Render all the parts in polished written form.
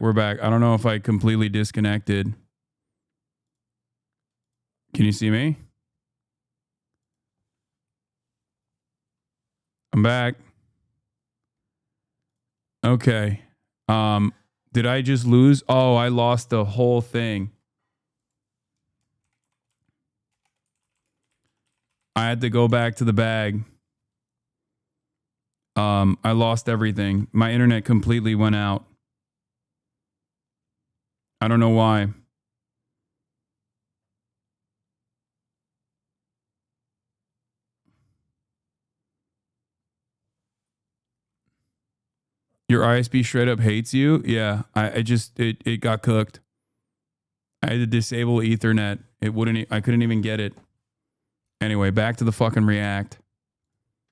We're back. I don't know if I completely disconnected. Can you see me? I'm back. Okay. Did I just lose? Oh, I lost the whole thing. I had to go back to the bag. I lost everything. My internet completely went out. I don't know why. Your ISP straight up hates you? Yeah, it got cooked. I had to disable Ethernet. I couldn't even get it. Anyway, back to the fucking React.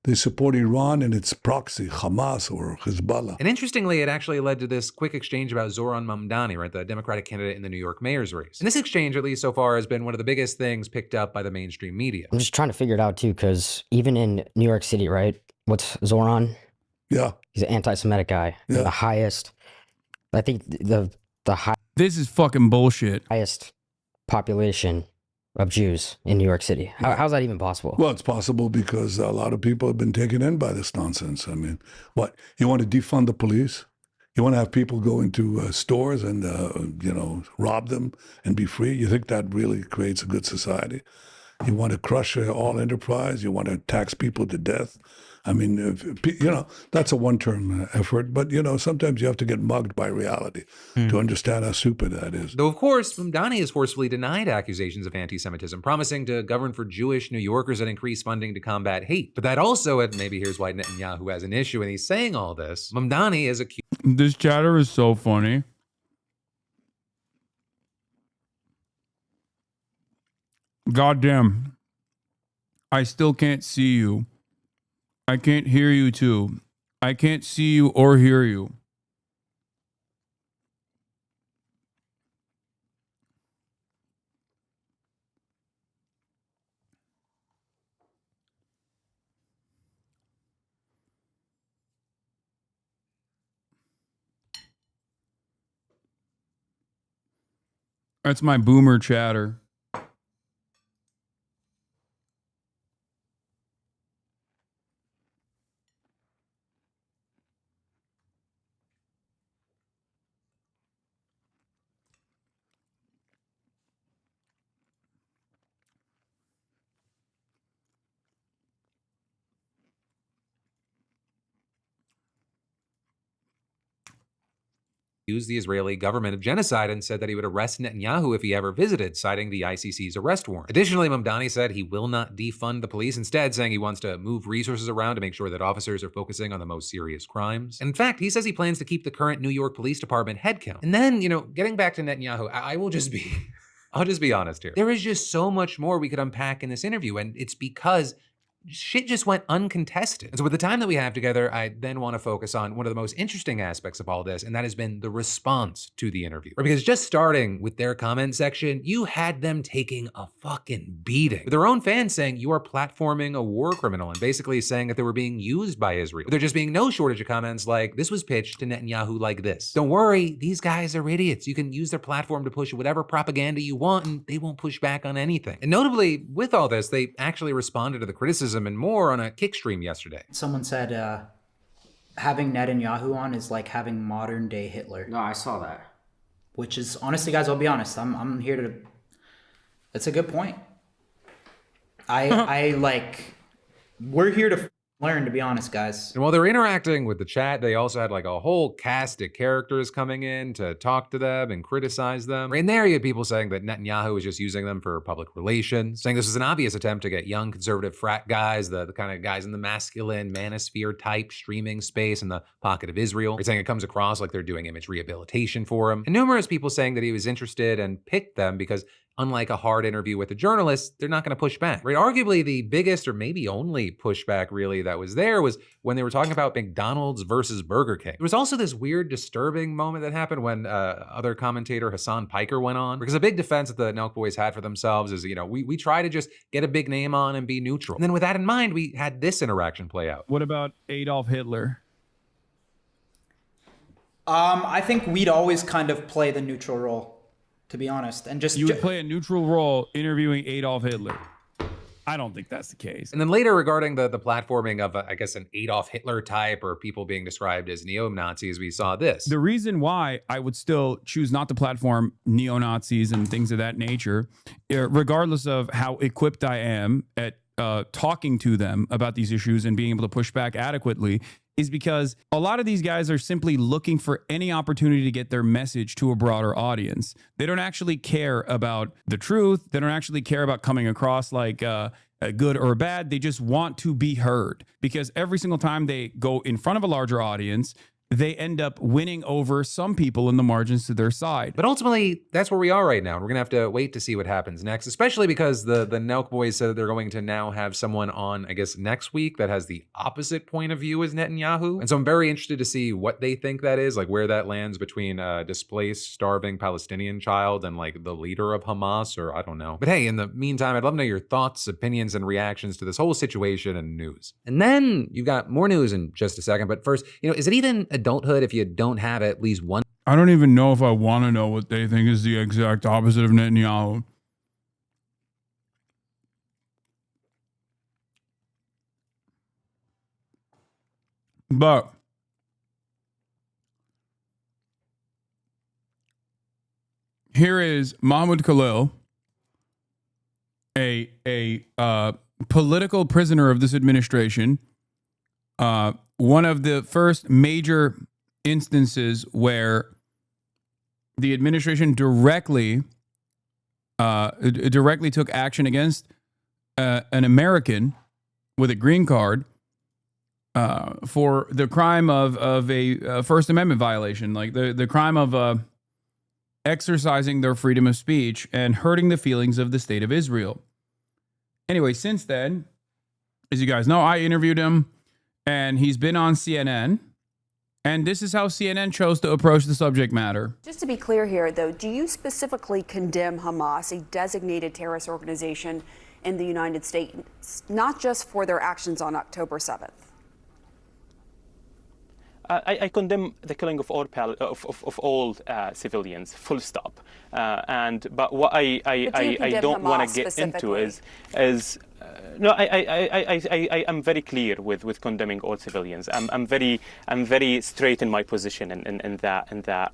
They support Iran and its proxy, Hamas or Hezbollah. And interestingly, it actually led to this quick exchange about Zoran Mamdani, right, the Democratic candidate in the New York mayor's race. And this exchange, at least so far, has been one of the biggest things picked up by the mainstream media. I'm just trying to figure it out too, because even in New York City, right? What's Zoran? Yeah. He's an anti-Semitic guy. Yeah. The highest, I think the This is fucking bullshit. highest population of Jews in New York City. How's that even possible? Well, it's possible because a lot of people have been taken in by this nonsense. I mean, what? You want to defund the police? You want to have people go into stores and, rob them and be free? You think that really creates a good society? You want to crush all enterprise? You want to tax people to death? I mean, that's a one-term effort, but, sometimes you have to get mugged by reality to understand how stupid that is. Though, of course, Mamdani has forcefully denied accusations of anti-Semitism, promising to govern for Jewish New Yorkers and increase funding to combat hate. But that also, and maybe here's why Netanyahu has an issue, and he's saying all this, Mamdani is accused. This chatter is so funny. Goddamn. I still can't see you. I can't hear you too. I can't see you or hear you. That's my boomer chatter. The Israeli government of genocide and said that he would arrest Netanyahu if he ever visited, citing the ICC's arrest warrant. Additionally, Mamdani said he will not defund the police, instead saying he wants to move resources around to make sure that officers are focusing on the most serious crimes. And in fact, he says he plans to keep the current New York Police Department headcount. And then, getting back to Netanyahu, I'll just be honest here. There is just so much more we could unpack in this interview, and it's because shit just went uncontested. And so with the time that we have together, I then want to focus on one of the most interesting aspects of all this, and that has been the response to the interview. Because just starting with their comment section, you had them taking a fucking beating. With their own fans saying you are platforming a war criminal and basically saying that they were being used by Israel. With there just being no shortage of comments like, this was pitched to Netanyahu like this. Don't worry, these guys are idiots. You can use their platform to push whatever propaganda you want and they won't push back on anything. And notably, with all this, they actually responded to the criticism and more on a kick stream yesterday. Someone said having Netanyahu on is like having modern day Hitler. No, I saw that. Which is, honestly, guys, I'll be honest. I'm here to. That's a good point. We're here to learn, to be honest, guys. And while they're interacting with the chat, they also had like a whole cast of characters coming in to talk to them and criticize them. In there, you had people saying that Netanyahu was just using them for public relations, saying this was an obvious attempt to get young conservative frat guys, the kind of guys in the masculine manosphere type streaming space in the pocket of Israel. They're saying it comes across like they're doing image rehabilitation for him. And numerous people saying that he was interested and picked them because unlike a hard interview with a journalist, they're not going to push back. Right? Arguably, the biggest or maybe only pushback really that was there was when they were talking about McDonald's versus Burger King. There was also this weird, disturbing moment that happened when other commentator Hasan Piker went on, because a big defense that the Nelkboys had for themselves is, we try to just get a big name on and be neutral. And then with that in mind, we had this interaction play out. What about Adolf Hitler? I think we'd always kind of play the neutral role, to be honest, and just You would play a neutral role interviewing Adolf Hitler. I don't think that's the case. And then later regarding the platforming of, I guess, an Adolf Hitler type or people being described as neo-Nazis, we saw this. The reason why I would still choose not to platform neo-Nazis and things of that nature, regardless of how equipped I am at talking to them about these issues and being able to push back adequately, is because a lot of these guys are simply looking for any opportunity to get their message to a broader audience. They don't actually care about the truth. They don't actually care about coming across like good or bad. They just want to be heard, because every single time they go in front of a larger audience, they end up winning over some people in the margins to their side. But ultimately, that's where we are right now. And we're gonna have to wait to see what happens next, especially because the Nelkboys said that they're going to now have someone on, I guess, next week that has the opposite point of view as Netanyahu. And so I'm very interested to see what they think that is, like where that lands between a displaced, starving Palestinian child and like the leader of Hamas, or I don't know. But hey, in the meantime, I'd love to know your thoughts, opinions, and reactions to this whole situation and news. And then you've got more news in just a second. But first, is it even adulthood if you don't have at least one? I don't even know if I want to know what they think is the exact opposite of Netanyahu. But here is Mahmoud Khalil, a political prisoner of this administration, one of the first major instances where the administration directly took action against an American with a green card for the crime of a First Amendment violation, like the crime of exercising their freedom of speech and hurting the feelings of the state of Israel. Anyway, since then, as you guys know, I interviewed him, and he's been on CNN. And this is how CNN chose to approach the subject matter. Just to be clear here, though, do you specifically condemn Hamas, a designated terrorist organization in the United States, not just for their actions on October 7th? I condemn the killing of all civilians, full stop. But what I don't want to get into is no, I am very clear with condemning all civilians. I'm very straight in my position in that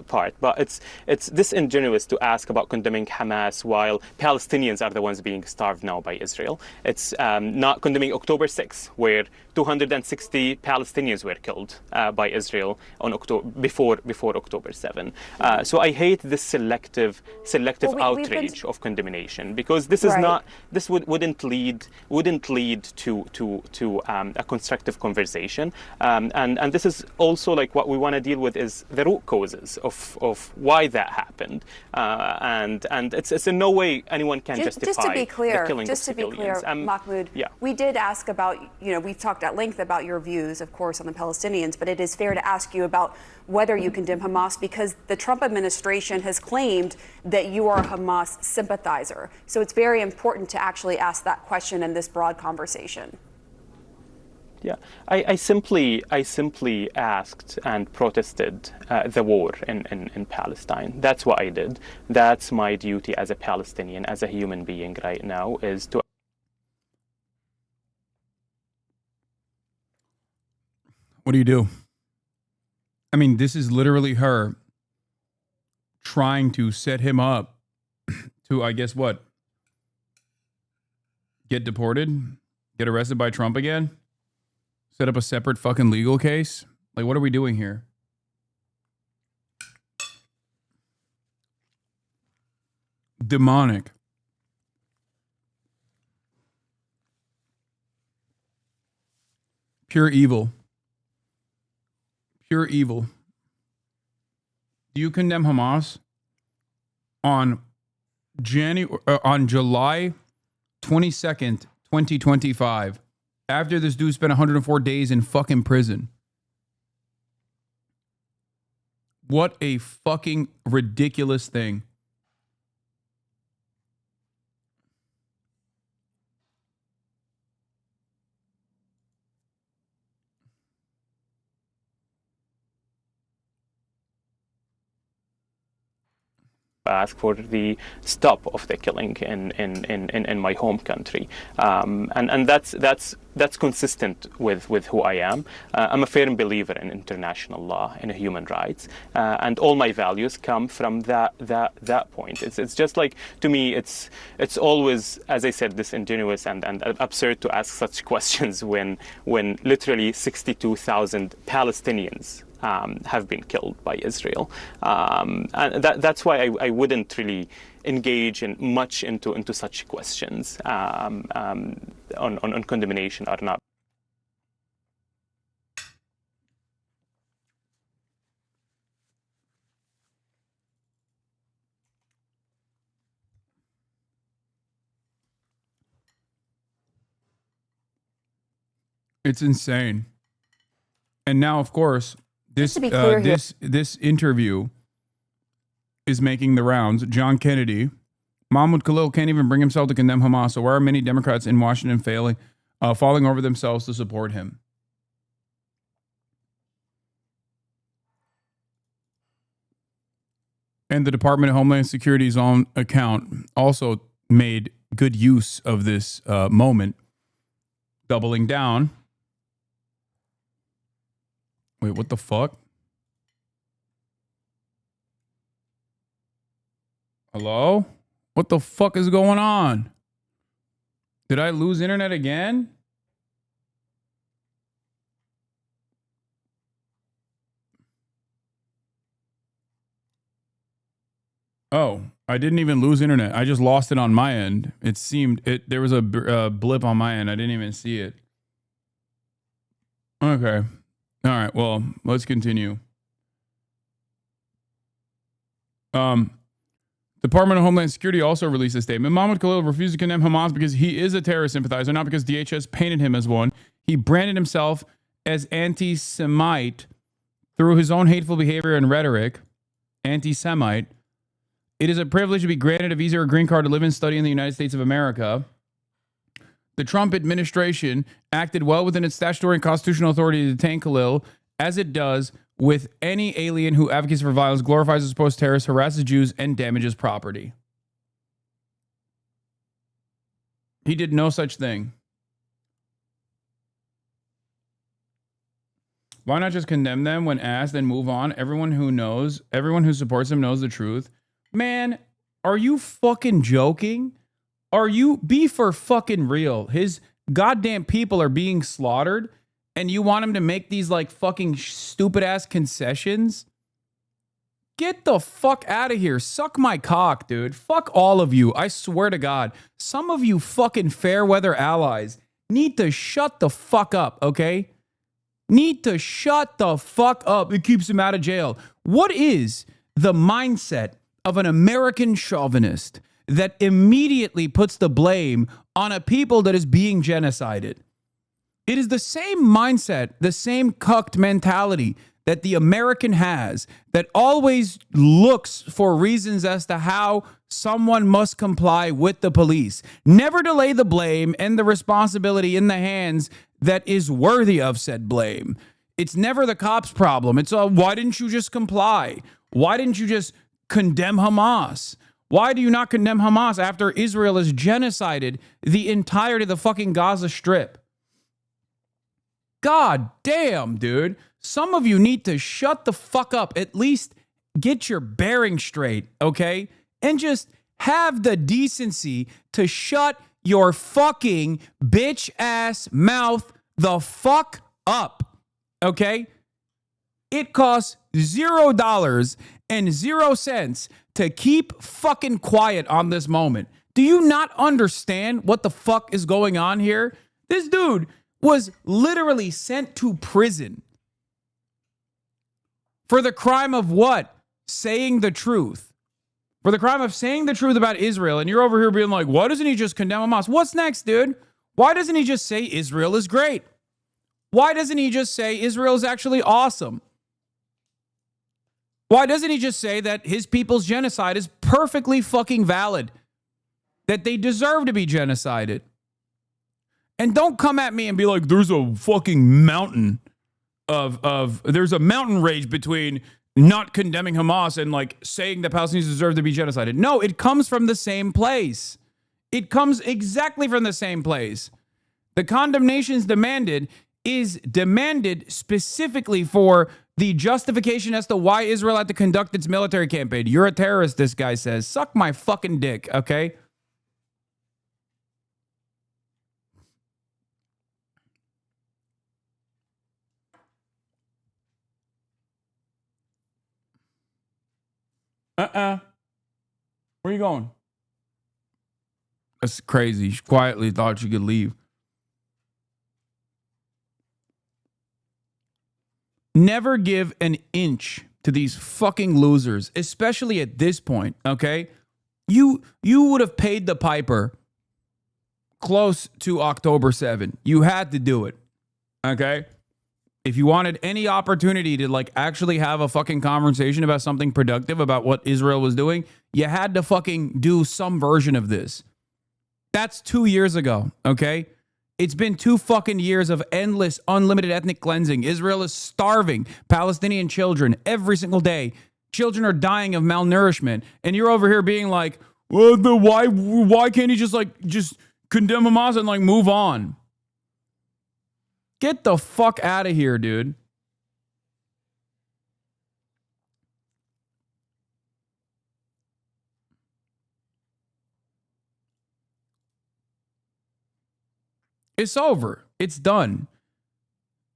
part. But it's disingenuous to ask about condemning Hamas while Palestinians are the ones being starved now by Israel. It's not condemning October 6th, where 260 Palestinians were killed by Israel on before October 7. So I hate this selective outrage of condemnation, because this is not, this wouldn't lead to a constructive conversation. And this is also like what we want to deal with is the root causes of why that happened. And it's in no way anyone can justify just to be clear, the killing of civilians. Mahmoud, we did ask about, we've talked at length about your views, of course, on the Palestinians, but it is fair to ask you about whether you condemn Hamas, because the Trump administration has claimed that you are a Hamas sympathizer. So it's very important to actually ask that question in this broad conversation. Yeah, I simply asked and protested the war in Palestine. That's what I did. That's my duty as a Palestinian, as a human being right now, is to... What do you do? I mean, this is literally her trying to set him up to, I guess, what? Get deported? Get arrested by Trump again? Set up a separate fucking legal case? Like, what are we doing here? Demonic. Pure evil. Pure evil. Do you condemn Hamas on July 22nd, 2025, after this dude spent 104 days in fucking prison? What a fucking ridiculous thing. ask for the stop of the killing in my home country, and that's consistent with who I am. I'm a firm believer in international law and human rights, and all my values come from that point. It's just like, to me, it's always, as I said, disingenuous and absurd to ask such questions when literally 62,000 Palestinians have been killed by Israel, and that's why I wouldn't really engage much into such questions on condemnation or not. It's insane. And now, of course, this this interview is making the rounds. John Kennedy, Mahmoud Khalil can't even bring himself to condemn Hamas. So why are many Democrats in Washington falling over themselves to support him? And the Department of Homeland Security's own account also made good use of this moment, doubling down. Wait, what the fuck? Hello? What the fuck is going on? Did I lose internet again? Oh, I didn't even lose internet. I just lost it on my end. It seemed there was a blip on my end. I didn't even see it. Okay. All right. Well, let's continue. Department of Homeland Security also released a statement. Mahmoud Khalil refused to condemn Hamas because he is a terrorist sympathizer, not because DHS painted him as one. He branded himself as anti-Semite through his own hateful behavior and rhetoric. Anti-Semite. It is a privilege to be granted a visa or green card to live and study in the United States of America. The Trump administration acted well within its statutory and constitutional authority to detain Khalil, as it does with any alien who advocates for violence, glorifies a supposed terrorist, harasses Jews, and damages property. He did no such thing. Why not just condemn them when asked and move on? Everyone who supports him knows the truth. Man, are you fucking joking? Be for fucking real. His goddamn people are being slaughtered, and you want him to make these like fucking stupid ass concessions? Get the fuck out of here. Suck my cock, dude. Fuck all of you. I swear to God. Some of you fucking fair weather allies need to shut the fuck up, okay? Need to shut the fuck up. It keeps him out of jail. What is the mindset of an American chauvinist that immediately puts the blame on a people that is being genocided? It is the same mindset, the same cucked mentality that the American has, that always looks for reasons as to how someone must comply with the police. Never to lay the blame and the responsibility in the hands that is worthy of said blame. It's never the cops' problem. It's why didn't you just comply? Why didn't you just condemn Hamas? Why do you not condemn Hamas after Israel has genocided the entirety of the fucking Gaza Strip? God damn, dude. Some of you need to shut the fuck up. At least get your bearing straight, okay? And just have the decency to shut your fucking bitch ass mouth the fuck up, okay? It costs $0 and 0 cents to keep fucking quiet on this moment. Do you not understand what the fuck is going on here? This dude was literally sent to prison for the crime of what? Saying the truth. For the crime of saying the truth about Israel. And you're over here being like, why doesn't he just condemn Hamas? What's next, dude? Why doesn't he just say Israel is great? Why doesn't he just say Israel is actually awesome? Why doesn't he just say that his people's genocide is perfectly fucking valid? That they deserve to be genocided? And don't come at me and be like, there's a fucking mountain there's a mountain rage between not condemning Hamas and like saying that Palestinians deserve to be genocided. No, it comes from the same place. It comes exactly from the same place. The condemnations demanded is demanded specifically for the justification as to why Israel had to conduct its military campaign. You're a terrorist, this guy says. Suck my fucking dick, okay? Where are you going? That's crazy. She quietly thought she could leave. Never give an inch to these fucking losers, especially at this point, okay? You would have paid the piper close to October 7. You had to do it, okay? If you wanted any opportunity to like actually have a fucking conversation about something productive about what Israel was doing, you had to fucking do some version of this. That's 2 years ago, okay? It's been 2 fucking years of endless, unlimited ethnic cleansing. Israel is starving Palestinian children every single day. Children are dying of malnourishment. And you're over here being like, well, why can't he just condemn Hamas and like move on? Get the fuck out of here, dude. It's over. It's done.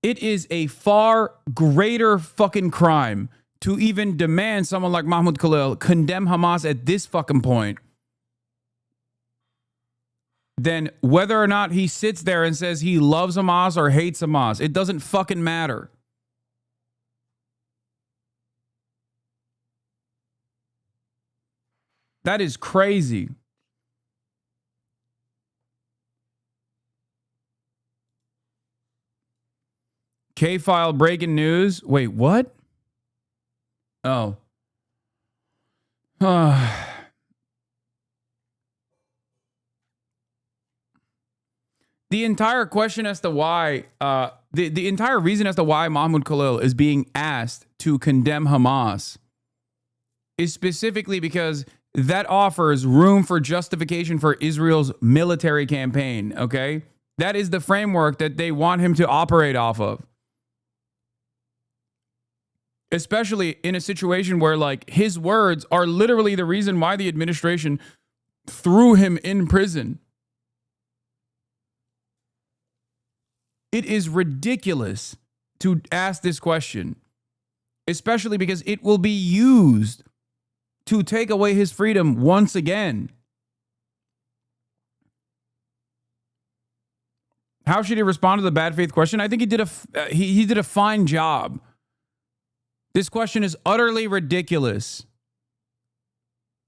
It is a far greater fucking crime to even demand someone like Mahmoud Khalil condemn Hamas at this fucking point than whether or not he sits there and says he loves Hamas or hates Hamas. It doesn't fucking matter. That is crazy. K-File breaking news. Wait, what? Oh. The entire question as to why, the entire reason as to why Mahmoud Khalil is being asked to condemn Hamas is specifically because that offers room for justification for Israel's military campaign, okay? That is the framework that they want him to operate off of. Especially in a situation where, like, his words are literally the reason why the administration threw him in prison. It is ridiculous to ask this question, especially because it will be used to take away his freedom once again. How should he respond to the bad faith question? I think he did a fine job. This question is utterly ridiculous.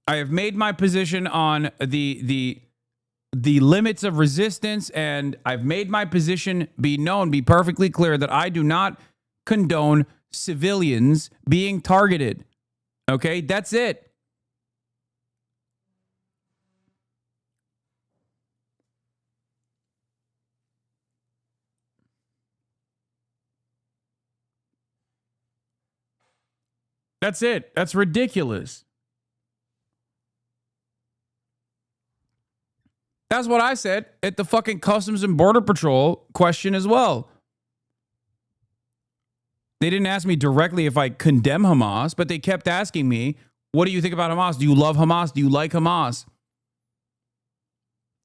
I have made my position on the limits of resistance, and I've made my position be perfectly clear that I do not condone civilians being targeted. Okay, that's it. That's it. That's ridiculous. That's what I said at the fucking Customs and Border Patrol question as well. They didn't ask me directly if I condemn Hamas, but they kept asking me, what do you think about Hamas? Do you love Hamas? Do you like Hamas?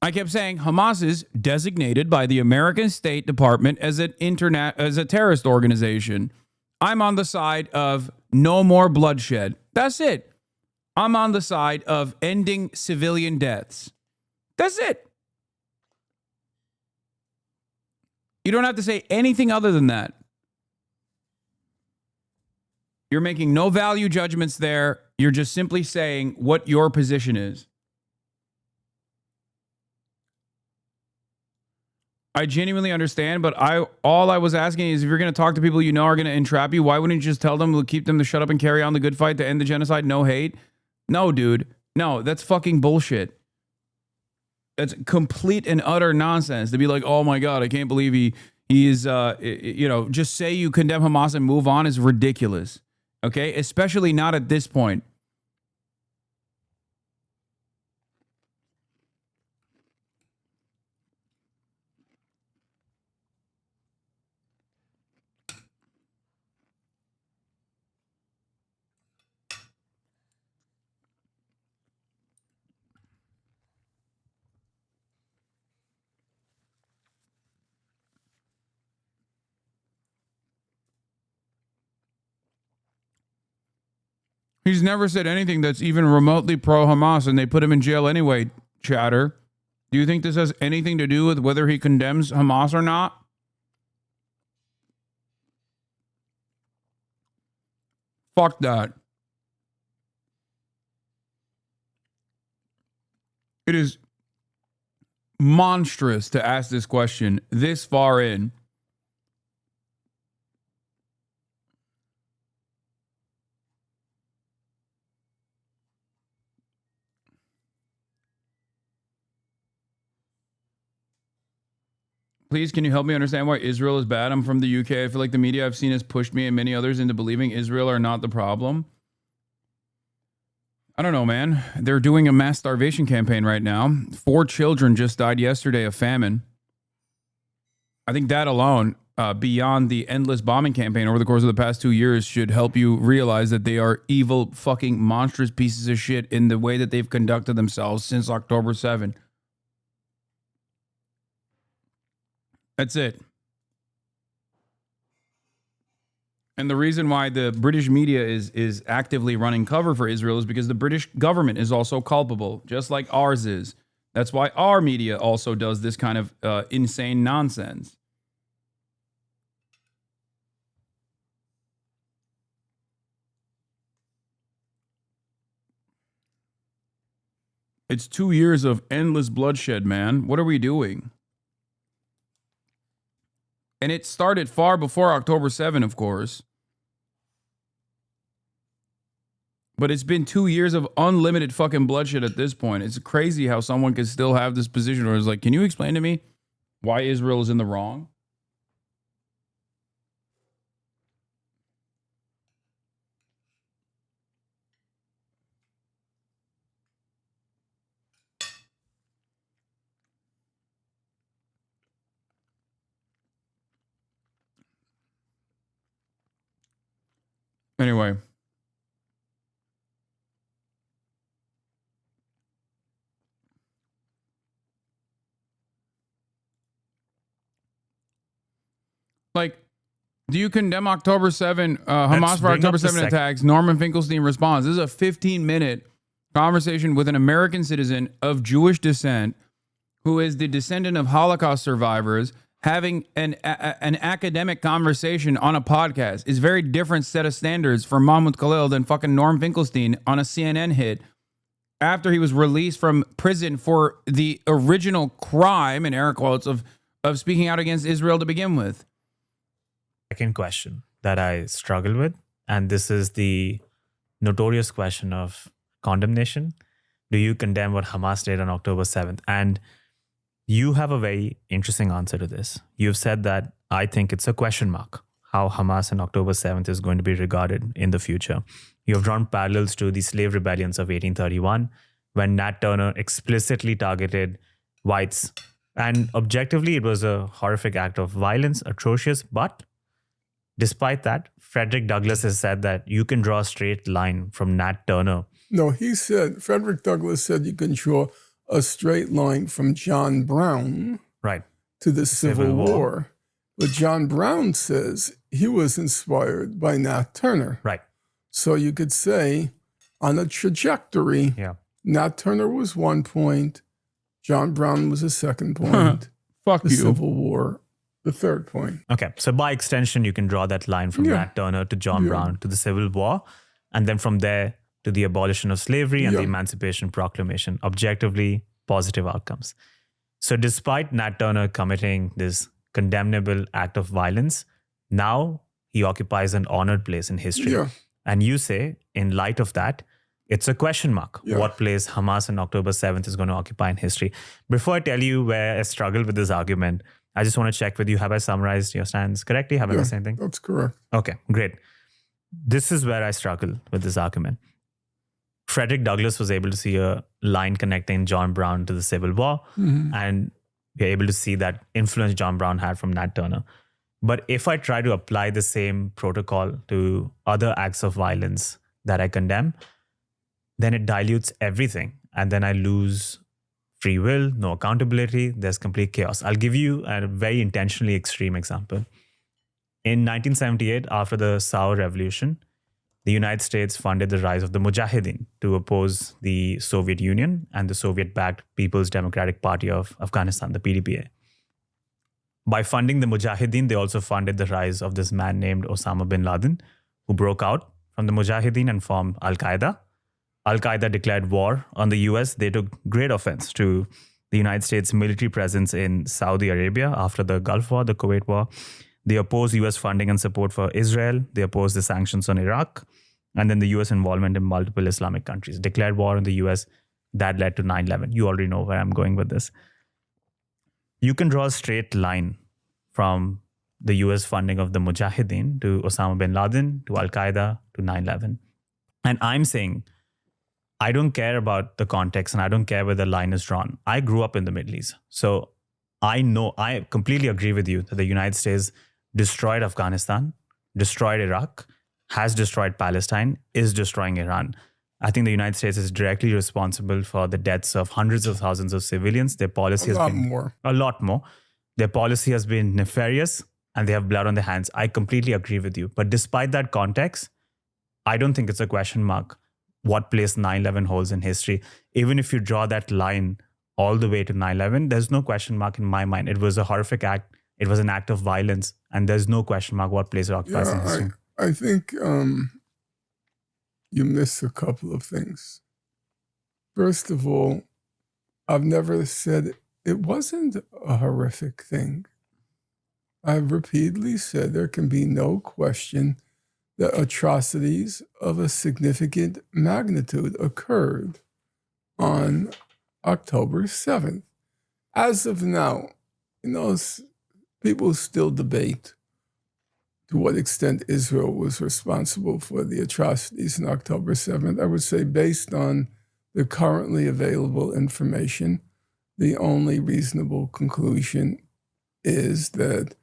I kept saying Hamas is designated by the American State Department as a terrorist organization. I'm on the side of no more bloodshed. That's it. I'm on the side of ending civilian deaths. That's it. You don't have to say anything other than that. You're making no value judgments there. You're just simply saying what your position is. I genuinely understand, but all I was asking is if you're going to talk to people you know are going to entrap you, why wouldn't you just tell them to keep them to shut up and carry on the good fight to end the genocide? No hate. No, dude. No, that's fucking bullshit. That's complete and utter nonsense to be like, oh my God, I can't believe he is, just say you condemn Hamas and move on is ridiculous. Okay? Especially not at this point. He's never said anything that's even remotely pro-Hamas, and they put him in jail anyway, chatter. Do you think this has anything to do with whether he condemns Hamas or not? Fuck that. It is monstrous to ask this question this far in. Please, can you help me understand why Israel is bad? I'm from the UK. I feel like the media I've seen has pushed me and many others into believing Israel are not the problem. I don't know, man. They're doing a mass starvation campaign right now. 4 children just died yesterday of famine. I think that alone, beyond the endless bombing campaign over the course of the past 2 years, should help you realize that they are evil, fucking monstrous pieces of shit in the way that they've conducted themselves since October 7. That's it. And the reason why the British media is actively running cover for Israel is because the British government is also culpable, just like ours is. That's why our media also does this kind of insane nonsense. It's 2 years of endless bloodshed, man. What are we doing? And it started far before October 7, of course. But it's been 2 years of unlimited fucking bloodshed at this point. It's crazy how someone can still have this position where it's like, can you explain to me why Israel is in the wrong? Anyway. Like, do you condemn October 7, Hamas for October 7 attacks? Norman Finkelstein responds. This is a 15-minute conversation with an American citizen of Jewish descent who is the descendant of Holocaust survivors having an academic conversation on a podcast. Is very different set of standards for Mahmoud Khalil than fucking Norm Finkelstein on a CNN hit after he was released from prison for the original crime, in air quotes, of speaking out against Israel to begin with. Second question that I struggle with, and this is the notorious question of condemnation. Do you condemn what Hamas did on October 7th? And you have a very interesting answer to this. You've said that I think it's a question mark how Hamas on October 7th is going to be regarded in the future. You have drawn parallels to the slave rebellions of 1831 when Nat Turner explicitly targeted whites. And objectively, it was a horrific act of violence, atrocious, but despite that, Frederick Douglass has said that you can draw a straight line from Nat Turner. No, Frederick Douglass said you can draw a straight line from John Brown to the Civil War. But John Brown says he was inspired by Nat Turner. Right. So you could say on a trajectory, Nat Turner was 1 point, John Brown was a 2nd point, the Civil War the 3rd point. Okay, so by extension, you can draw that line from Nat Turner to John Brown to the Civil War, and then from there to the abolition of slavery and the Emancipation Proclamation. Objectively positive outcomes. So despite Nat Turner committing this condemnable act of violence, now he occupies an honored place in history. And you say, in light of that, it's a question mark. What place Hamas on October 7th is going to occupy in history. Before I tell you where I struggle with this argument, I just want to check with you, have I summarized your stance correctly? Have I missed anything? That's correct. Okay, great. this is where I struggle with this argument. Frederick Douglass was able to see a line connecting John Brown to the Civil War, and we're able to see that influence John Brown had from Nat Turner. But if I try to apply the same protocol to other acts of violence that I condemn, then it dilutes everything. And then I lose free will, no accountability, there's complete chaos. I'll give you a very intentionally extreme example. In 1978, after the Saur Revolution, the United States funded the rise of the Mujahideen to oppose the Soviet Union and the Soviet-backed People's Democratic Party of Afghanistan, the PDPA. By funding the Mujahideen, they also funded the rise of this man named Osama bin Laden, who broke out from the Mujahideen and formed Al-Qaeda. Al-Qaeda declared war on the US. They took great offense to the United States military presence in Saudi Arabia after the Gulf War, the Kuwait War. They opposed US funding and support for Israel. They opposed the sanctions on Iraq. And then the US involvement in multiple Islamic countries. Declared war on the US. That led to 9/11. You already know where I'm going with this. You can draw a straight line from the US funding of the Mujahideen to Osama bin Laden, to Al-Qaeda, to 9/11. And I'm saying, I don't care about the context and I don't care where the line is drawn. I grew up in the Middle East. So I know, I completely agree with you that the United States destroyed Afghanistan, destroyed Iraq, has destroyed Palestine, is destroying Iran. I think the United States is directly responsible for the deaths of hundreds of thousands of civilians. Their policy has been a lot more. Their policy has been nefarious and they have blood on their hands. I completely agree with you. But despite that context, I don't think it's a question mark what place 9/11 holds in history. Even if you draw that line all the way to 9/11, there's no question mark in my mind. It was a horrific act. It was an act of violence. And there's no question mark what place it occupies in history. I think you missed a couple of things. First of all, I've never said it wasn't a horrific thing. I've repeatedly said there can be no question that atrocities of a significant magnitude occurred on October 7th. As of now, people still debate to what extent Israel was responsible for the atrocities on October 7th. I would say based on the currently available information, the only reasonable conclusion is that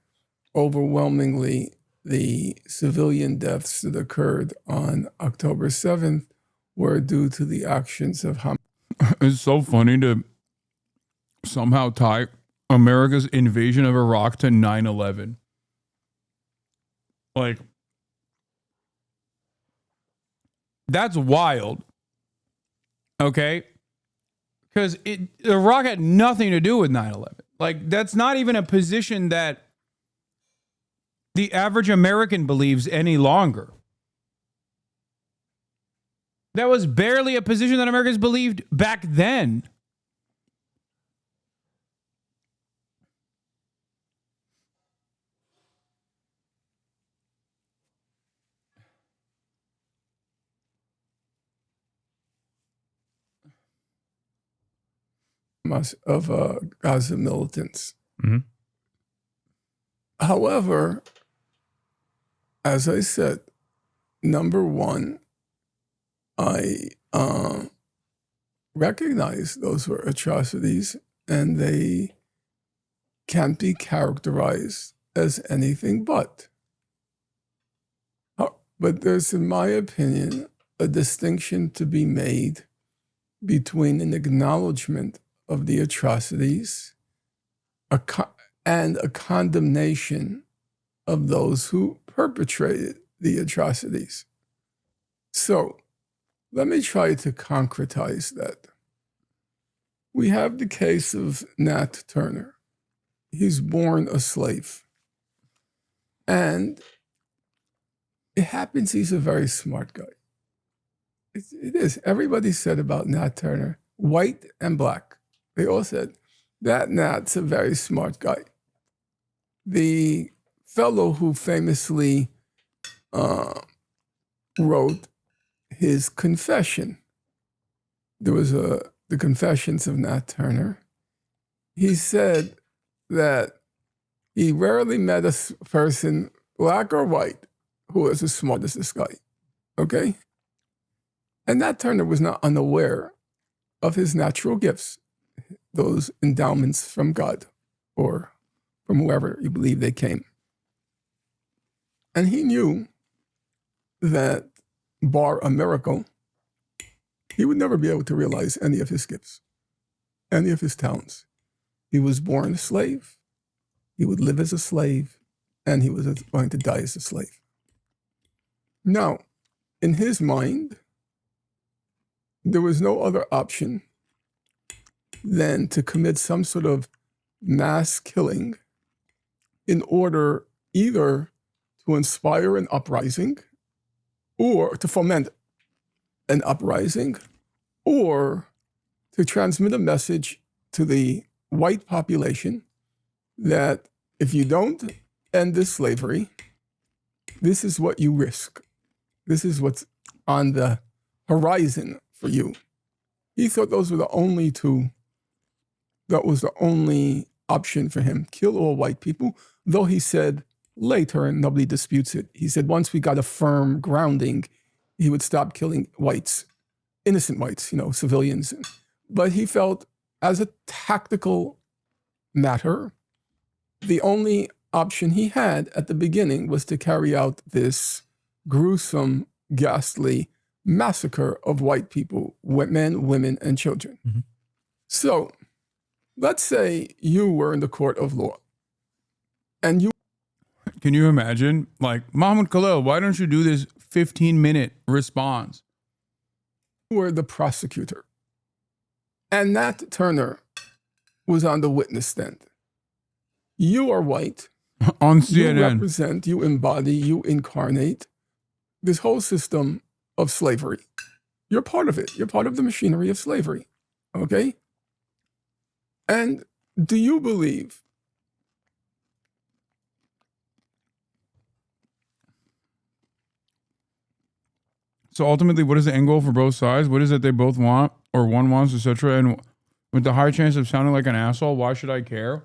overwhelmingly the civilian deaths that occurred on October 7th were due to the actions of Hamas. It's so funny to somehow tie America's invasion of Iraq to 9/11. Like, that's wild. Okay? Because Iraq had nothing to do with 9/11. Like, that's not even a position that the average American believes any longer. That was barely a position that Americans believed back then. Of Gaza militants. Mm-hmm. However, as I said, number one, I recognize those were atrocities and they can't be characterized as anything but. But there's, in my opinion, a distinction to be made between an acknowledgement of the atrocities and a condemnation of those who perpetrated the atrocities. So let me try to concretize that. We have the case of Nat Turner. He's born a slave. And it happens he's a very smart guy. It is. Everybody said about Nat Turner, white and black. They all said, that Nat's a very smart guy. The fellow who famously wrote his confession, there was the Confessions of Nat Turner. He said that he rarely met a person, black or white, who was as smart as this guy. Okay? And Nat Turner was not unaware of his natural gifts, those endowments from God or from whoever you believe they came. And he knew that, bar a miracle, he would never be able to realize any of his gifts, any of his talents. He was born a slave, he would live as a slave, and he was going to die as a slave. Now, in his mind, there was no other option than to commit some sort of mass killing in order either to inspire an uprising or to foment an uprising or to transmit a message to the white population that if you don't end this slavery, this is what you risk. This is what's on the horizon for you. He thought those were the only two, that was the only option for him. Kill all white people, though he said later, and nobody disputes it, he said once we got a firm grounding, he would stop killing whites, innocent whites, civilians. But he felt as a tactical matter, the only option he had at the beginning was to carry out this gruesome, ghastly massacre of white people, men, women, and children. Mm-hmm. So let's say you were in the court of law and you... Can you imagine? Like, Mahmoud Khalil, why don't you do this 15-minute response? You were the prosecutor. And Nat Turner was on the witness stand. You are white. On CNN. You represent, you embody, you incarnate this whole system of slavery. You're part of it. You're part of the machinery of slavery. Okay? And do you believe so ultimately, what is the end goal for both sides? What is it they both want or one wants, etc.? And with the high chance of sounding like an asshole, why should I care?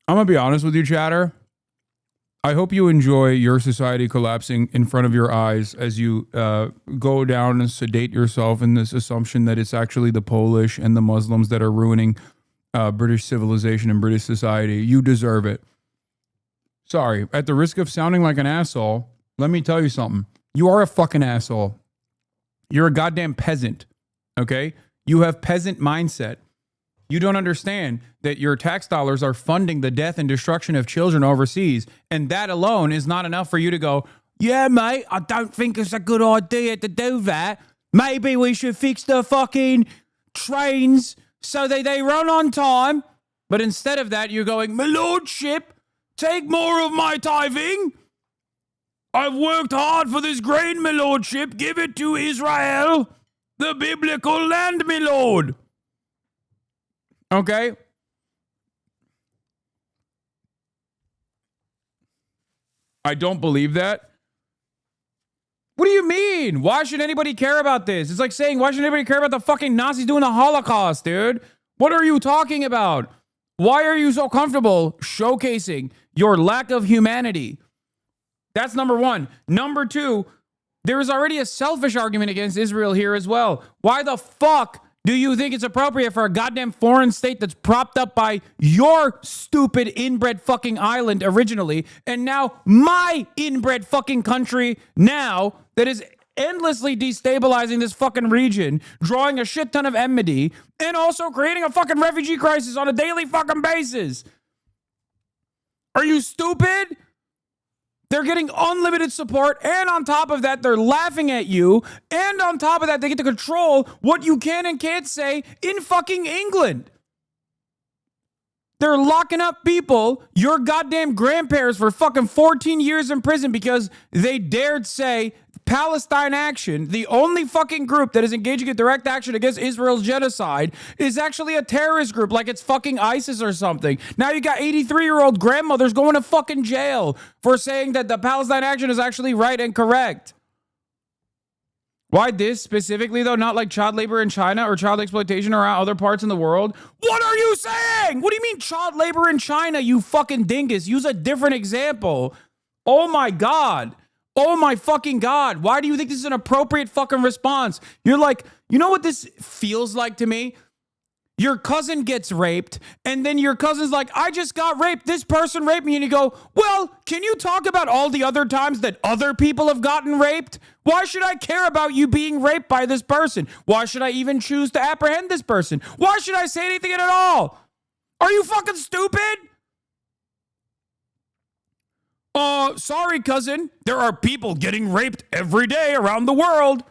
I'm going to be honest with you, chatter. I hope you enjoy your society collapsing in front of your eyes as you go down and sedate yourself in this assumption that it's actually the Polish and the Muslims that are ruining British civilization and British society. You deserve it. Sorry. At the risk of sounding like an asshole, let me tell you something. You are a fucking asshole. You're a goddamn peasant, okay? You have peasant mindset. You don't understand that your tax dollars are funding the death and destruction of children overseas, and that alone is not enough for you to go, yeah, mate, I don't think it's a good idea to do that. Maybe we should fix the fucking trains so that they run on time. But instead of that, you're going, my lordship, take more of my tithing. I've worked hard for this grain, my lordship. Give it to Israel, the biblical land, my lord. Okay? I don't believe that. What do you mean? Why should anybody care about this? It's like saying, why should anybody care about the fucking Nazis doing the Holocaust, dude? What are you talking about? Why are you so comfortable showcasing your lack of humanity? That's number one. Number two, there is already a selfish argument against Israel here as well. Why the fuck do you think it's appropriate for a goddamn foreign state that's propped up by your stupid inbred fucking island originally, and now my inbred fucking country now that is endlessly destabilizing this fucking region, drawing a shit ton of enmity, and also creating a fucking refugee crisis on a daily fucking basis? Are you stupid? They're getting unlimited support, and on top of that, they're laughing at you, and on top of that, they get to control what you can and can't say in fucking England. They're locking up people, your goddamn grandparents, for fucking 14 years in prison because they dared say Palestine Action, the only fucking group that is engaging in direct action against Israel's genocide, is actually a terrorist group like it's fucking ISIS or something. Now you got 83-year-old grandmothers going to fucking jail for saying that the Palestine Action is actually right and correct. Why this specifically, though? Not like child labor in China or child exploitation around other parts in the world? What are you saying? What do you mean child labor in China, you fucking dingus? Use a different example. Oh my God. Oh my fucking God. Why do you think this is an appropriate fucking response? You're like, you know what this feels like to me? Your cousin gets raped, and then your cousin's like, I just got raped. This person raped me. And you go, well, can you talk about all the other times that other people have gotten raped? Why should I care about you being raped by this person? Why should I even choose to apprehend this person? Why should I say anything at all? Are you fucking stupid? Sorry, cousin. There are people getting raped every day around the world.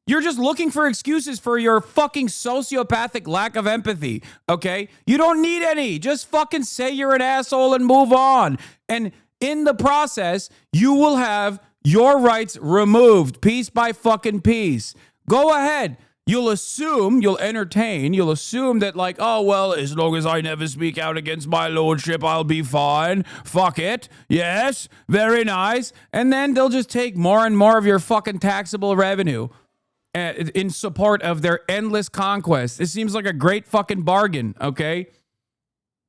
You're just looking for excuses for your fucking sociopathic lack of empathy, okay? You don't need any. Just fucking say you're an asshole and move on. And in the process, you will have your rights removed piece by fucking piece. Go ahead. You'll assume, you'll entertain, you'll assume that like, oh, well, as long as I never speak out against my lordship, I'll be fine. Fuck it. Yes. Very nice. And then they'll just take more and more of your fucking taxable revenue in support of their endless conquest. It seems like a great fucking bargain, okay?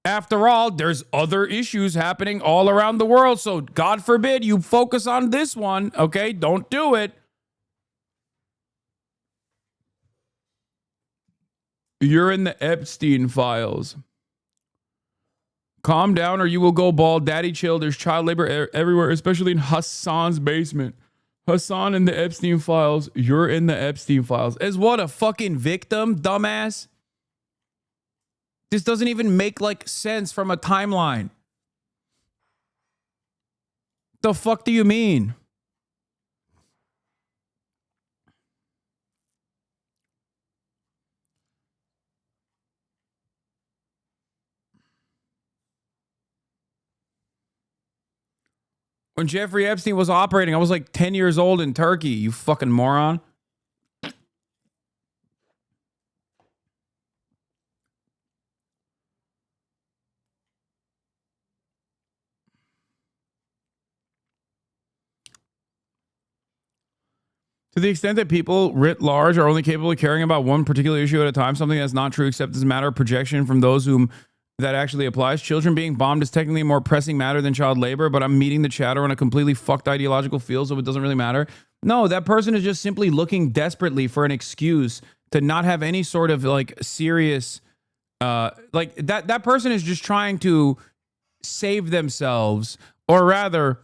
After all, there's other issues happening all around the world, so God forbid you focus on this one, okay? Don't do it. You're in the Epstein files. Calm down or you will go bald. Daddy chill. There's child labor everywhere, especially in Hasan's basement. Hasan in the Epstein files. You're in the Epstein files. As what, a fucking victim, dumbass? This doesn't even make like sense from a timeline. The fuck do you mean? When Jeffrey Epstein was operating, I was like 10 years old in Turkey, you fucking moron. To the extent that people writ large are only capable of caring about one particular issue at a time, something that's not true except as a matter of projection from those whom that actually applies. Children being bombed is technically a more pressing matter than child labor, but I'm meeting the chatter on a completely fucked ideological field, so it doesn't really matter. No, that person is just simply looking desperately for an excuse to not have any sort of like serious, like that person is just trying to save themselves, or rather,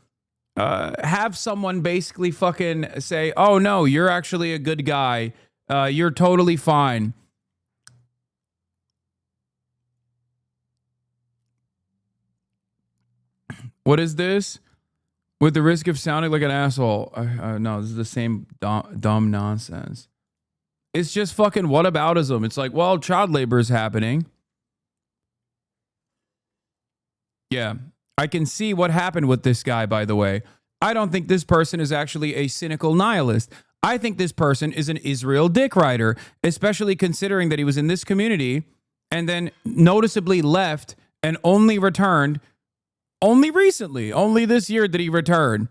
have someone basically fucking say, oh no, you're actually a good guy. You're totally fine. What is this? With the risk of sounding like an asshole. No, this is the same dumb nonsense. It's just fucking whataboutism. It's like, well, child labor is happening. Yeah. I can see what happened with this guy, by the way. I don't think this person is actually a cynical nihilist. I think this person is an Israel dick rider, especially considering that he was in this community and then noticeably left and only returned only recently. Only this year did he return.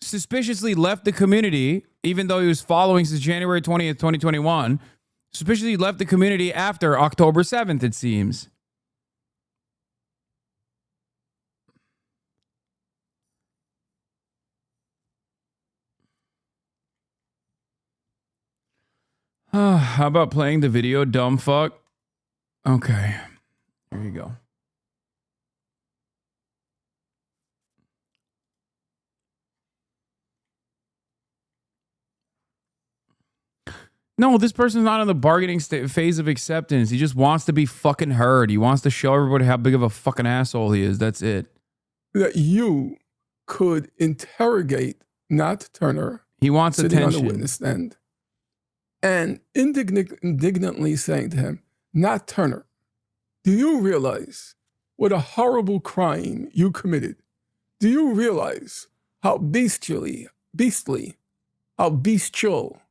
Suspiciously left the community, even though he was following since January 20th, 2021. Suspiciously left the community after October 7th, it seems. How about playing the video, dumb fuck? Okay. Here you go. No, this person's not in the bargaining phase of acceptance. He just wants to be fucking heard. He wants to show everybody how big of a fucking asshole he is. That's it. That you could interrogate Nat Turner. He wants sitting attention. on the witness stand. And indignantly saying to him, Nat Turner, do you realize what a horrible crime you committed? Do you realize how beastly, how bestial,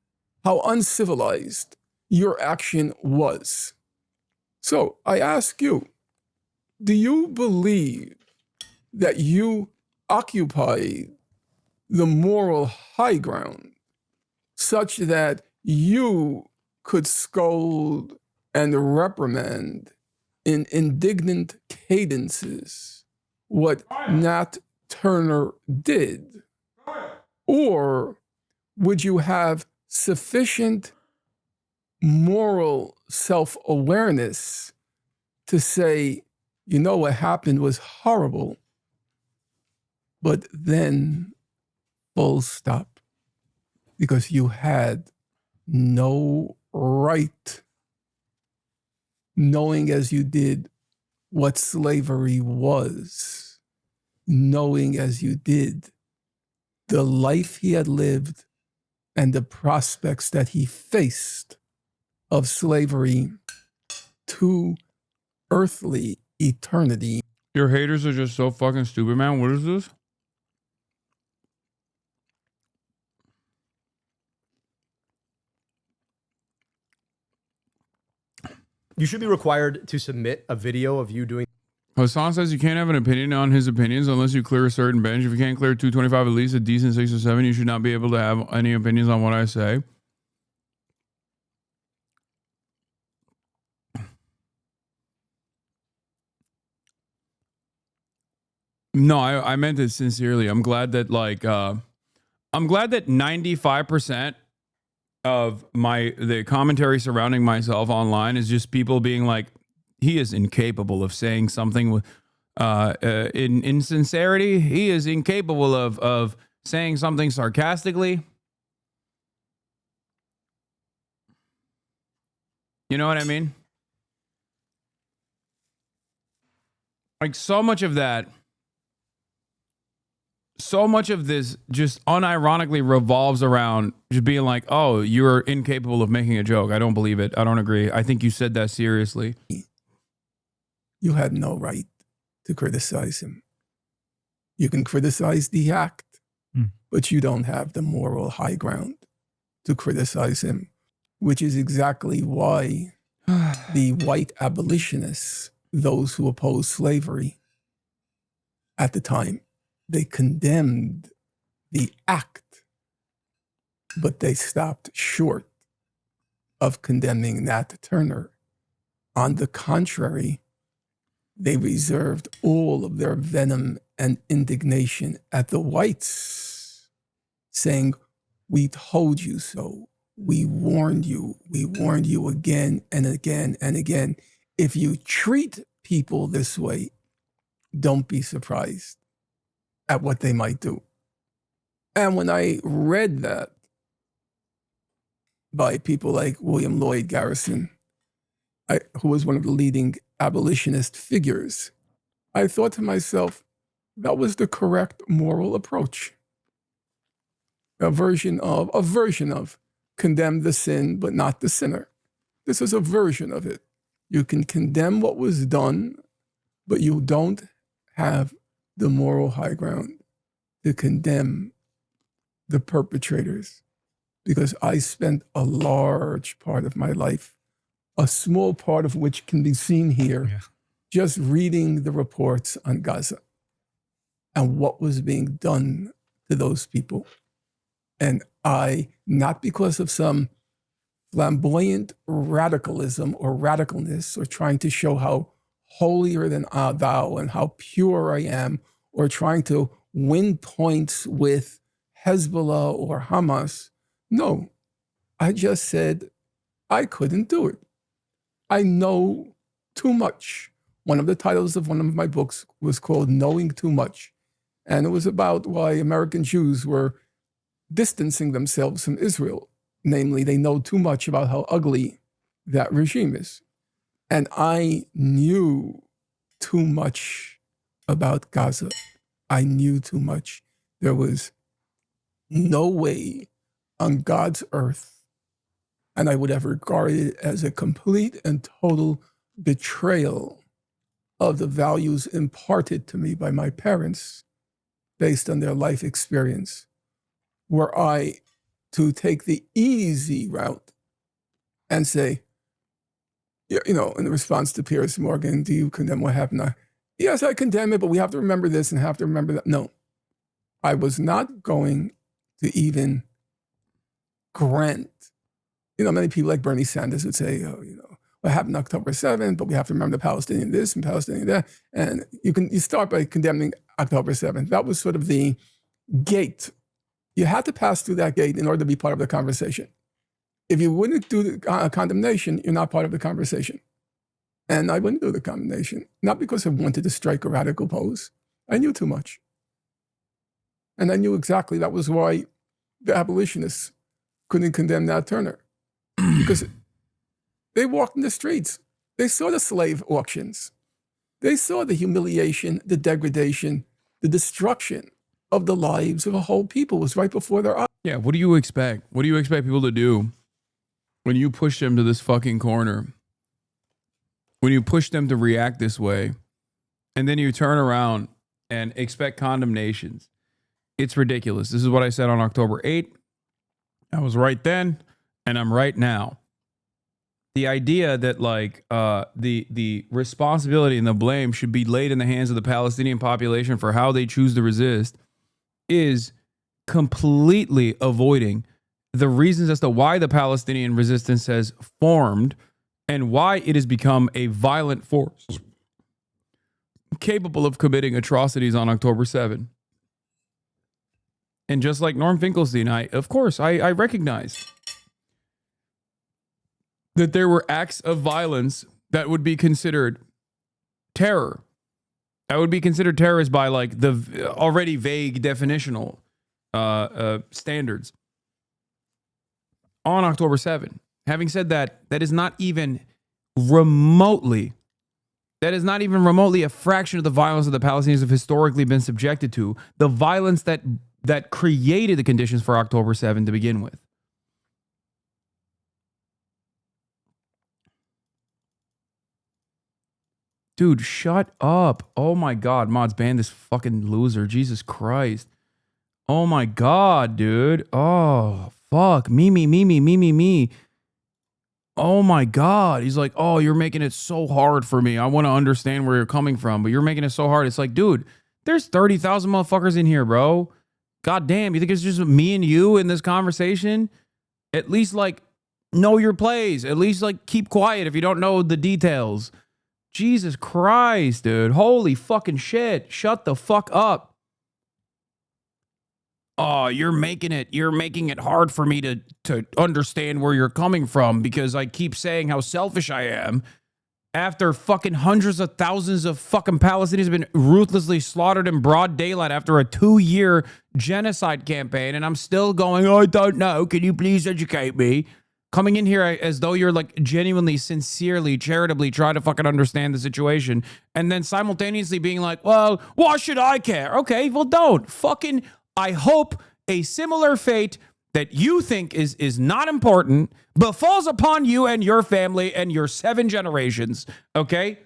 how uncivilized your action was? So I ask you, do you believe that you occupied the moral high ground such that you could scold and reprimand in indignant cadences what Nat Turner did? Or would you have sufficient moral self-awareness to say, you know, what happened was horrible, but then full stop, because you had no right, knowing as you did what slavery was, knowing as you did the life he had lived and the prospects that he faced of slavery to earthly eternity. Your haters are just so fucking stupid, man. What is this? You should be required to submit a video of you doing. Hasan says you can't have an opinion on his opinions unless you clear a certain bench. If you can't clear 225 at least, a decent 6 or 7, you should not be able to have any opinions on what I say. No, I meant it sincerely. I'm glad that 95% of the commentary surrounding myself online is just people being like, he is incapable of saying something with in sincerity. He is incapable of saying something sarcastically. You know what I mean? Like so much of that. So much of this just unironically revolves around just being like, oh, you're incapable of making a joke. I don't believe it. I don't agree. I think you said that seriously. You had no right to criticize him. You can criticize the act, but you don't have the moral high ground to criticize him, which is exactly why the white abolitionists, those who opposed slavery at the time, they condemned the act, but they stopped short of condemning Nat Turner. On the contrary, they reserved all of their venom and indignation at the whites, saying, we told you so. We warned you. We warned you again and again and again. If you treat people this way, don't be surprised at what they might do. And when I read that by people like William Lloyd Garrison, who was one of the leading abolitionist figures, I thought to myself, that was the correct moral approach. A version of condemn the sin, but not the sinner. This is a version of it. You can condemn what was done, but you don't have the moral high ground to condemn the perpetrators, because I spent a large part of my life, a small part of which can be seen here, just reading the reports on Gaza and what was being done to those people. And I, not because of some flamboyant radicalism or radicalness or trying to show how holier than thou and how pure I am, or trying to win points with Hezbollah or Hamas. No, I just said I couldn't do it. I know too much. One of the titles of one of my books was called Knowing Too Much. And it was about why American Jews were distancing themselves from Israel. Namely, they know too much about how ugly that regime is. And I knew too much about Gaza. I knew too much. There was no way on God's earth, and I would have regarded it as a complete and total betrayal of the values imparted to me by my parents based on their life experience, were I to take the easy route and say, you know, in response to Piers Morgan, do you condemn what happened? Yes, I condemn it, but we have to remember this and have to remember that. No, I was not going to even grant, you know, many people like Bernie Sanders would say, oh, you know, what happened October 7th, but we have to remember the Palestinian this and Palestinian that. And you start by condemning October 7th. That was sort of the gate. You had to pass through that gate in order to be part of the conversation. If you wouldn't do the condemnation, you're not part of the conversation. And I wouldn't do the condemnation, not because I wanted to strike a radical pose. I knew too much. And I knew exactly that was why the abolitionists couldn't condemn Nat Turner. Because they walked in the streets. They saw the slave auctions. They saw the humiliation, the degradation, the destruction of the lives of a whole people was right before their eyes. Yeah, what do you expect? What do you expect people to do when you push them to this fucking corner? When you push them to react this way, and then you turn around and expect condemnations. It's ridiculous. This is what I said on October 8th. I was right then, and I'm right now. The idea that like the responsibility and the blame should be laid in the hands of the Palestinian population for how they choose to resist is completely avoiding the reasons as to why the Palestinian resistance has formed and why it has become a violent force capable of committing atrocities on October 7. And just like Norm Finkelstein, I recognize that there were acts of violence that would be considered terror. That would be considered terrorist by like the already vague definitional standards on October 7. Having said that, that is not even remotely a fraction of the violence that the Palestinians have historically been subjected to. The violence that created the conditions for October 7 to begin with. Dude, shut up. Oh my God, mods, ban this fucking loser. Jesus Christ. Oh my God, dude. Oh, fuck. Me. Oh my God. He's like, oh, you're making it so hard for me. I want to understand where you're coming from, but you're making it so hard. It's like, dude, there's 30,000 motherfuckers in here, bro. God damn, you think it's just me and you in this conversation? At least like know your plays. At least like keep quiet if you don't know the details. Jesus Christ, dude. Holy fucking shit. Shut the fuck up. Oh, you're making it hard for me to understand where you're coming from because I keep saying how selfish I am after fucking hundreds of thousands of fucking Palestinians have been ruthlessly slaughtered in broad daylight after a 2-year genocide campaign. And I'm still going, oh, I don't know. Can you please educate me? Coming in here as though you're like genuinely, sincerely, charitably trying to fucking understand the situation. And then simultaneously being like, well, why should I care? Okay, well, don't. Fucking, I hope a similar fate that you think is not important befalls upon you and your family and your 7 generations. Okay?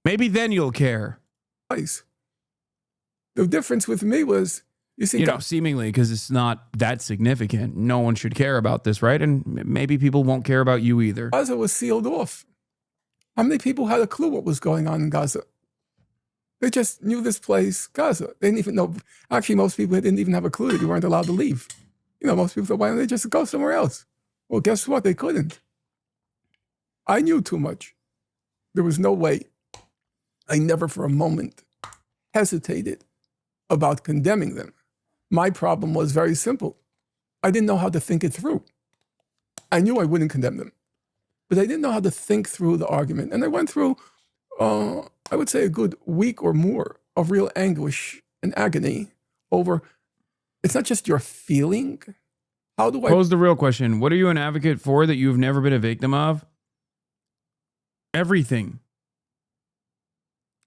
Maybe then you'll care. The difference with me was, you see, seemingly because it's not that significant. No one should care about this, right? And maybe people won't care about you either. Gaza was sealed off. How many people had a clue what was going on in Gaza? They just knew this place, Gaza. They didn't even know. Actually, most people didn't even have a clue that you weren't allowed to leave. Most people thought, why don't they just go somewhere else? Well, guess what? They couldn't. I knew too much. There was no way. I never for a moment hesitated about condemning them. My problem was very simple. I didn't know how to think it through. I knew I wouldn't condemn them, but I didn't know how to think through the argument. And I went through, I would say, a good week or more of real anguish and agony over, it's not just your feeling. How do I pose the real question? What are you an advocate for that you've never been a victim of? Everything.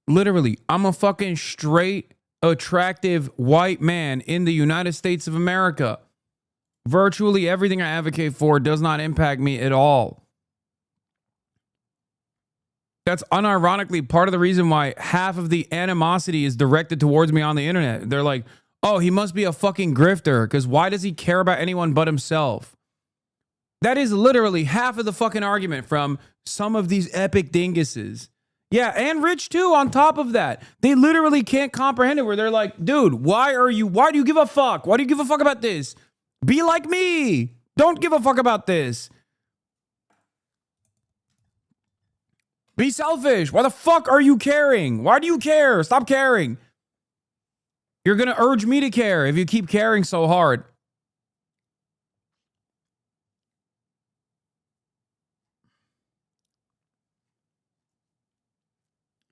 Literally, I'm a fucking straight, attractive white man in the United States of America. Virtually everything I advocate for does not impact me at all. That's unironically part of the reason why half of the animosity is directed towards me on the internet. They're like, oh, he must be a fucking grifter because why does he care about anyone but himself? That is literally half of the fucking argument from some of these epic dinguses. Yeah, and Rich too, on top of that. They literally can't comprehend it where they're like, dude, why do you give a fuck? Why do you give a fuck about this? Be like me. Don't give a fuck about this. Be selfish. Why the fuck are you caring? Why do you care? Stop caring. You're going to urge me to care if you keep caring so hard.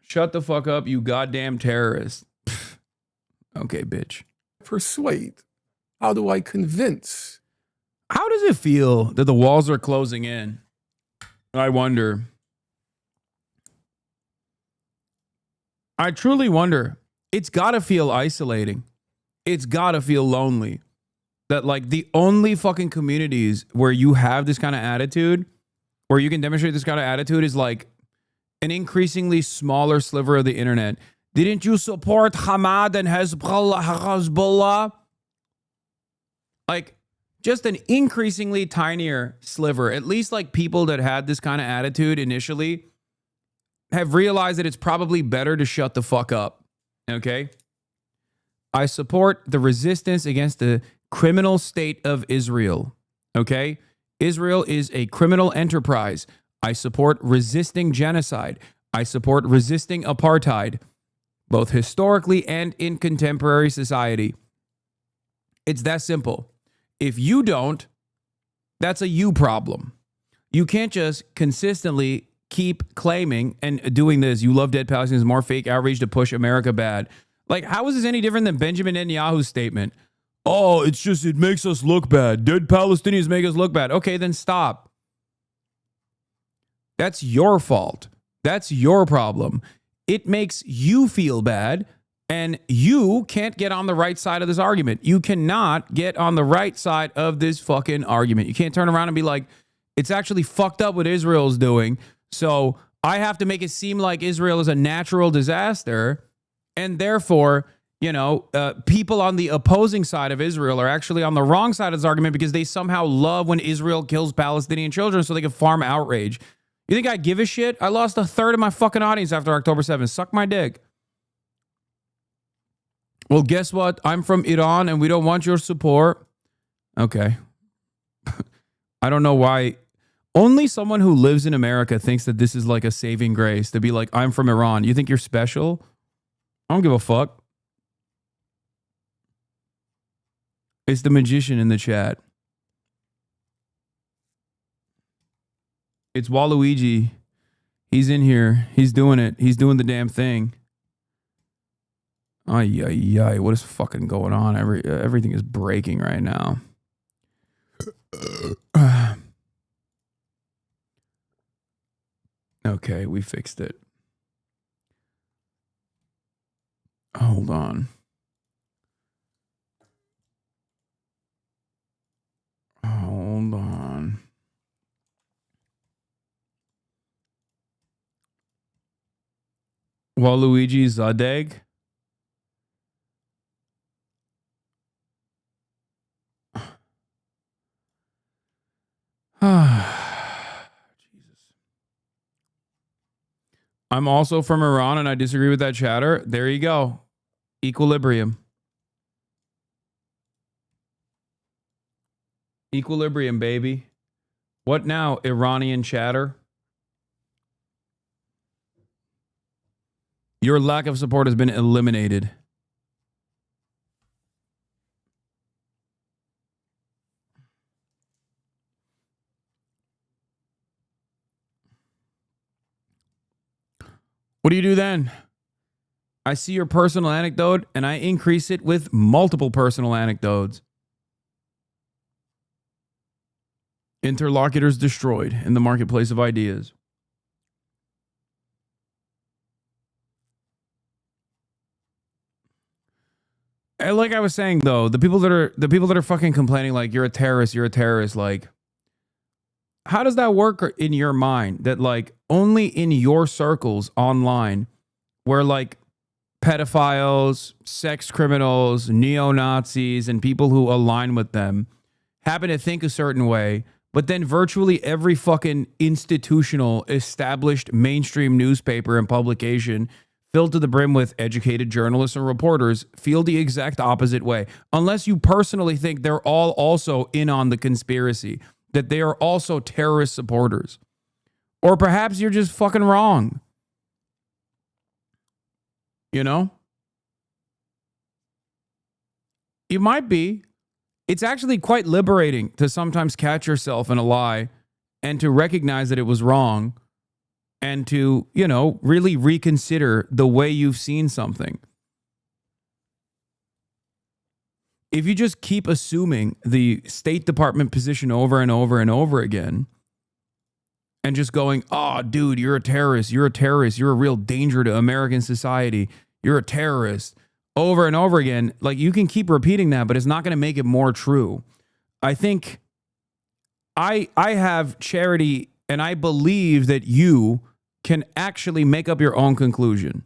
Shut the fuck up, you goddamn terrorist. Okay, bitch. Persuade. How do I convince? How does it feel that the walls are closing in? I wonder. I truly wonder. It's got to feel isolating. It's got to feel lonely. That like the only fucking communities where you have this kind of attitude, where you can demonstrate this kind of attitude is like an increasingly smaller sliver of the internet. Didn't you support Hamas and Hezbollah? Like, just an increasingly tinier sliver. At least like people that had this kind of attitude initially have realized that it's probably better to shut the fuck up. Okay? I support the resistance against the criminal state of Israel. Okay? Israel is a criminal enterprise. I support resisting genocide. I support resisting apartheid, both historically and in contemporary society. It's that simple. If you don't, that's a you problem. You can't just consistently keep claiming and doing this. You love dead Palestinians, more fake outrage to push America bad. Like, how is this any different than Benjamin Netanyahu's statement? Oh, it's just, it makes us look bad. Dead Palestinians make us look bad. Okay, then stop. That's your fault. That's your problem. It makes you feel bad, and you can't get on the right side of this argument. You cannot get on the right side of this fucking argument. You can't turn around and be like, it's actually fucked up what Israel's doing, so I have to make it seem like Israel is a natural disaster, and therefore, you know, people on the opposing side of Israel are actually on the wrong side of this argument because they somehow love when Israel kills Palestinian children so they can farm outrage. You think I give a shit? I lost a third of my fucking audience after October 7th. Suck my dick. Well, guess what? I'm from Iran and we don't want your support. Okay. I don't know why. Only someone who lives in America thinks that this is like a saving grace to be like, I'm from Iran. You think you're special? I don't give a fuck. It's the magician in the chat. It's Waluigi. He's in here. He's doing it. He's doing the damn thing. Ay, ay, ay. What is fucking going on? Everything is breaking right now. Okay, we fixed it. Hold on. Hold on. Waluigi Zadeg. Jesus. I'm also from Iran and I disagree with that chatter. There you go. Equilibrium. Equilibrium, baby. What now, Iranian chatter? Your lack of support has been eliminated. What do you do then? I see your personal anecdote and I increase it with multiple personal anecdotes. Interlocutors destroyed in the marketplace of ideas. And like I was saying though, the people that are fucking complaining like you're a terrorist, like how does that work in your mind that like only in your circles online where like pedophiles, sex criminals, neo-Nazis, and people who align with them happen to think a certain way, but then virtually every fucking institutional, established mainstream newspaper and publication filled to the brim with educated journalists and reporters feel the exact opposite way. Unless you personally think they're all also in on the conspiracy, that they are also terrorist supporters. Or perhaps you're just fucking wrong. You know? You might be. It's actually quite liberating to sometimes catch yourself in a lie and to recognize that it was wrong and to, you know, really reconsider the way you've seen something. If you just keep assuming the State Department position over and over and over again and just going, oh, dude, you're a terrorist, you're a terrorist, you're a real danger to American society, you're a terrorist, over and over again, like you can keep repeating that, but it's not going to make it more true. I think I have charity and I believe that you can actually make up your own conclusion.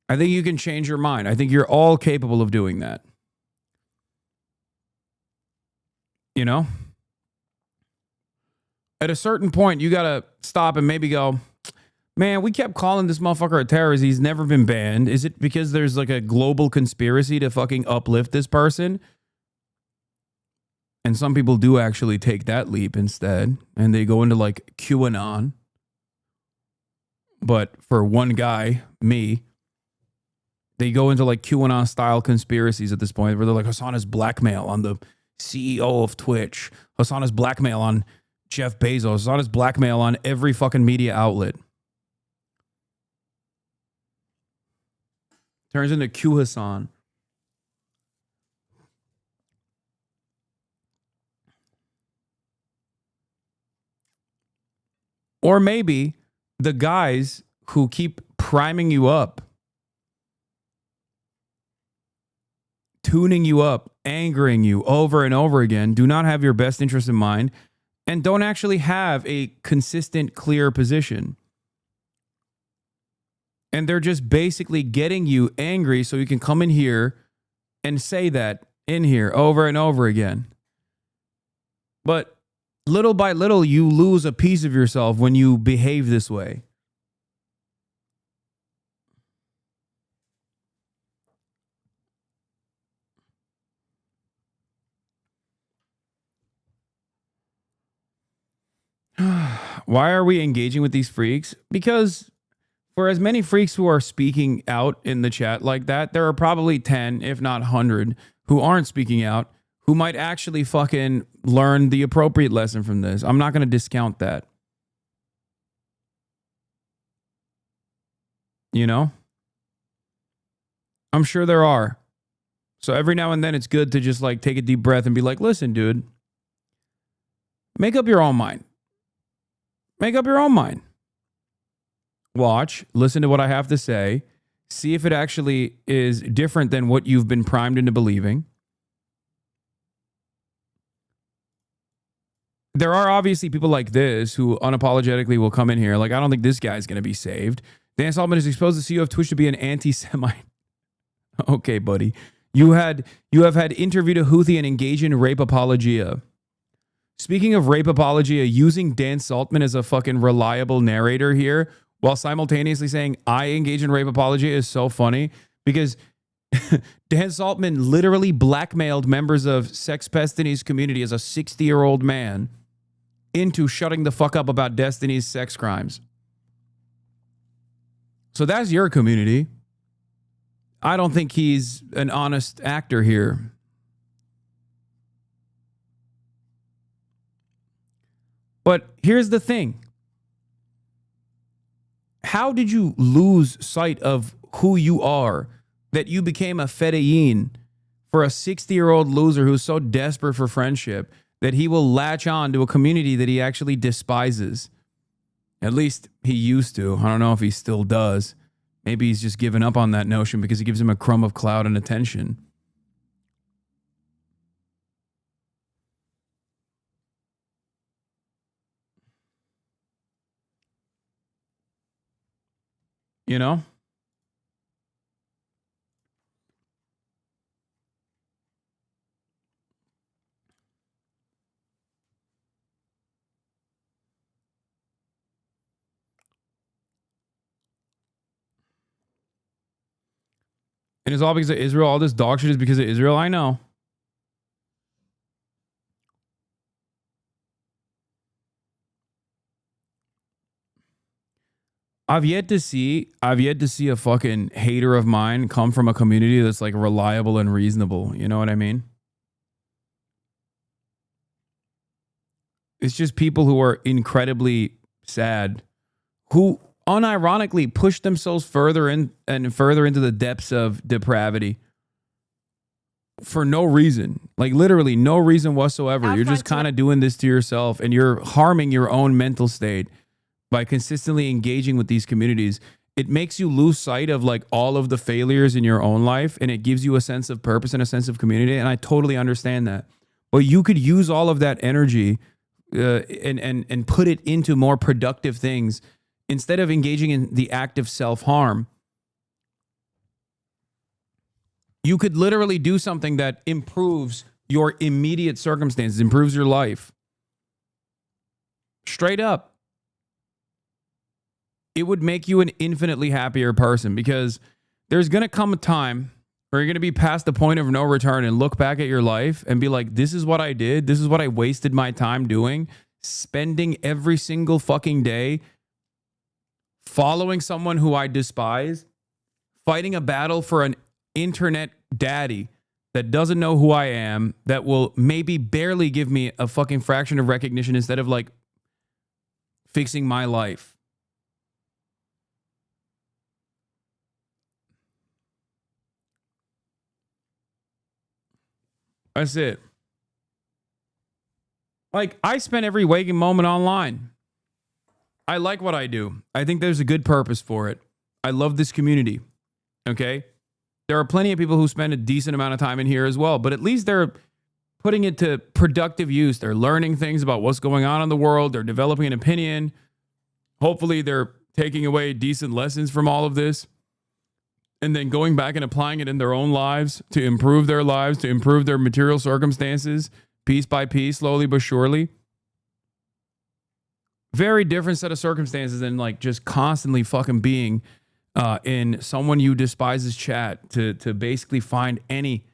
I think you can change your mind. I think you're all capable of doing that. You know? At a certain point, you got to stop and maybe go, man, we kept calling this motherfucker a terrorist. He's never been banned. Is it because there's like a global conspiracy to fucking uplift this person? And some people do actually take that leap instead. And they go into like QAnon. But for one guy, me, they go into like QAnon style conspiracies at this point where they're like, Hasan is blackmail on the CEO of Twitch. Hasan is blackmail on Jeff Bezos. Hasan is blackmail on every fucking media outlet. Turns into Q Hasan. Or maybe the guys who keep priming you up, tuning you up, angering you over and over again, do not have your best interest in mind and don't actually have a consistent, clear position. And they're just basically getting you angry so you can come in here and say that in here over and over again. But little by little, you lose a piece of yourself when you behave this way. Why are we engaging with these freaks? Because for as many freaks who are speaking out in the chat like that, there are probably 10, if not 100, who aren't speaking out, who might actually fucking learn the appropriate lesson from this. I'm not going to discount that. You know? I'm sure there are. So every now and then it's good to just like take a deep breath and be like, listen, dude, make up your own mind. Make up your own mind. Watch, listen to what I have to say, see if it actually is different than what you've been primed into believing. There are obviously people like this who unapologetically will come in here like, I don't think this guy's going to be saved. Dan Saltman has exposed the CEO of Twitch to be an anti-Semite. Okay, buddy. You have had interviewed a Houthi and engage in rape apologia. Speaking of rape apologia, using Dan Saltman as a fucking reliable narrator here while simultaneously saying I engage in rape apologia is so funny because Dan Saltman literally blackmailed members of Sex Destiny's community as a 60-year-old man into shutting the fuck up about Destiny's sex crimes. So that's your community. I don't think he's an honest actor here. But here's the thing. How did you lose sight of who you are that you became a fedayeen for a 60-year-old loser who's so desperate for friendship that he will latch on to a community that he actually despises? At least he used to. I don't know if he still does. Maybe he's just given up on that notion because it gives him a crumb of clout and attention. You know? And it's all because of Israel. All this dog shit is because of Israel. I know. I've yet to see a fucking hater of mine come from a community that's like reliable and reasonable. You know what I mean? It's just people who are incredibly sad, who unironically push themselves further and further into the depths of depravity for no reason. Like literally no reason whatsoever. You're just kind of doing this to yourself and you're harming your own mental state by consistently engaging with these communities. It makes you lose sight of like all of the failures in your own life, and it gives you a sense of purpose and a sense of community. And I totally understand that. But you could use all of that energy and put it into more productive things instead of engaging in the act of self-harm. You could literally do something that improves your immediate circumstances, improves your life. Straight up. It would make you an infinitely happier person, because there's going to come a time where you're going to be past the point of no return and look back at your life and be like, this is what I did. This is what I wasted my time doing, spending every single fucking day following someone who I despise, fighting a battle for an internet daddy that doesn't know who I am, that will maybe barely give me a fucking fraction of recognition instead of like fixing my life. That's it. Like, I spend every waking moment online. I like what I do. I think there's a good purpose for it. I love this community. Okay? There are plenty of people who spend a decent amount of time in here as well, but at least they're putting it to productive use. They're learning things about what's going on in the world. They're developing an opinion. Hopefully, they're taking away decent lessons from all of this, and then going back and applying it in their own lives to improve their lives, to improve their material circumstances, piece by piece, slowly but surely. Very different set of circumstances than like just constantly fucking being in someone you despise's chat to basically find any.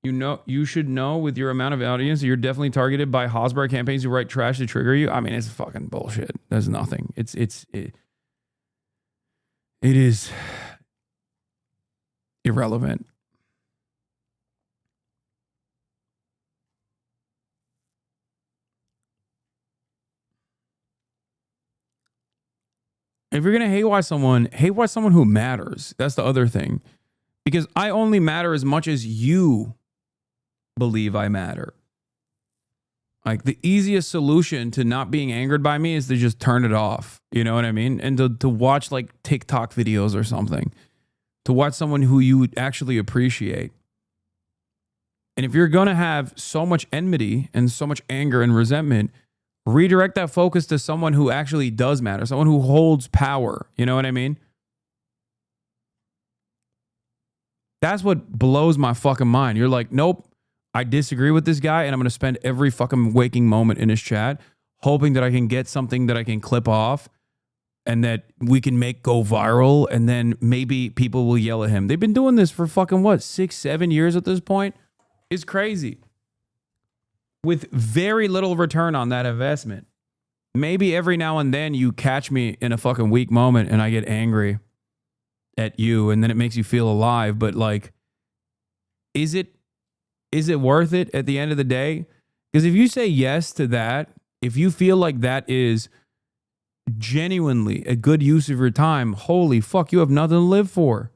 You should know with your amount of audience, you're definitely targeted by Hosbrow campaigns who write trash to trigger you. I mean, it's fucking bullshit. There's nothing. It is irrelevant. If you're going to hate watch someone who matters. That's the other thing. Because I only matter as much as you believe I matter. Like, the easiest solution to not being angered by me is to just turn it off. You know what I mean? And to watch like TikTok videos or something. To watch someone who you actually appreciate. And if you're going to have so much enmity and so much anger and resentment, redirect that focus to someone who actually does matter. Someone who holds power. You know what I mean? That's what blows my fucking mind. You're like, nope. I disagree with this guy, and I'm going to spend every fucking waking moment in his chat hoping that I can get something that I can clip off and that we can make go viral, and then maybe people will yell at him. They've been doing this for fucking, 6-7 years at this point? It's crazy. With very little return on that investment. Maybe every now and then you catch me in a fucking weak moment and I get angry at you, and then it makes you feel alive, but like, is it worth it at the end of the day? Because if you say yes to that, if you feel like that is genuinely a good use of your time, holy fuck, you have nothing to live for.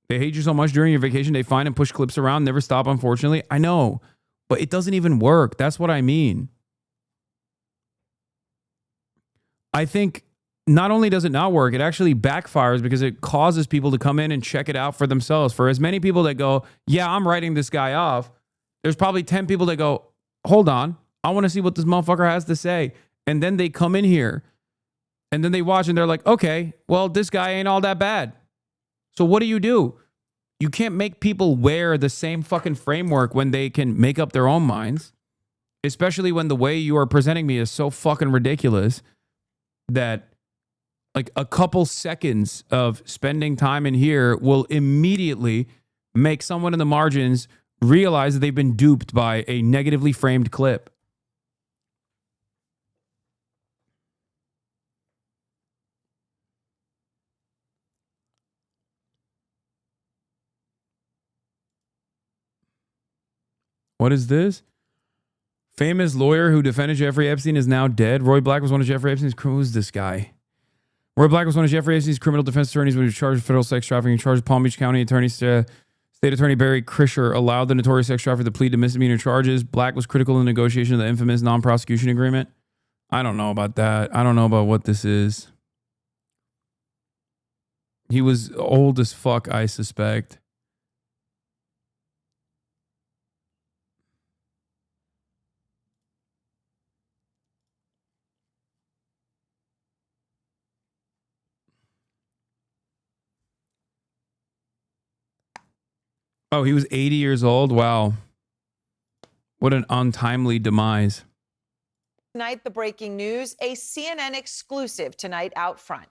They hate you so much during your vacation, they find and push clips around, never stop, unfortunately. I know, but it doesn't even work. That's what I mean. I think not only does it not work, it actually backfires because it causes people to come in and check it out for themselves. For as many people that go, yeah, I'm writing this guy off, there's probably 10 people that go, hold on, I want to see what this motherfucker has to say. And then they come in here and then they watch and they're like, okay, well, this guy ain't all that bad. So what do? You can't make people wear the same fucking framework when they can make up their own minds, especially when the way you are presenting me is so fucking ridiculous that like a couple seconds of spending time in here will immediately make someone in the margins realize that they've been duped by a negatively framed clip. What is this? Famous lawyer who defended Jeffrey Epstein is now dead. Roy Black was one of Jeffrey Epstein's... Who's this guy? Roy Black was one of Jeffrey Epstein's criminal defense attorneys when he was charged with federal sex trafficking. Charged Palm Beach County Attorney State Attorney Barry Krischer allowed the notorious sex trafficker to plead to misdemeanor charges. Black was critical in the negotiation of the infamous non-prosecution agreement. I don't know about that. I don't know about what this is. He was old as fuck, I suspect. Oh, he was 80 years old? Wow. What an untimely demise. Tonight, the breaking news, a CNN exclusive tonight out front.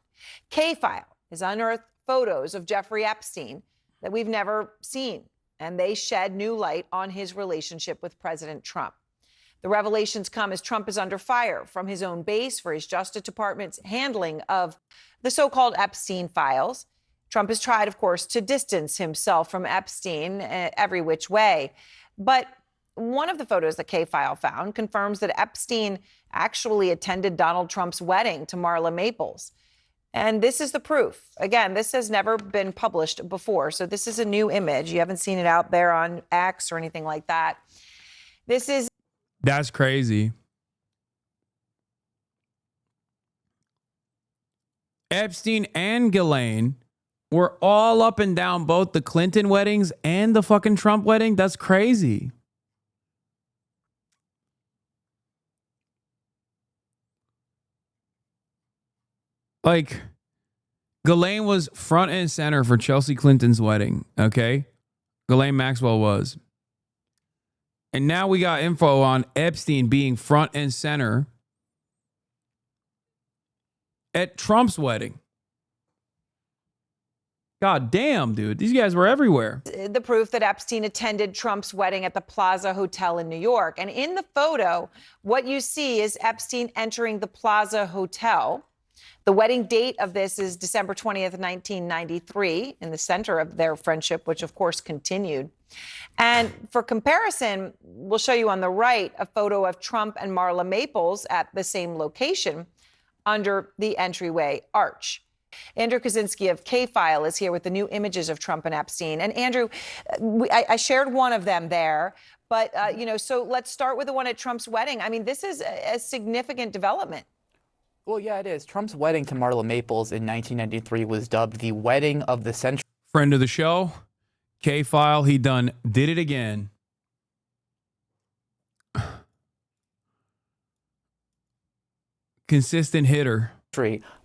K-File has unearthed photos of Jeffrey Epstein that we've never seen, and they shed new light on his relationship with President Trump. The revelations come as Trump is under fire from his own base for his Justice Department's handling of the so-called Epstein files. Trump has tried, of course, to distance himself from Epstein every which way. But one of the photos that K-File found confirms that Epstein actually attended Donald Trump's wedding to Marla Maples. And this is the proof. Again, this has never been published before. So this is a new image. You haven't seen it out there on X or anything like that. That's crazy. Epstein and Ghislaine were all up and down both the Clinton weddings and the fucking Trump wedding. That's crazy. Like, Ghislaine was front and center for Chelsea Clinton's wedding, okay? Ghislaine Maxwell was. And now we got info on Epstein being front and center at Trump's wedding. God damn, dude. These guys were everywhere. The proof that Epstein attended Trump's wedding at the Plaza Hotel in New York. And in the photo, what you see is Epstein entering the Plaza Hotel. The wedding date of this is December 20th, 1993, in the center of their friendship, which of course continued. And for comparison, we'll show you on the right a photo of Trump and Marla Maples at the same location under the entryway arch. Andrew Kaczynski of K-File is here with the new images of Trump and Epstein. And Andrew, I shared one of them there, but, so let's start with the one at Trump's wedding. I mean, this is a significant development. Well, yeah, it is. Trump's wedding to Marla Maples in 1993 was dubbed the wedding of the century. Friend of the show, K-File, he did it again. Consistent hitter.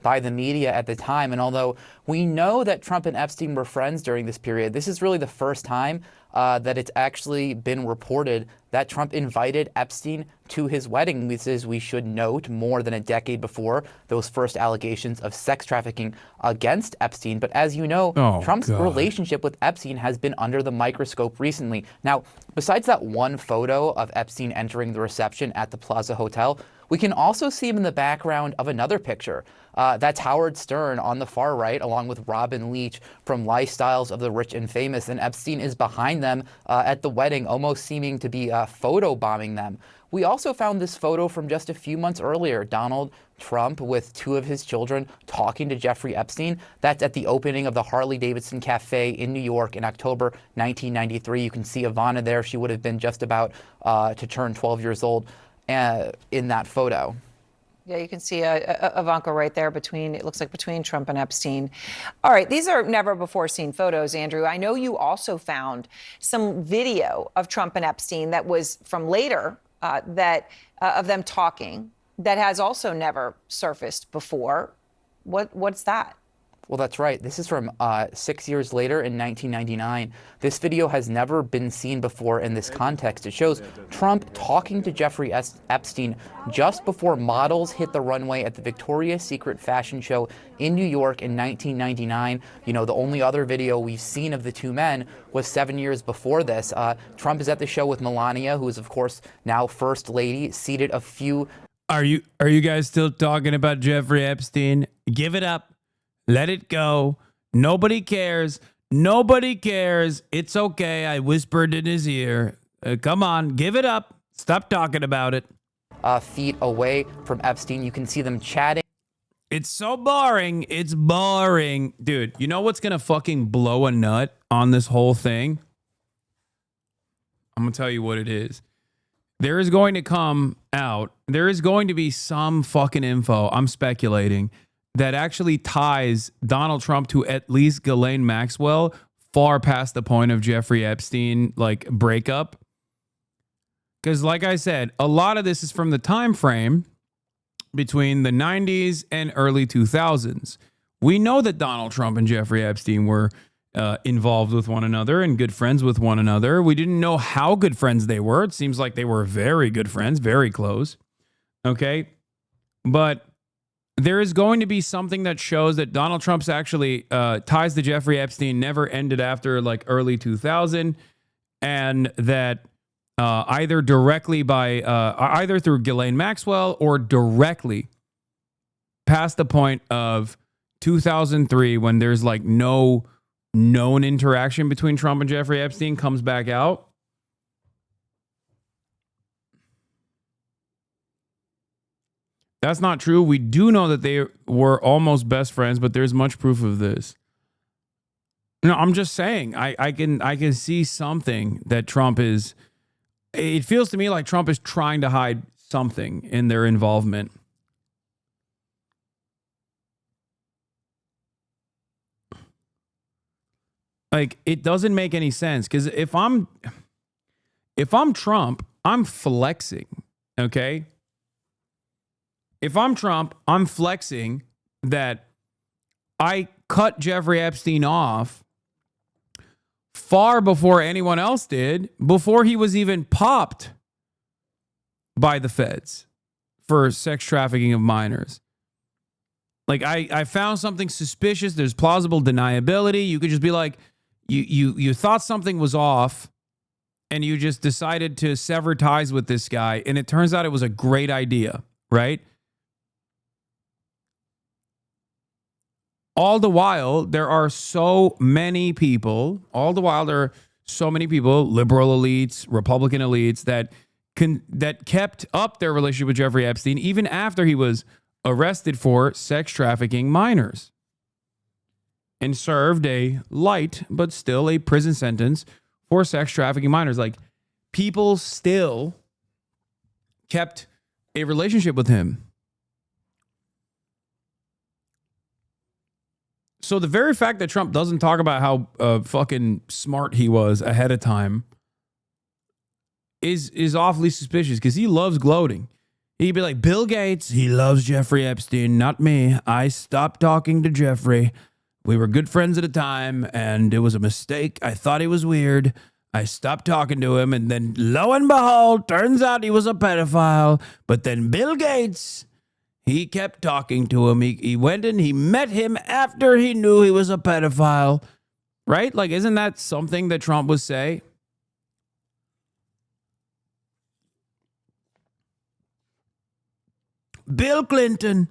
By the media at the time. And although we know that Trump and Epstein were friends during this period, this is really the first time that it's actually been reported that Trump invited Epstein to his wedding. This is, we should note, more than a decade before those first allegations of sex trafficking against Epstein. But as you know, Trump's relationship with Epstein has been under the microscope recently. Now, besides that one photo of Epstein entering the reception at the Plaza Hotel, we can also see him in the background of another picture. That's Howard Stern on the far right, along with Robin Leach from Lifestyles of the Rich and Famous. And Epstein is behind them at the wedding, almost seeming to be photobombing them. We also found this photo from just a few months earlier. Donald Trump with two of his children talking to Jeffrey Epstein. That's at the opening of the Harley-Davidson Cafe in New York in October 1993. You can see Ivana there. She would have been just about to turn 12 years old in that photo. Yeah, you can see Ivanka right there it looks like between Trump and Epstein. All right, these are never before seen photos, Andrew. I know you also found some video of Trump and Epstein that was from later of them talking that has also never surfaced before. What's that? Well, that's right. This is from 6 years later in 1999. This video has never been seen before in this context. It shows Trump talking to Jeffrey Epstein just before models hit the runway at the Victoria's Secret fashion show in New York in 1999. You know, the only other video we've seen of the two men was 7 years before this. Trump is at the show with Melania, who is, of course, now First Lady, seated a few... Are you guys still talking about Jeffrey Epstein? Give it up. Let it go. Nobody cares. Nobody cares. It's okay. I whispered in his ear. Come on, give it up. Stop talking about it. Feet away from Epstein. You can see them chatting. It's so boring. It's boring. Dude, you know what's going to fucking blow a nut on this whole thing? I'm going to tell you what it is. There is going to come out, there is going to be some fucking info, I'm speculating, that actually ties Donald Trump to at least Ghislaine Maxwell far past the point of Jeffrey Epstein, like, breakup. Because like I said, a lot of this is from the time frame between the 90s and early 2000s. We know that Donald Trump and Jeffrey Epstein were involved with one another and good friends with one another. We didn't know how good friends they were. It seems like they were very good friends, very close. Okay. But there is going to be something that shows that Donald Trump's actually ties to Jeffrey Epstein never ended after like early 2000, and that either directly by either through Ghislaine Maxwell or directly past the point of 2003 when there's like no known interaction between Trump and Jeffrey Epstein comes back out. That's not true. We do know that they were almost best friends, but there's much proof of this. No, I'm just saying, I can see something that Trump is. It feels to me like Trump is trying to hide something in their involvement. Like, it doesn't make any sense, because if I'm Trump, I'm flexing, okay? If I'm Trump, I'm flexing that I cut Jeffrey Epstein off far before anyone else did, before he was even popped by the feds for sex trafficking of minors. Like, I found something suspicious. There's plausible deniability. You could just be like, you thought something was off and you just decided to sever ties with this guy. And it turns out it was a great idea, right? All the while, there are so many people, liberal elites, Republican elites that kept up their relationship with Jeffrey Epstein even after he was arrested for sex trafficking minors and served a light but still a prison sentence for sex trafficking minors. Like, people still kept a relationship with him. So the very fact that Trump doesn't talk about how fucking smart he was ahead of time is awfully suspicious, because he loves gloating. He'd be like, Bill Gates, he loves Jeffrey Epstein, not me. I stopped talking to Jeffrey. We were good friends at a time, and it was a mistake. I thought he was weird. I stopped talking to him, and then lo and behold, turns out he was a pedophile. But then Bill Gates, he kept talking to him. He went and he met him after he knew he was a pedophile. Right? Like, isn't that something that Trump would say? Bill Clinton.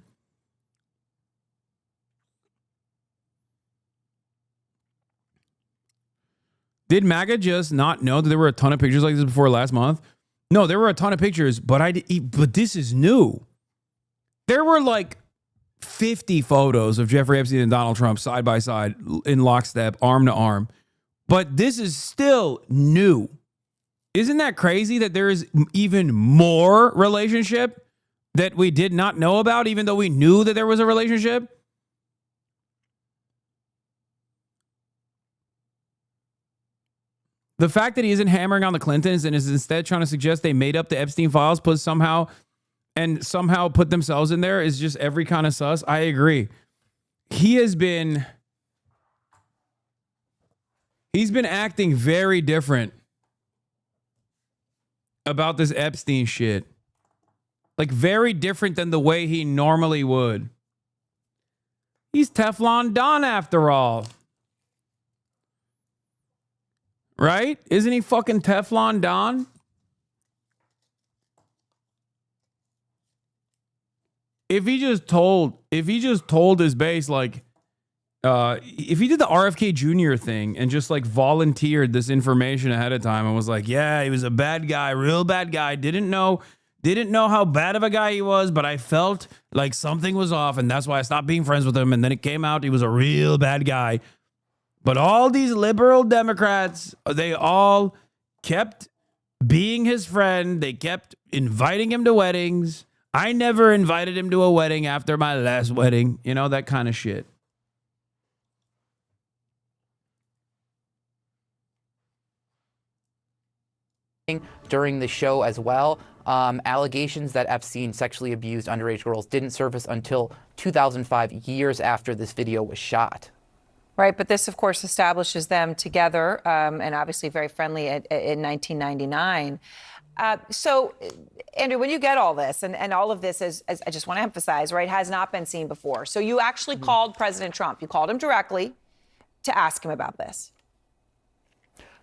Did MAGA just not know that there were a ton of pictures like this before last month? No, there were a ton of pictures, but this is new. There were like 50 photos of Jeffrey Epstein and Donald Trump side by side in lockstep, arm to arm. But this is still new. Isn't that crazy that there is even more relationship that we did not know about, even though we knew that there was a relationship? The fact that he isn't hammering on the Clintons and is instead trying to suggest they made up the Epstein files, somehow put themselves in there, is just every kind of sus. I agree. He's been acting very different about this Epstein shit. Like, very different than the way he normally would. He's Teflon Don after all. Right? Isn't he fucking Teflon Don? If he just told his base, like, if he did the RFK Jr. thing and just like volunteered this information ahead of time and was like, yeah, he was a bad guy, real bad guy, didn't know how bad of a guy he was, but I felt like something was off, and that's why I stopped being friends with him. And then it came out he was a real bad guy. But all these liberal Democrats, they all kept being his friend. They kept inviting him to weddings. I never invited him to a wedding after my last wedding. You know, that kind of shit. During the show as well. Allegations that Epstein sexually abused underage girls didn't surface until 2005, years after this video was shot. Right, but this, of course, establishes them together and obviously very friendly in 1999. So, Andrew, when you get all this, and all of this, as I just want to emphasize, right, has not been seen before. So you actually called President Trump. You called him directly to ask him about this.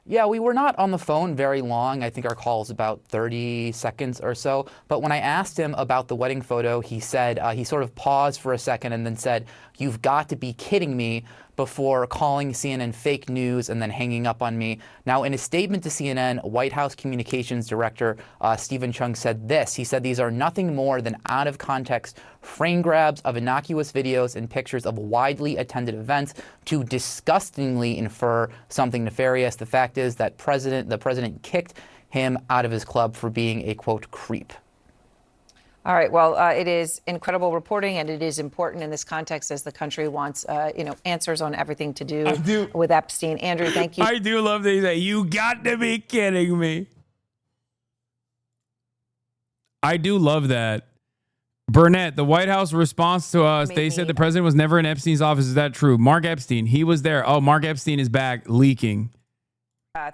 Yeah, we were not on the phone very long. I think our call was about 30 seconds or so. But when I asked him about the wedding photo, he said, he sort of paused for a second and then said, "You've got to be kidding me," before calling CNN fake news and then hanging up on me. Now, in a statement to CNN, White House Communications Director Stephen Chung said this. He said these are nothing more than out of context frame grabs of innocuous videos and pictures of widely attended events to disgustingly infer something nefarious. The fact is that the president kicked him out of his club for being a, quote, creep. All right. Well, it is incredible reporting, and it is important in this context as the country wants, answers on everything to do with Epstein. Andrew, thank you. I do love that he said, "You got to be kidding me." I do love that. Burnett, the White House response to us, they said the president was never in Epstein's office. Is that true? Mark Epstein, he was there. Oh, Mark Epstein is back leaking.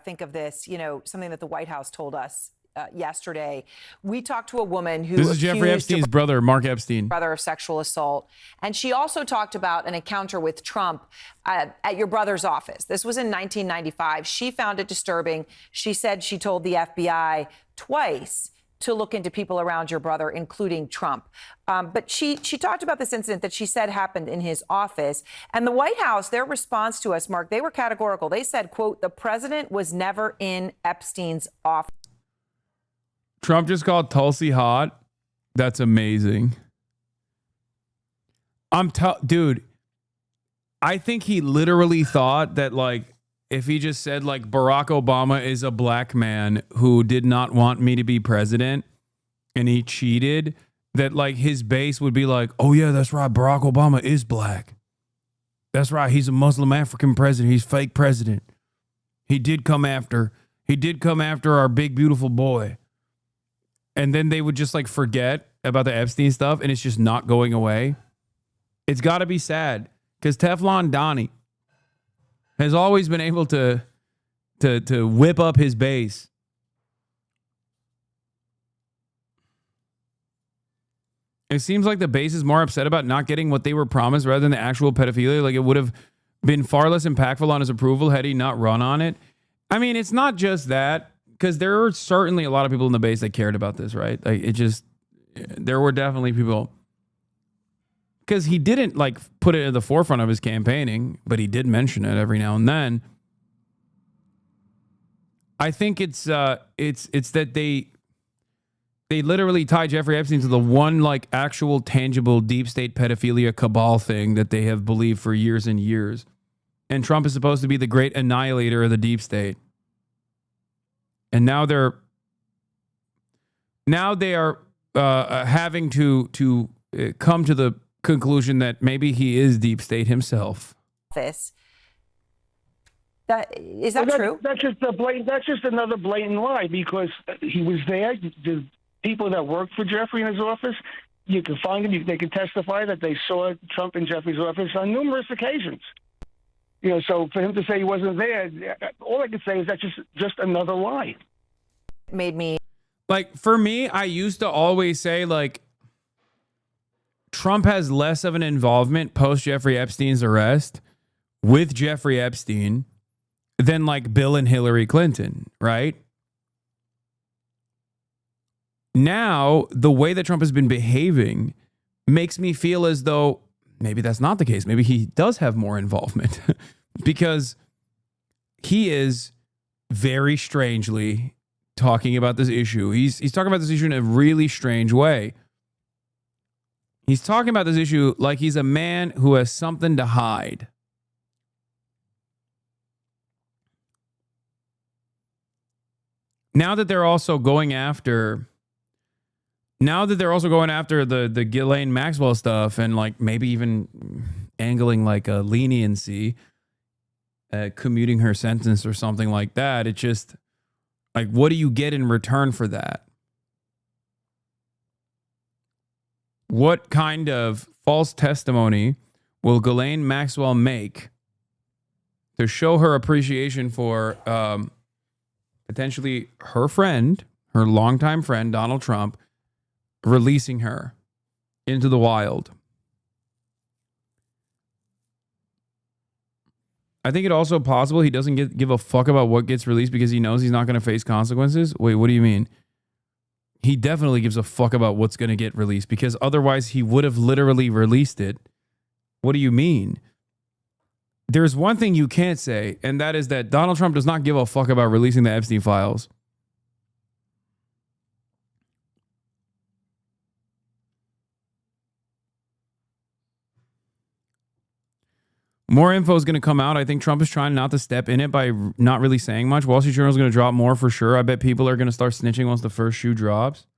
Think of this, something that the White House told us yesterday. We talked to a woman who This is Jeffrey Epstein's brother, Mark Epstein. Brother of sexual assault. And she also talked about an encounter with Trump at your brother's office. This was in 1995. She found it disturbing. She said she told the FBI twice to look into people around your brother, including Trump. But she talked about this incident that she said happened in his office. And the White House, their response to us, Mark, they were categorical. They said, quote, "The president was never in Epstein's office." Trump just called Tulsi hot. That's amazing. Dude, I think he literally thought that, like, if he just said, like, Barack Obama is a black man who did not want me to be president and he cheated, that, like, his base would be like, oh, yeah, that's right. Barack Obama is black. That's right. He's a Muslim African president. He's fake president. He did come after our big, beautiful boy. And then they would just like forget about the Epstein stuff, and it's just not going away. It's got to be sad because Teflon Donnie has always been able to whip up his base. It seems like the base is more upset about not getting what they were promised rather than the actual pedophilia. Like, it would have been far less impactful on his approval had he not run on it. I mean, it's not just that. Because there are certainly a lot of people in the base that cared about this, right? Like, there were definitely people. Because he didn't like put it at the forefront of his campaigning, but he did mention it every now and then. I think it's that they literally tie Jeffrey Epstein to the one like actual tangible deep state pedophilia cabal thing that they have believed for years and years. And Trump is supposed to be the great annihilator of the deep state. And now they are having to come to the conclusion that maybe he is deep state himself. Is that true? That's just another blatant lie, because he was there. The people that worked for Jeffrey in his office, you can find them. They can testify that they saw Trump in Jeffrey's office on numerous occasions. So for him to say he wasn't there, all I can say is that's just another lie. Made me like, for me, I used to always say, like, Trump has less of an involvement post Jeffrey Epstein's arrest with Jeffrey Epstein than like Bill and Hillary Clinton, right? Now, the way that Trump has been behaving makes me feel as though maybe that's not the case. Maybe he does have more involvement because he is very strangely talking about this issue. He's talking about this issue in a really strange way. He's talking about this issue like he's a man who has something to hide. Now that they're also going after the Ghislaine Maxwell stuff and like maybe even angling like a leniency, commuting her sentence or something like that, it just like, what do you get in return for that? What kind of false testimony will Ghislaine Maxwell make to show her appreciation for potentially her friend, her longtime friend, Donald Trump, releasing her into the wild? I think it also possible he doesn't give a fuck about what gets released because he knows he's not going to face consequences. Wait, what do you mean? He definitely gives a fuck about what's going to get released because otherwise he would have literally released it. What do you mean? There's one thing you can't say, and that is that Donald Trump does not give a fuck about releasing the Epstein files. More info is going to come out. I think Trump is trying not to step in it by not really saying much. Wall Street Journal is going to drop more for sure. I bet people are going to start snitching once the first shoe drops.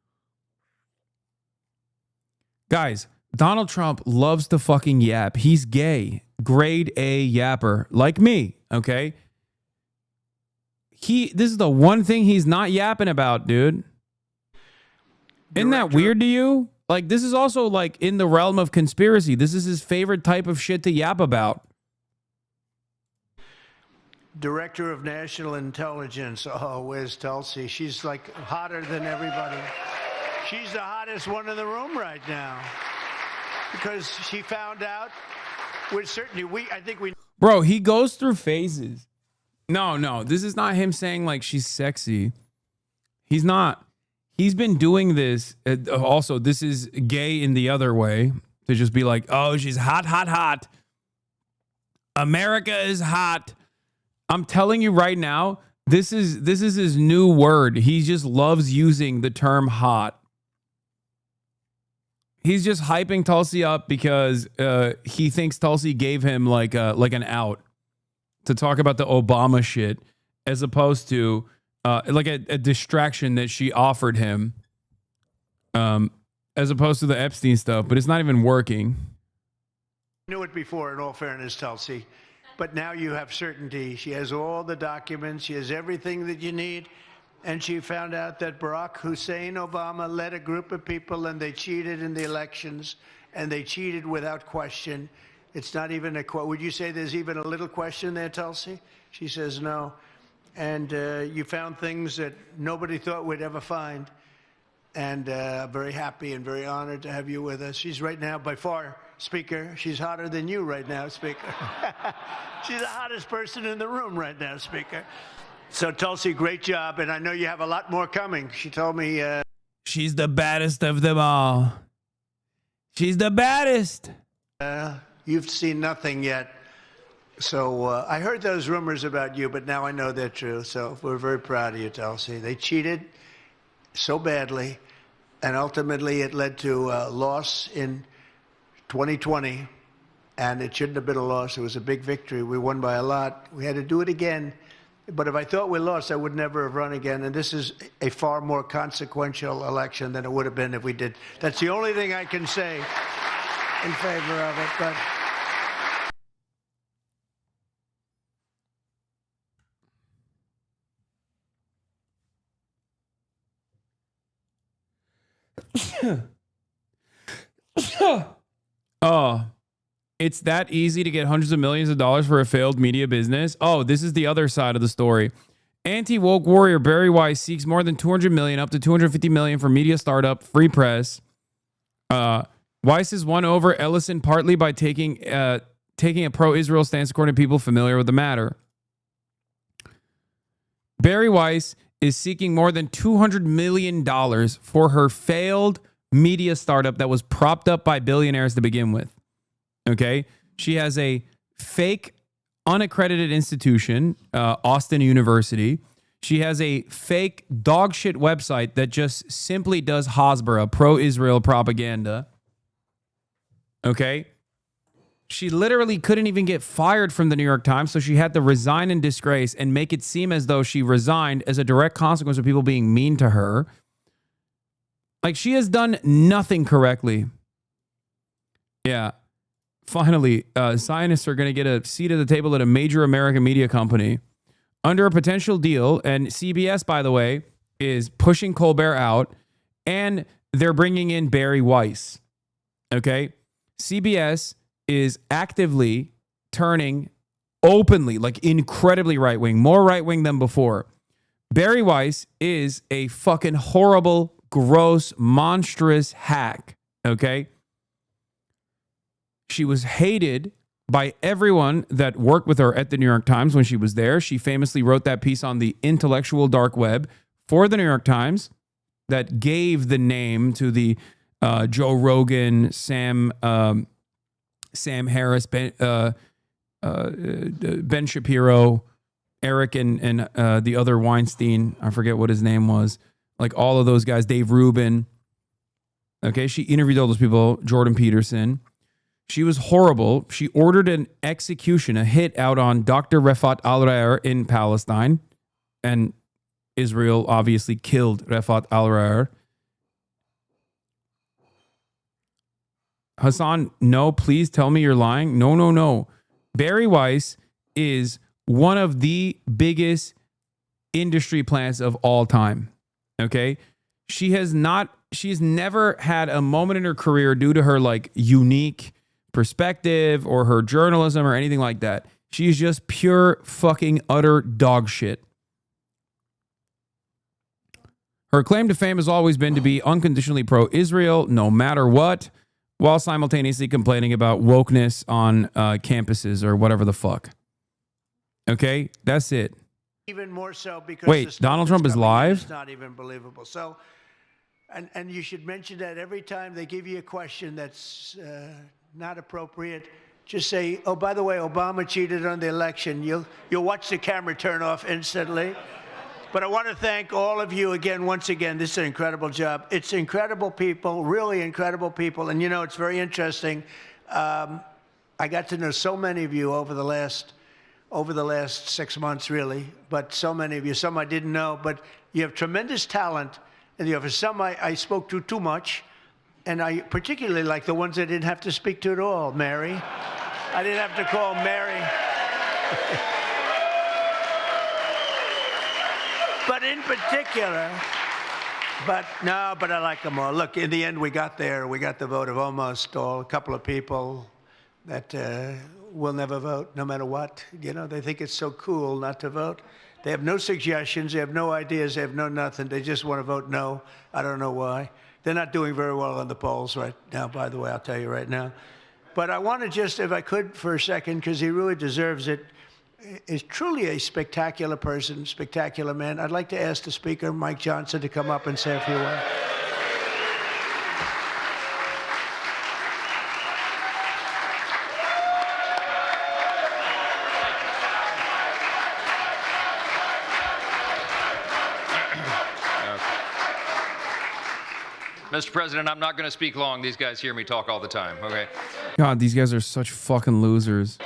Guys, Donald Trump loves to fucking yap. He's gay. Grade A yapper. Like me, okay? This is the one thing he's not yapping about, dude. Isn't that weird to you? Like, this is also like in the realm of conspiracy. This is his favorite type of shit to yap about. Director of National Intelligence. Oh, where's Tulsi? She's like hotter than everybody. She's the hottest one in the room right now because she found out with certainty. Bro, he goes through phases. No, this is not him saying like she's sexy. He's not. He's been doing this. Also, this is gay in the other way to just be like, oh, she's hot, hot, hot. America is hot. I'm telling you right now, this is his new word. He just loves using the term hot. He's just hyping Tulsi up because he thinks Tulsi gave him like an out to talk about the Obama shit, as opposed to like a distraction that she offered him, as opposed to the Epstein stuff. But it's not even working. Knew it before, in all fairness, Tulsi. But now you have certainty. She has all the documents. She has everything that you need. And she found out that Barack Hussein Obama led a group of people and they cheated in the elections. And they cheated without question. It's not even a would you say there's even a little question there, Tulsi? She says no. And you found things that nobody thought we'd ever find. And very happy and very honored to have you with us. She's right now, by far, Speaker, she's hotter than you right now, Speaker. She's the hottest person in the room right now, Speaker. So, Tulsi, great job. And I know you have a lot more coming. She told me... she's the baddest of them all. She's the baddest. You've seen nothing yet. So I heard those rumors about you, but now I know they're true. So we're very proud of you, Tulsi. They cheated so badly, and ultimately it led to a loss in 2020, and it shouldn't have been a loss. It was a big victory. We won by a lot. We had to do it again. But if I thought we lost, I would never have run again. And this is a far more consequential election than it would have been if we did. That's the only thing I can say in favor of it. But oh, it's that easy to get hundreds of millions of dollars for a failed media business. Oh, this is the other side of the story. Anti-woke warrior Barry Weiss seeks more than $200 million, up to $250 million for media startup Free Press. Weiss has won over Ellison partly by taking a pro-Israel stance, according to people familiar with the matter. Barry Weiss is seeking more than $200 million for her failed media startup that was propped up by billionaires to begin with. Okay. She has a fake unaccredited institution, Austin University. She has a fake dog shit website that just simply does Hasbara, pro-Israel propaganda. Okay. She literally couldn't even get fired from the New York Times, so she had to resign in disgrace and make it seem as though she resigned as a direct consequence of people being mean to her. Like, she has done nothing correctly. Yeah. Finally, Zionists are going to get a seat at the table at a major American media company under a potential deal. And CBS, by the way, is pushing Colbert out, and they're bringing in Barry Weiss. Okay? CBS is actively turning openly, like incredibly right-wing, more right-wing than before. Barry Weiss is a fucking horrible, gross, monstrous hack. Okay? She was hated by everyone that worked with her at the New York Times when she was there. She famously wrote that piece on the intellectual dark web for the New York Times that gave the name to the Joe Rogan, Sam Harris, Ben Shapiro, Eric, and the other Weinstein. I forget what his name was. Like all of those guys, Dave Rubin. Okay, she interviewed all those people, Jordan Peterson. She was horrible. She ordered an execution, a hit out on Dr. Refat al-Ra'er in Palestine. And Israel obviously killed Refat al-Ra'er. Hasan, no, please tell me you're lying. No. Barry Weiss is one of the biggest industry plants of all time. Okay? She's never had a moment in her career due to her like unique perspective or her journalism or anything like that. She's just pure fucking utter dog shit. Her claim to fame has always been to be unconditionally pro-Israel, no matter what, while simultaneously complaining about wokeness on campuses or whatever the fuck. Okay, that's it. Even more so because wait, Donald Trump is live? It's not even believable. So, and you should mention that every time they give you a question that's not appropriate, just say, "Oh, by the way, Obama cheated on the election." You'll watch the camera turn off instantly. But I want to thank all of you again, once again. This is an incredible job. It's incredible people, really incredible people. And you know, it's very interesting. I got to know so many of you over the last 6 months, really. But so many of you, some I didn't know. But you have tremendous talent, and you have some I spoke to too much. And I particularly like the ones I didn't have to speak to at all. Mary. I didn't have to call Mary. But in particular, but I like them all. Look, in the end, we got there. We got the vote of almost all. A couple of people that will never vote, no matter what. You know, they think it's so cool not to vote. They have no suggestions. They have no ideas. They have no nothing. They just want to vote no. I don't know why. They're not doing very well on the polls right now, by the way, I'll tell you right now. But I want to just, if I could for a second, because he really deserves it, is truly a spectacular person, spectacular man. I'd like to ask the Speaker, Mike Johnson, to come up and say a few words. Mr. President, I'm not going to speak long. These guys hear me talk all the time, okay? God, these guys are such fucking losers.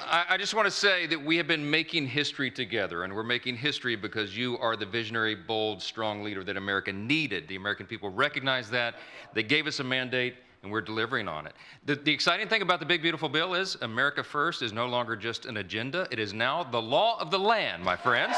I just want to say that we have been making history together, and we're making history because you are the visionary, bold, strong leader that America needed. The American people recognize that. They gave us a mandate, and we're delivering on it. The exciting thing about the big, beautiful bill is America First is no longer just an agenda. It is now the law of the land, my friends.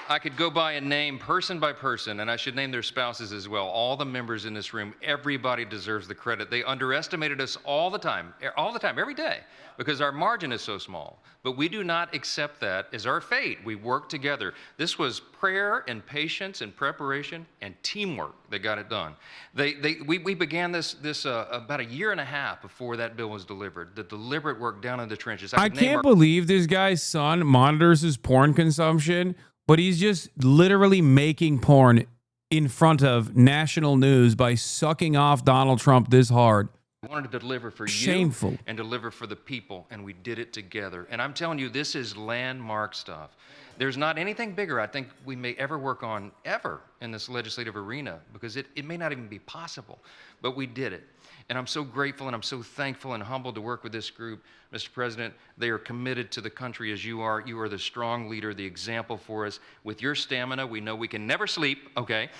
I could go by and name person by person, and I should name their spouses as well. All the members in this room, everybody deserves the credit. They underestimated us all the time, every day, because our margin is so small. But we do not accept that as our fate. We work together. This was prayer and patience and preparation and teamwork that got it done. We began this about a year and a half before that bill was delivered. The deliberate work down in the trenches. I can't believe this guy's son monitors his porn consumption, but he's just literally making porn in front of national news by sucking off Donald Trump this hard. We wanted to deliver for Shameful. you and deliver for the people, and we did it together. And I'm telling you, this is landmark stuff. There's not anything bigger I think we may ever work on ever in this legislative arena, because it may not even be possible, but we did it. And I'm so grateful and I'm so thankful and humbled to work with this group. Mr. President, they are committed to the country as you are. You are the strong leader, the example for us. With your stamina, we know we can never sleep, okay?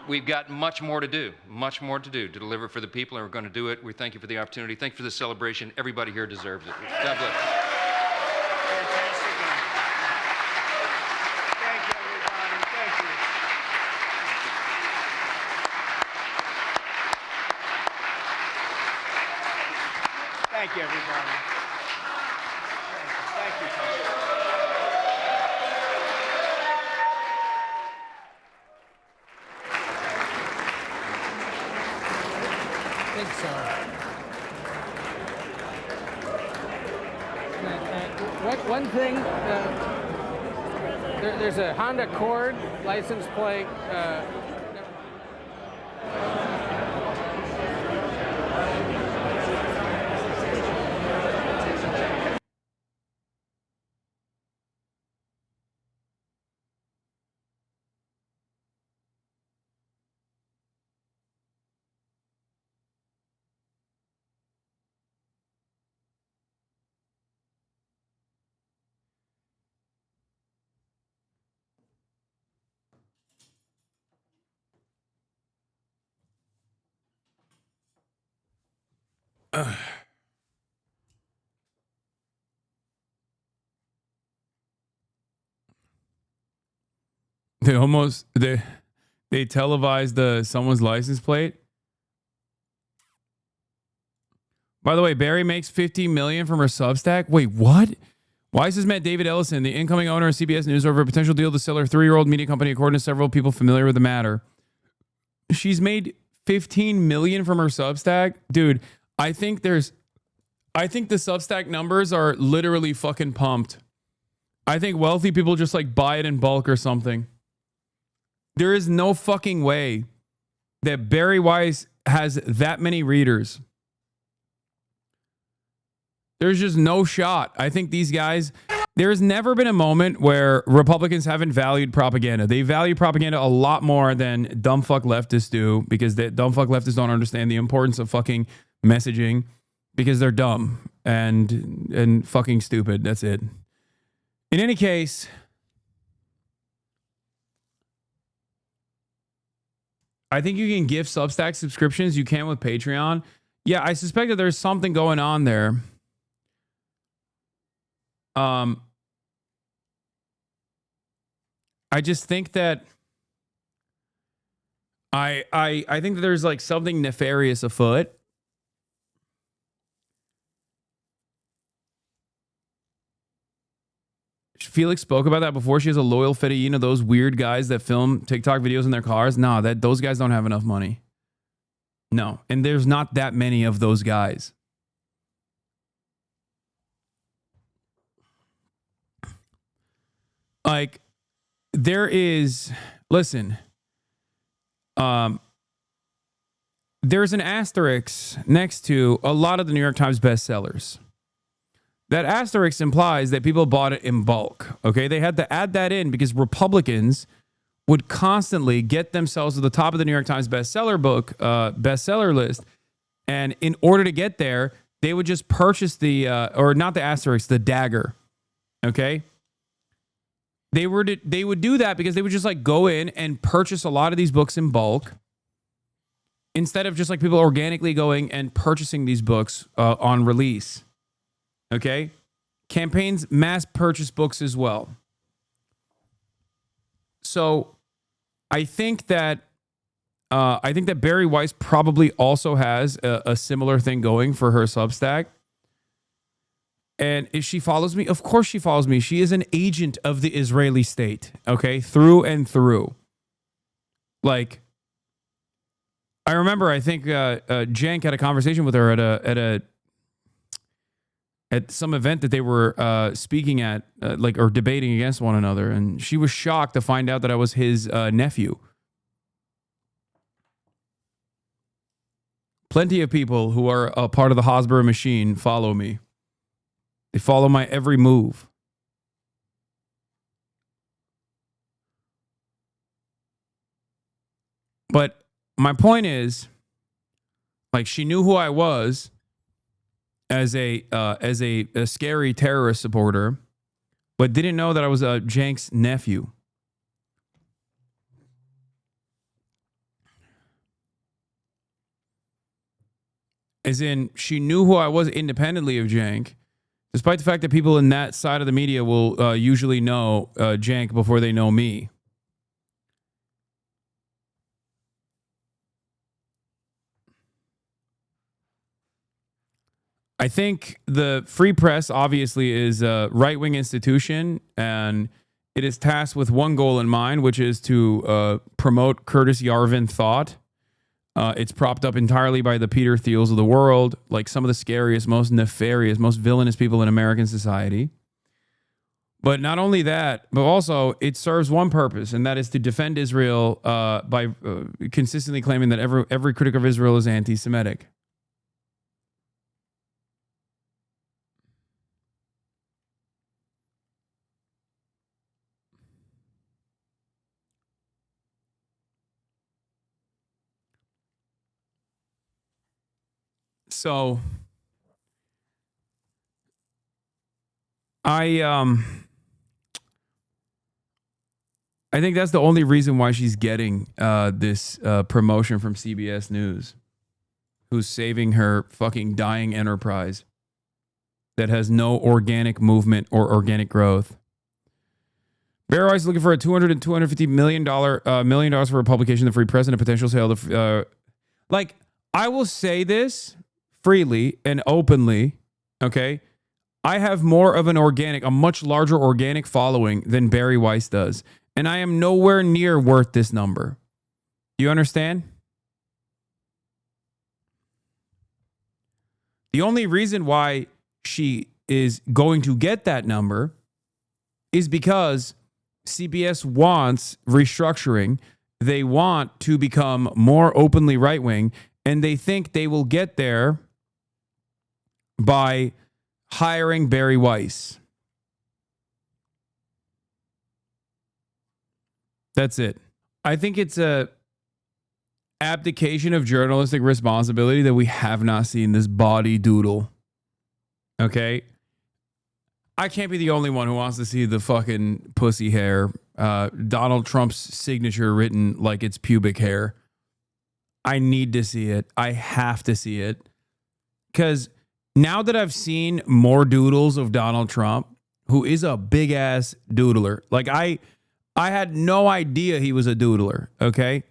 We've got much more to do to deliver for the people, and we're going to do it. We thank you for the opportunity. Thank you for the celebration. Everybody here deserves it. God bless. Thank you, everybody. Thank you. Thanks, one thing, there's a Honda Accord license plate. They televised someone's license plate. By the way, Barry makes $50 million from her Substack. Wait, what? Wise has met David Ellison, the incoming owner of CBS News, over a potential deal to sell her 3-year-old media company, according to several people familiar with the matter. She's made $15 million from her Substack. Dude, I think the Substack numbers are literally fucking pumped. I think wealthy people just like buy it in bulk or something. There is no fucking way that Barry Weiss has that many readers. There's just no shot. I think these guys, there's never been a moment where Republicans haven't valued propaganda. They value propaganda a lot more than dumb fuck leftists do, because the dumb fuck leftists don't understand the importance of fucking messaging, because they're dumb and fucking stupid. That's it. In any case, I think you can give Substack subscriptions. You can with Patreon. Yeah, I suspect that there's something going on there. I just think that I think that there's like something nefarious afoot. Felix spoke about that before. She has a loyal fedayeen of those weird guys that film TikTok videos in their cars. No, those guys don't have enough money. No, and there's not that many of those guys. Like, there is, listen, there's an asterisk next to a lot of the New York Times bestsellers. That asterisk implies that people bought it in bulk. Okay, they had to add that in because Republicans would constantly get themselves to the top of the New York Times bestseller list, and in order to get there, they would just purchase or not the asterisk, the dagger. Okay, they would do that because they would just like go in and purchase a lot of these books in bulk, instead of just like people organically going and purchasing these books on release. Okay? Campaigns mass purchase books as well. So I think that Barry Weiss probably also has a similar thing going for her Substack. And if she follows me, of course she follows me. She is an agent of the Israeli state, okay, through and through. Like, I remember, I think Jank had a conversation with her at some event that they were speaking at, or debating against one another, and she was shocked to find out that I was his nephew. Plenty of people who are a part of the Hasbro machine follow me. They follow my every move. But my point is, like, she knew who I was as a scary terrorist supporter, but didn't know that I was Jank's nephew. As in, she knew who I was independently of Jank, despite the fact that people in that side of the media will usually know Jank before they know me. I think the Free Press obviously is a right-wing institution, and it is tasked with one goal in mind, which is to promote Curtis Yarvin thought. It's propped up entirely by the Peter Thiels of the world, like some of the scariest, most nefarious, most villainous people in American society. But not only that, but also it serves one purpose, and that is to defend Israel by consistently claiming that every critic of Israel is anti-Semitic. So I think that's the only reason why she's getting this promotion from CBS News, who's saving her fucking dying enterprise that has no organic movement or organic growth. Barry Weiss is looking for a $200 and $250 million for a publication of the Free Press and a potential sale of like, I will say this freely and openly, okay? I have more of a much larger organic following than Barry Weiss does. And I am nowhere near worth this number. You understand? The only reason why she is going to get that number is because CBS wants restructuring. They want to become more openly right-wing, and they think they will get there by hiring Barry Weiss. That's it. I think it's a abdication of journalistic responsibility that we have not seen this body doodle. Okay? I can't be the only one who wants to see the fucking pussy hair. Donald Trump's signature written like it's pubic hair. I need to see it. I have to see it. Because now that I've seen more doodles of Donald Trump, who is a big ass doodler, like I had no idea he was a doodler, okay?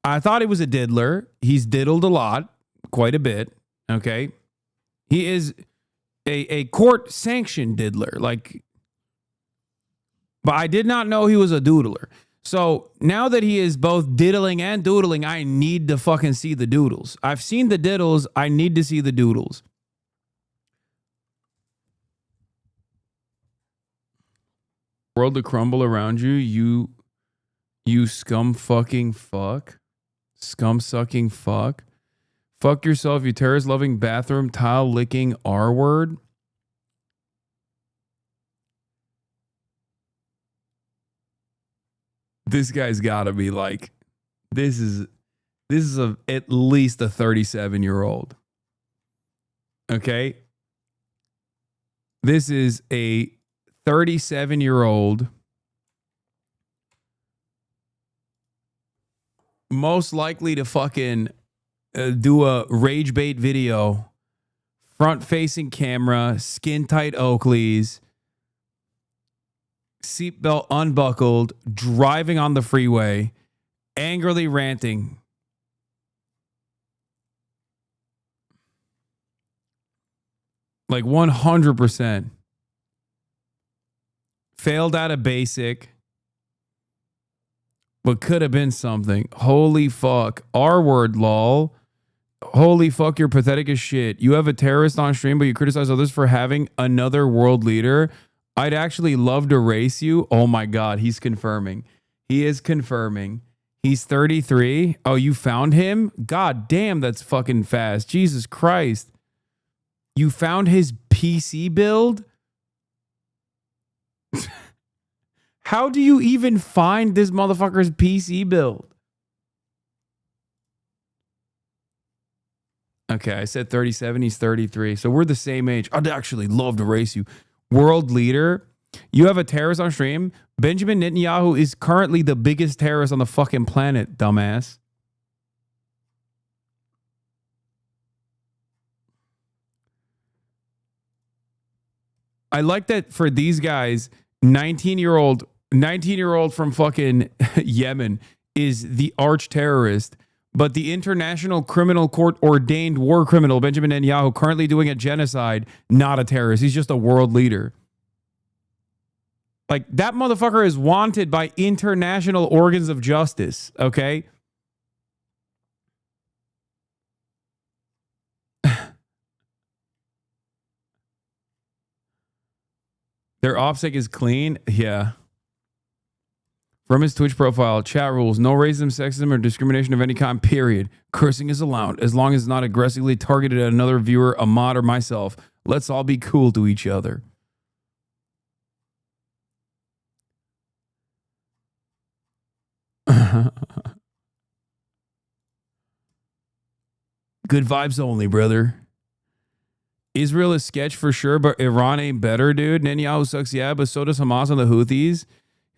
I thought he was a diddler. He's diddled a lot, quite a bit, okay? He is a court-sanctioned diddler, like, but I did not know he was a doodler. So now that he is both diddling and doodling, I need to fucking see the doodles. I've seen the diddles. I need to see the doodles. World to crumble around you, you scum fucking fuck. Scum sucking fuck. Fuck yourself, you terrorist loving bathroom tile licking R word. This guy's gotta be like, this is at least a 37-year-old. Okay? This is a 37-year-old, most likely to fucking do a rage bait video, front facing camera, skin tight Oakleys, seatbelt unbuckled, driving on the freeway, angrily ranting. Like 100%. Failed out of basic, but could have been something. Holy fuck. R word, lol. Holy fuck, you're pathetic as shit. You have a terrorist on stream, but you criticize others for having another world leader. I'd actually love to race you. Oh my God, he's confirming. He is confirming. He's 33. Oh, you found him? God damn, that's fucking fast. Jesus Christ. You found his PC build? How do you even find this motherfucker's PC build? Okay, I said 37. He's 33. So we're the same age. I'd actually love to race you. World leader. You have a terrorist on stream. Benjamin Netanyahu is currently the biggest terrorist on the fucking planet, dumbass. I like that for these guys, 19-year-old from fucking Yemen is the arch terrorist, but the International Criminal Court ordained war criminal Benjamin Netanyahu, currently doing a genocide, not a terrorist. He's just a world leader. Like, that motherfucker is wanted by international organs of justice, okay? Their OPSEC is clean? Yeah. From his Twitch profile, chat rules, no racism, sexism, or discrimination of any kind, period. Cursing is allowed, as long as it's not aggressively targeted at another viewer, a mod, or myself. Let's all be cool to each other. Good vibes only, brother. Israel is sketch for sure, but Iran ain't better, dude. Netanyahu sucks, yeah, but so does Hamas and the Houthis.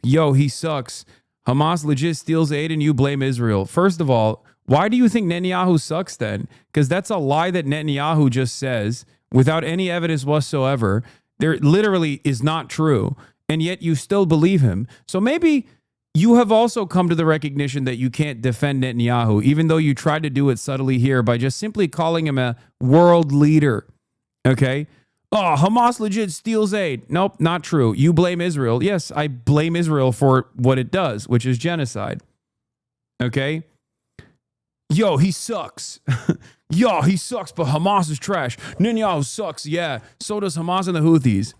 Yo, he sucks. Hamas legit steals aid and you blame Israel. First of all, why do you think Netanyahu sucks then? Because that's a lie that Netanyahu just says without any evidence whatsoever. There literally is not true. And yet you still believe him. So maybe you have also come to the recognition that you can't defend Netanyahu, even though you tried to do it subtly here by just simply calling him a world leader. Okay? Oh, Hamas legit steals aid. Nope, not true. You blame Israel. Yes, I blame Israel for what it does, which is genocide. Okay? Yo, he sucks. Yo, he sucks, but Hamas is trash. Netanyahu sucks. Yeah, so does Hamas and the Houthis.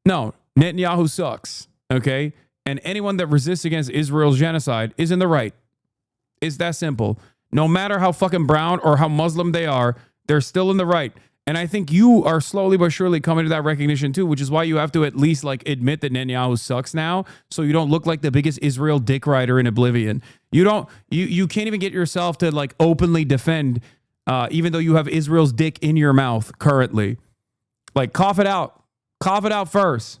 No, Netanyahu sucks. Okay? And anyone that resists against Israel's genocide is in the right. It's that simple. No matter how fucking brown or how Muslim they are, they're still in the right. And I think you are slowly but surely coming to that recognition too, which is why you have to at least like admit that Netanyahu sucks now, so you don't look like the biggest Israel dick rider in oblivion. You can't even get yourself to like openly defend, even though you have Israel's dick in your mouth currently. Like cough it out first.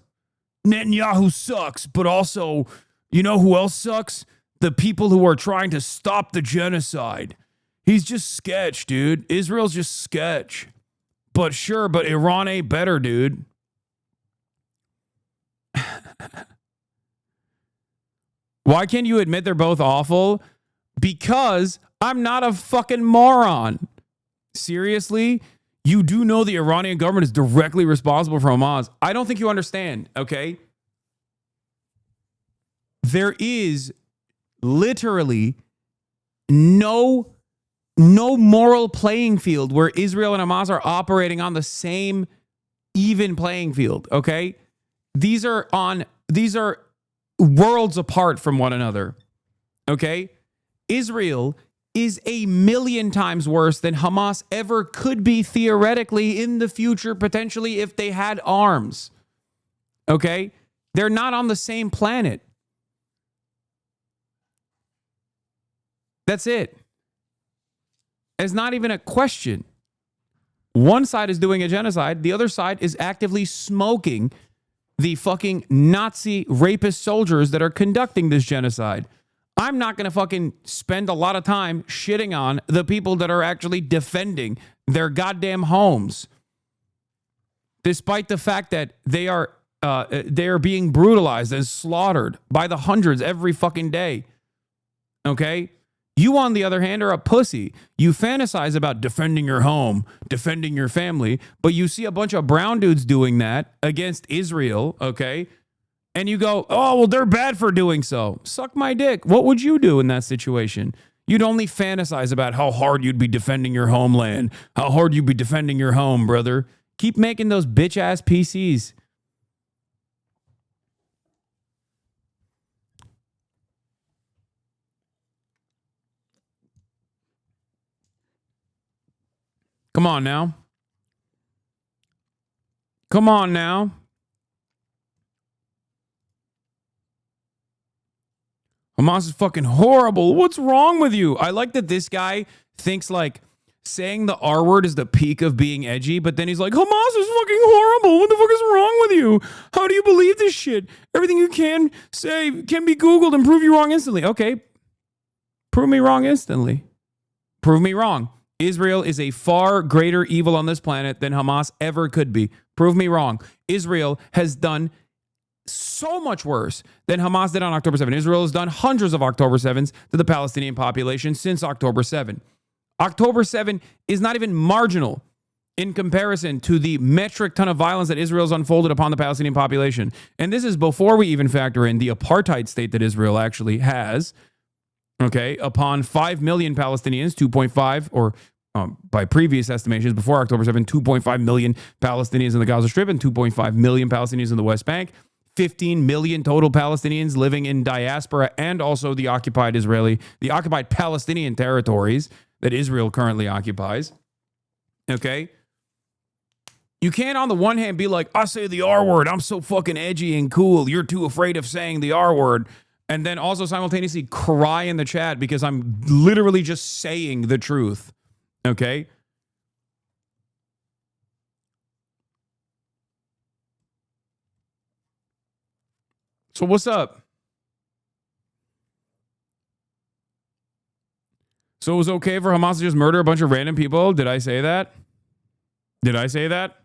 Netanyahu sucks, but also, you know who else sucks? The people who are trying to stop the genocide. He's just sketch, dude. Israel's just sketch. But sure, but Iran ain't better, dude. Why can't you admit they're both awful? Because I'm not a fucking moron. Seriously? You do know the Iranian government is directly responsible for Hamas. I don't think you understand, okay? There is literally no moral playing field where Israel and Hamas are operating on the same even playing field, okay? These are worlds apart from one another, okay? Israel is 1,000,000 times worse than Hamas ever could be theoretically in the future, potentially if they had arms, okay? They're not on the same planet. That's it. It's not even a question. One side is doing a genocide. The other side is actively smoking the fucking Nazi rapist soldiers that are conducting this genocide. I'm not going to fucking spend a lot of time shitting on the people that are actually defending their goddamn homes, despite the fact that they are they're being brutalized and slaughtered by the hundreds every fucking day. Okay? You, on the other hand, are a pussy. You fantasize about defending your home, defending your family, but you see a bunch of brown dudes doing that against Israel, okay? And you go, oh, well, they're bad for doing so. Suck my dick. What would you do in that situation? You'd only fantasize about how hard you'd be defending your homeland, how hard you'd be defending your home, brother. Keep making those bitch-ass PCs. Come on now. Come on now. Hamas is fucking horrible. What's wrong with you? I like that this guy thinks like saying the R word is the peak of being edgy, but then he's like, Hamas is fucking horrible. What the fuck is wrong with you? How do you believe this shit? Everything you can say can be Googled and prove you wrong instantly. Okay. Prove me wrong instantly. Prove me wrong. Israel is a far greater evil on this planet than Hamas ever could be. Prove me wrong. Israel has done so much worse than Hamas did on October 7. Israel has done hundreds of October 7s to the Palestinian population since October 7. October 7 is not even marginal in comparison to the metric ton of violence that Israel's unfolded upon the Palestinian population. And this is before we even factor in the apartheid state that Israel actually has, okay, upon 5 million Palestinians, 2.5, or by previous estimations before October 7, 2.5 million Palestinians in the Gaza Strip and 2.5 million Palestinians in the West Bank, 15 million total Palestinians living in diaspora and also the occupied Palestinian territories that Israel currently occupies. Okay? You can't on the one hand be like, I say the R word, I'm so fucking edgy and cool, you're too afraid of saying the R word, and then also simultaneously cry in the chat because I'm literally just saying the truth. Okay? So what's up? So it was okay for Hamas to just murder a bunch of random people? Did I say that? Did I say that?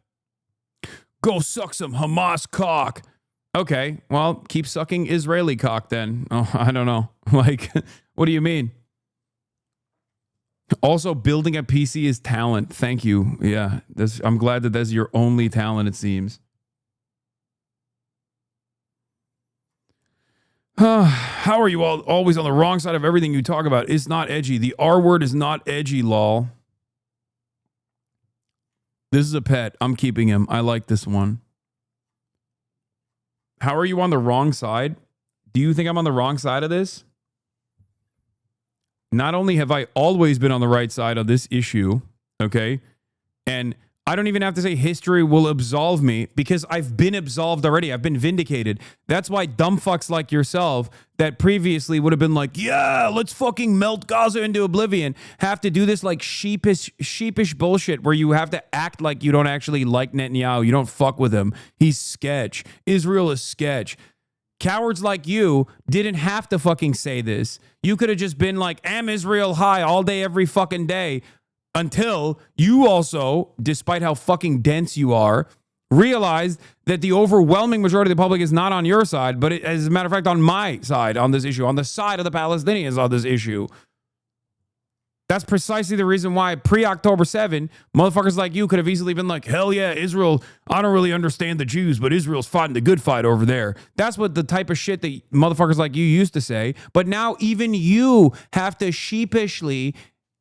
Go suck some Hamas cock. Okay, well, keep sucking Israeli cock then. Oh, I don't know. Like, what do you mean? Also, building a PC is talent. Thank you. Yeah, I'm glad that that's your only talent, it seems. How are you all always on the wrong side of everything you talk about? It's not edgy. The R word is not edgy, lol. This is a pet. I'm keeping him. I like this one. How are you on the wrong side? Do you think I'm on the wrong side of this? Not only have I always been on the right side of this issue, okay, and I don't even have to say history will absolve me because I've been absolved already. I've been vindicated. That's why dumb fucks like yourself that previously would have been like, yeah, let's fucking melt Gaza into oblivion, have to do this like sheepish bullshit where you have to act like you don't actually like Netanyahu. You don't fuck with him. He's sketch. Israel is sketch. Cowards like you didn't have to fucking say this. You could have just been like, am Israel high all day, every fucking day. Until you also, despite how fucking dense you are, realized that the overwhelming majority of the public is not on your side, but as a matter of fact, on my side on this issue, on the side of the Palestinians on this issue. That's precisely the reason why pre-October 7, motherfuckers like you could have easily been like, hell yeah, Israel, I don't really understand the Jews, but Israel's fighting the good fight over there. That's what the type of shit that motherfuckers like you used to say. But now even you have to sheepishly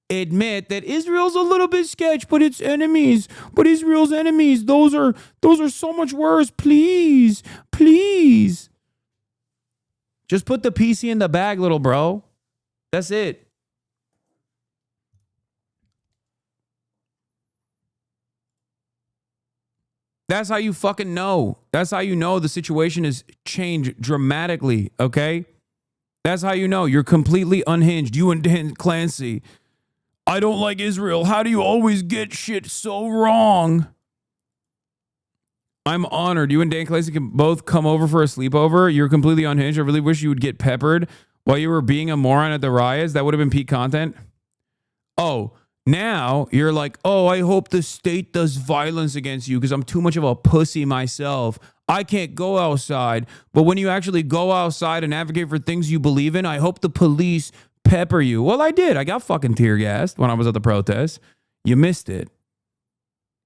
admit that Israel's a little bit sketch, but its enemies, but Israel's enemies, those are so much worse. Please. Just put the PC in the bag, little bro. That's it. That's how you fucking know. That's how you know the situation has changed dramatically, okay? That's how you know. You're completely unhinged. You and Dan Clancy. I don't like Israel. How do you always get shit so wrong? I'm honored. You and Dan Clancy can both come over for a sleepover. You're completely unhinged. I really wish you would get peppered while you were being a moron at the riots. That would have been peak content. Oh, now you're like, oh, I hope the state does violence against you because I'm too much of a pussy myself. I can't go outside. But when you actually go outside and advocate for things you believe in, I hope the police pepper you. Well, I did. I got fucking tear gassed when I was at the protest. You missed it.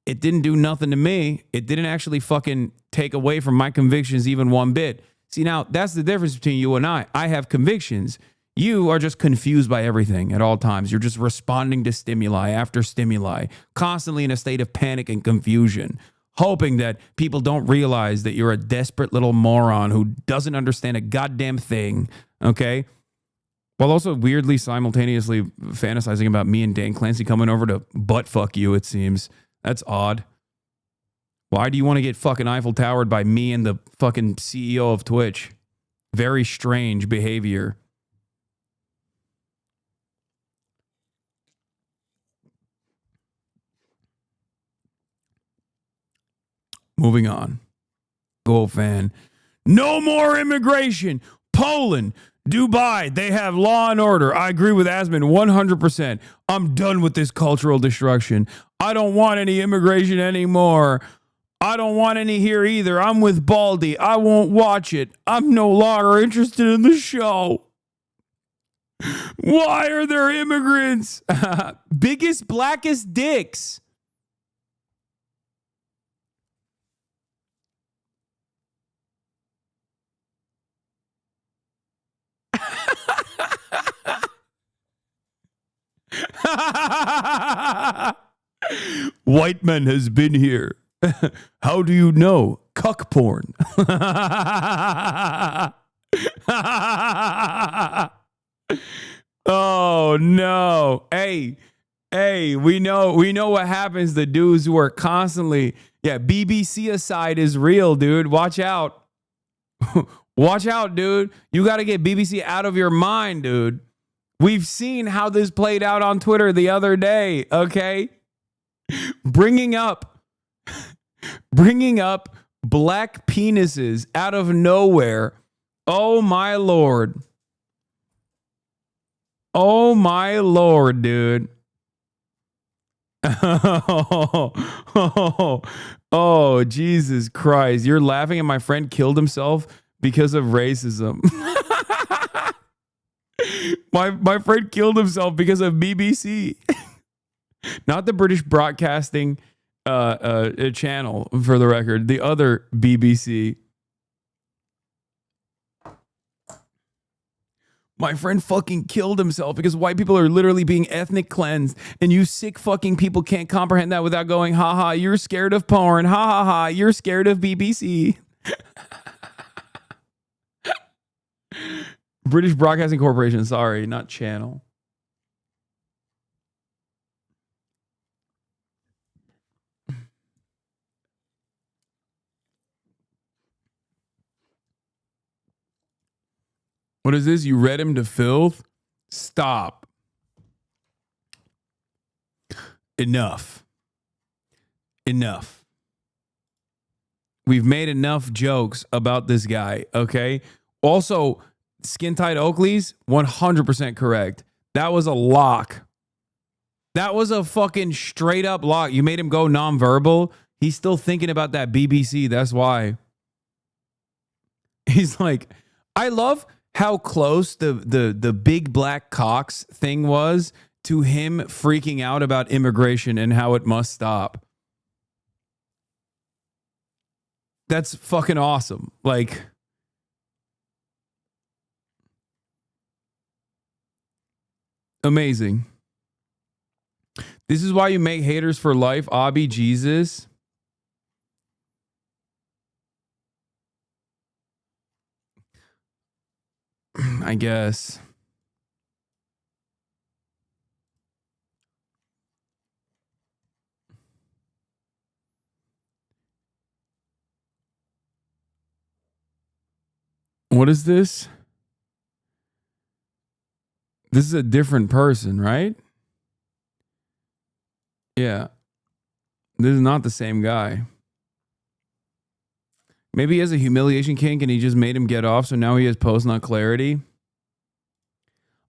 It didn't do nothing to me. It didn't actually fucking take away from my convictions even one bit. See, now that's the difference between you and I. I have convictions. You are just confused by everything at all times. You're just responding to stimuli after stimuli, constantly in a state of panic and confusion, hoping that people don't realize that you're a desperate little moron who doesn't understand a goddamn thing, okay? While also weirdly simultaneously fantasizing about me and Dan Clancy coming over to butt fuck you, it seems. That's odd. Why do you want to get fucking Eiffel Towered by me and the fucking CEO of Twitch? Very strange behavior. Moving on. Go fan. No more immigration. Poland, Dubai, they have law and order. I agree with Asman 100%. I'm done with this cultural destruction. I don't want any immigration anymore. I don't want any here either. I'm with Baldy. I won't watch it. I'm no longer interested in the show. Why are there immigrants? Biggest, blackest dicks. White man has been here. How do you know? Cuck porn. Oh no. Hey, we know what happens to dudes who are constantly, BBC aside is real, dude. Watch out. Watch out, dude. You got to get BBC out of your mind, dude. We've seen how this played out on Twitter the other day, okay? Bringing up black penises out of nowhere. Oh my Lord. Oh my Lord, dude. Oh, Jesus Christ. You're laughing and my friend killed himself because of racism. My friend killed himself because of BBC. Not the British Broadcasting channel, for the record. The other BBC. My friend fucking killed himself because white people are literally being ethnic cleansed. And you sick fucking people can't comprehend that without going, haha, you're scared of porn. Ha ha ha, you're scared of BBC. British Broadcasting Corporation, sorry, not channel. What is this? You read him to filth? Stop. Enough. Enough. We've made enough jokes about this guy, okay? Also, Skin Tight Oakley's 100% correct. That was a lock. That was a fucking straight up lock. You made him go nonverbal. He's still thinking about that BBC. That's why. He's like, I love how close the big black cocks thing was to him freaking out about immigration and how it must stop. That's fucking awesome. Like, amazing. This is why you make haters for life, Abby, Jesus. I guess. What is this? This is a different person, right? Yeah. This is not the same guy. Maybe he has a humiliation kink and he just made him get off, so now he has post-nut clarity.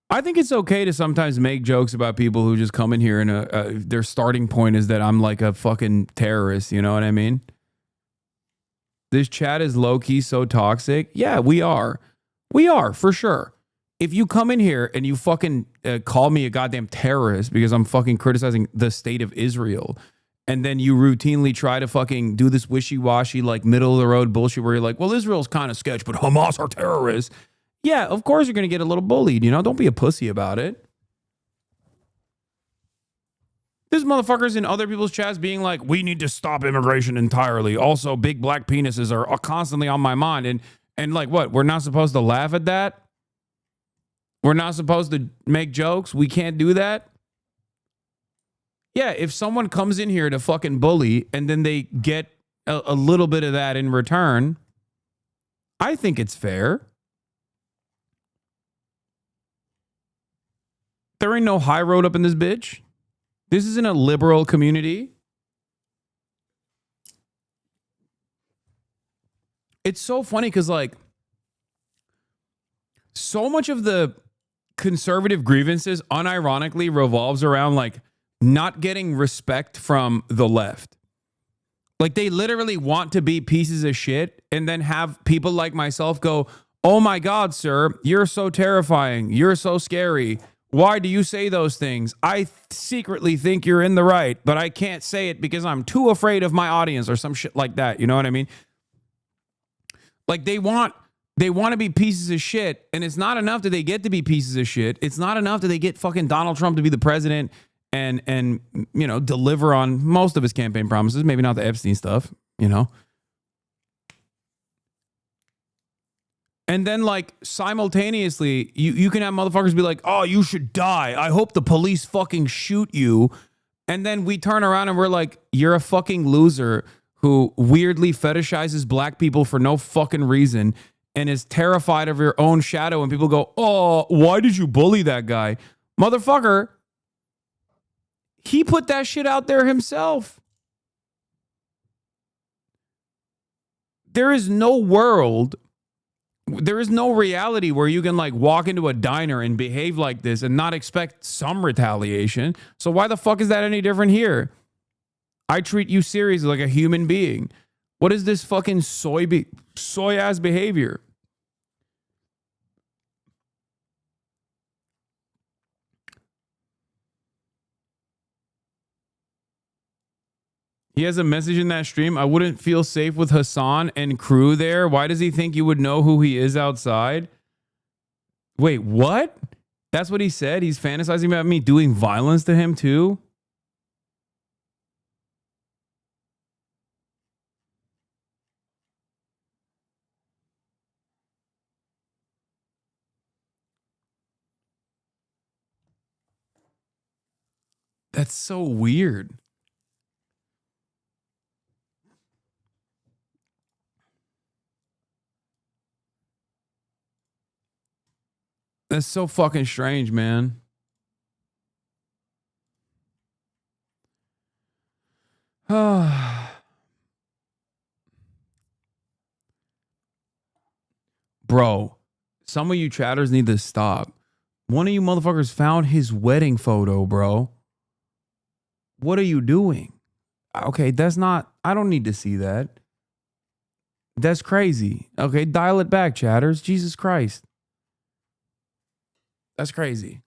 I think it's okay to sometimes make jokes about people who just come in here and their starting point is that I'm like a fucking terrorist, you know what I mean? this chat is low-key so toxic. Yeah, we are. We are, for sure. If you come in here and you fucking call me a goddamn terrorist because I'm fucking criticizing the state of Israel, and then you routinely try to fucking do this wishy-washy, like middle-of-the-road bullshit where you're like, well, Israel's kind of sketch, but Hamas are terrorists. Yeah, of course you're going to get a little bullied, you know? Don't be a pussy about it. There's motherfuckers in other people's chats being like, we need to stop immigration entirely. Also, big black penises are constantly on my mind. And like, what? We're not supposed to laugh at that? We're not supposed to make jokes? We can't do that? Yeah, if someone comes in here to fucking bully and then they get a little bit of that in return, I think it's fair. There ain't no high road up in this bitch. This isn't a liberal community. It's so funny because, like, so much of the conservative grievances unironically revolves around, like, not getting respect from the left. Like, they literally want to be pieces of shit and then have people like myself go, oh my God, sir, you're so terrifying. You're so scary. Why do you say those things? I secretly think you're in the right, but I can't say it because I'm too afraid of my audience or some shit like that. You know what I mean? Like they want to be pieces of shit, and it's not enough that they get to be pieces of shit. It's not enough that they get fucking Donald Trump to be the president and you know, deliver on most of his campaign promises, maybe not the Epstein stuff, you know. And then, like, simultaneously, you can have motherfuckers be like, oh, you should die. I hope the police fucking shoot you. And then we turn around and we're like, you're a fucking loser who weirdly fetishizes black people for no fucking reason and is terrified of your own shadow. And people go, oh, why did you bully that guy? Motherfucker, he put that shit out there himself. There is no world... There is no reality where you can like walk into a diner and behave like this and not expect some retaliation. So why the fuck is that any different here? I treat you seriously like a human being. What is this fucking soy ass behavior? He has a message in that stream. I wouldn't feel safe with Hasan and crew there. Why does he think you would know who he is outside? Wait, what? That's what he said? He's fantasizing about me doing violence to him too? That's so weird. That's so fucking strange, man. Bro, some of you chatters need to stop. One of you motherfuckers found his wedding photo, bro. What are you doing? Okay, that's not... I don't need to see that. That's crazy. Okay, dial it back, chatters. Jesus Christ. That's crazy.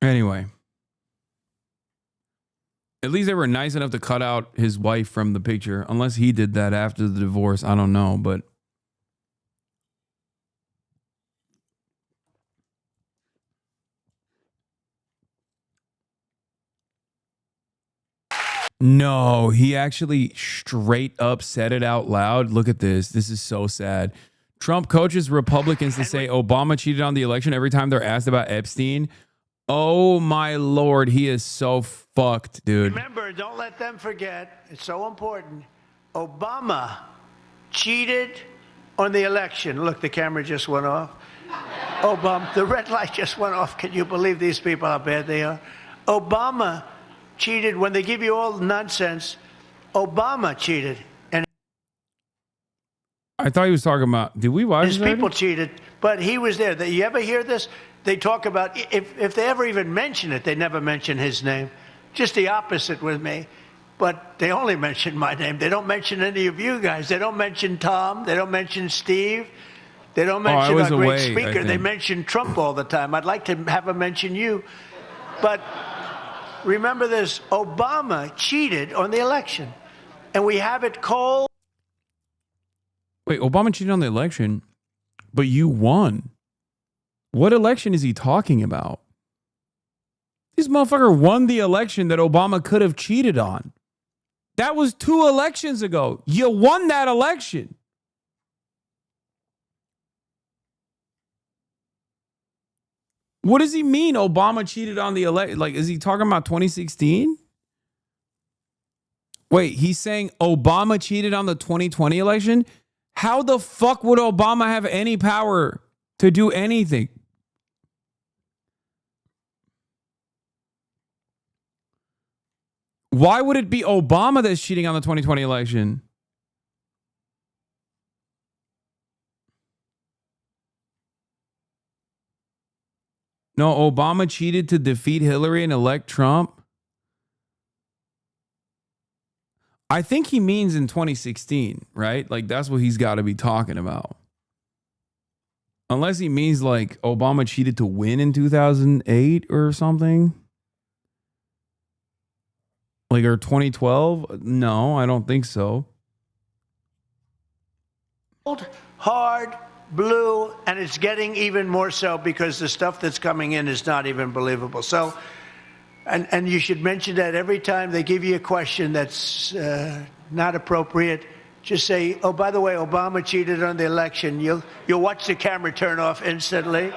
Anyway. At least they were nice enough to cut out his wife from the picture. Unless he did that after the divorce. I don't know, but... No, he actually straight up said it out loud. Look at this. This is so sad. Trump coaches Republicans to say Obama cheated on the election every time they're asked about Epstein. Oh, my Lord. He is so fucked, dude. Remember, don't let them forget. It's so important. Obama cheated on the election. Look, the camera just went off. Obama, the red light just went off. Can you believe these people, how bad they are? Obama cheated. When they give you all the nonsense, Obama cheated. And I thought he was talking about. Did we watch His this people already? cheated, but he was there. You ever hear this? They talk about, if they ever even mention it, they never mention his name. Just the opposite with me. But they only mention my name. They don't mention any of you guys. They don't mention Tom. They don't mention Steve. They don't mention our great speaker. They mention Trump all the time. I'd like to have them mention you. But remember this, Obama cheated on the election. And we have it cold. Wait, Obama cheated on the election, but you won. What election is he talking about? This motherfucker won the election that Obama could have cheated on. That was 2 elections ago. You won that election. What does he mean Obama cheated on the election? Like, is he talking about 2016? Wait, he's saying Obama cheated on the 2020 election? How the fuck would Obama have any power to do anything? Why would it be Obama that's cheating on the 2020 election? No, Obama cheated to defeat Hillary and elect Trump. I think he means in 2016, right? Like, that's what he's got to be talking about. Unless he means like Obama cheated to win in 2008 or something. Like, or 2012? No, I don't think so. Hard, blue, and it's getting even more so because the stuff that's coming in is not even believable. So, and you should mention that every time they give you a question that's not appropriate. Just say, oh, by the way, Obama cheated on the election. You'll watch the camera turn off instantly.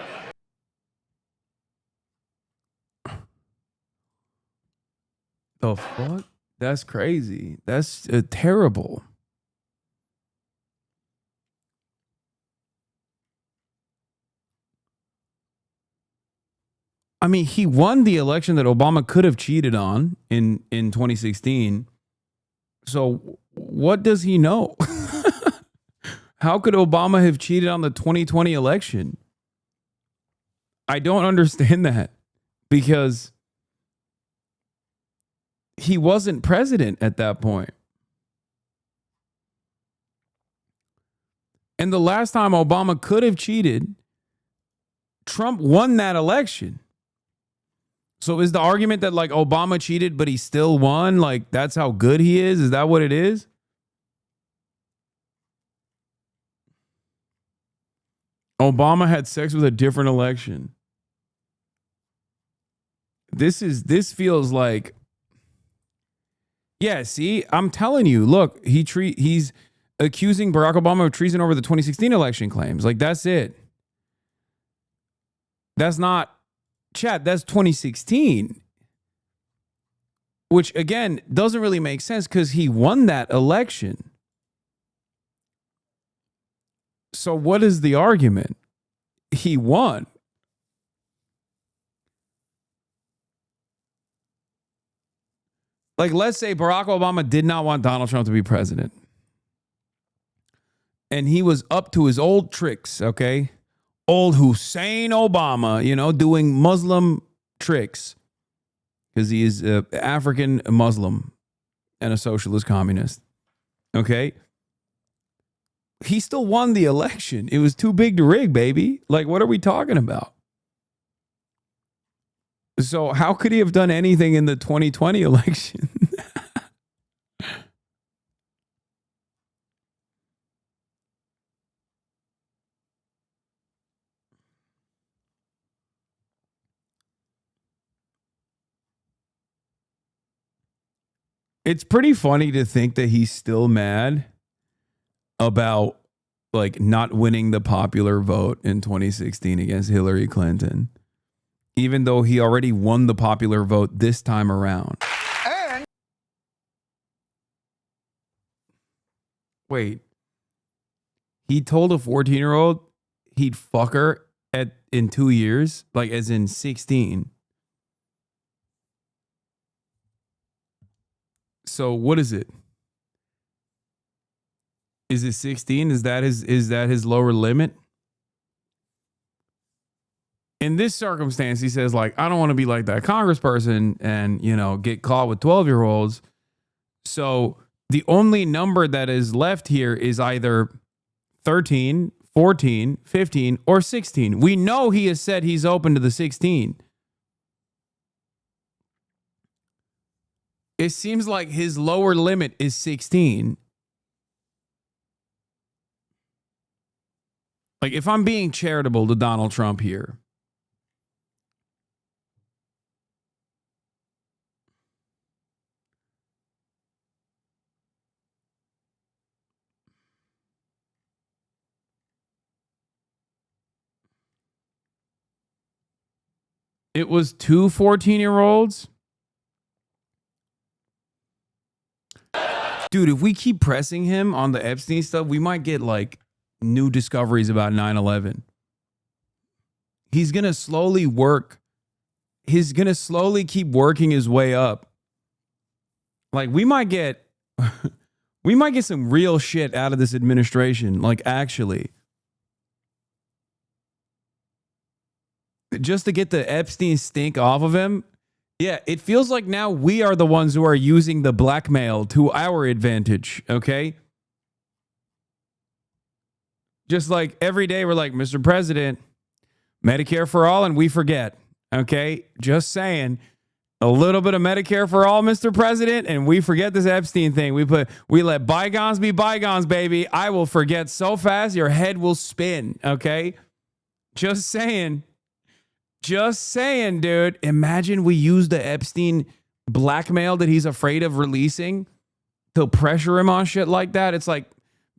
The fuck? That's crazy. That's terrible. I mean, he won the election that Obama could have cheated on in 2016. So what does he know? How could Obama have cheated on the 2020 election? I don't understand that because he wasn't president at that point. And the last time Obama could have cheated, Trump won that election. So is the argument that like Obama cheated, but he still won? Like, that's how good he is? Is that what it is? Obama had sex with a different election. This feels like, yeah, see, I'm telling you, look, he's accusing Barack Obama of treason over the 2016 election claims. Like, that's it. That's not, chat, that's 2016. Which, again, doesn't really make sense because he won that election. So what is the argument? He won. Like, let's say Barack Obama did not want Donald Trump to be president. And he was up to his old tricks, okay? Old Hussein Obama, you know, doing Muslim tricks. Because he is African Muslim and a socialist communist. Okay? He still won the election. It was too big to rig, baby. Like, what are we talking about? So how could he have done anything in the 2020 election? It's pretty funny to think that he's still mad about like not winning the popular vote in 2016 against Hillary Clinton, even though he already won the popular vote this time around. And wait, he told a 14-year-old he'd fuck her in 2 years, like as in 16. So what is it? Is it 16? Is that his lower limit? In this circumstance, he says, like, I don't want to be like that congressperson and, you know, get caught with 12-year-olds. So the only number that is left here is either 13, 14, 15, or 16. We know he has said he's open to the 16. It seems like his lower limit is 16. Like, if I'm being charitable to Donald Trump here, it was 2 14-year-olds. Dude, if we keep pressing him on the Epstein stuff, we might get like new discoveries about 9/11. He's going to slowly work. He's going to slowly keep working his way up. Like we might get some real shit out of this administration, like actually. Just to get the Epstein stink off of him. Yeah, it feels like now we are the ones who are using the blackmail to our advantage, okay? Just like every day we're like, Mr. President, Medicare for all, and we forget, okay? Just saying, a little bit of Medicare for all, Mr. President, and we forget this Epstein thing. We let bygones be bygones, baby. I will forget so fast your head will spin, okay? Just saying. Just saying, dude. Imagine we use the Epstein blackmail that he's afraid of releasing to pressure him on shit like that. It's like,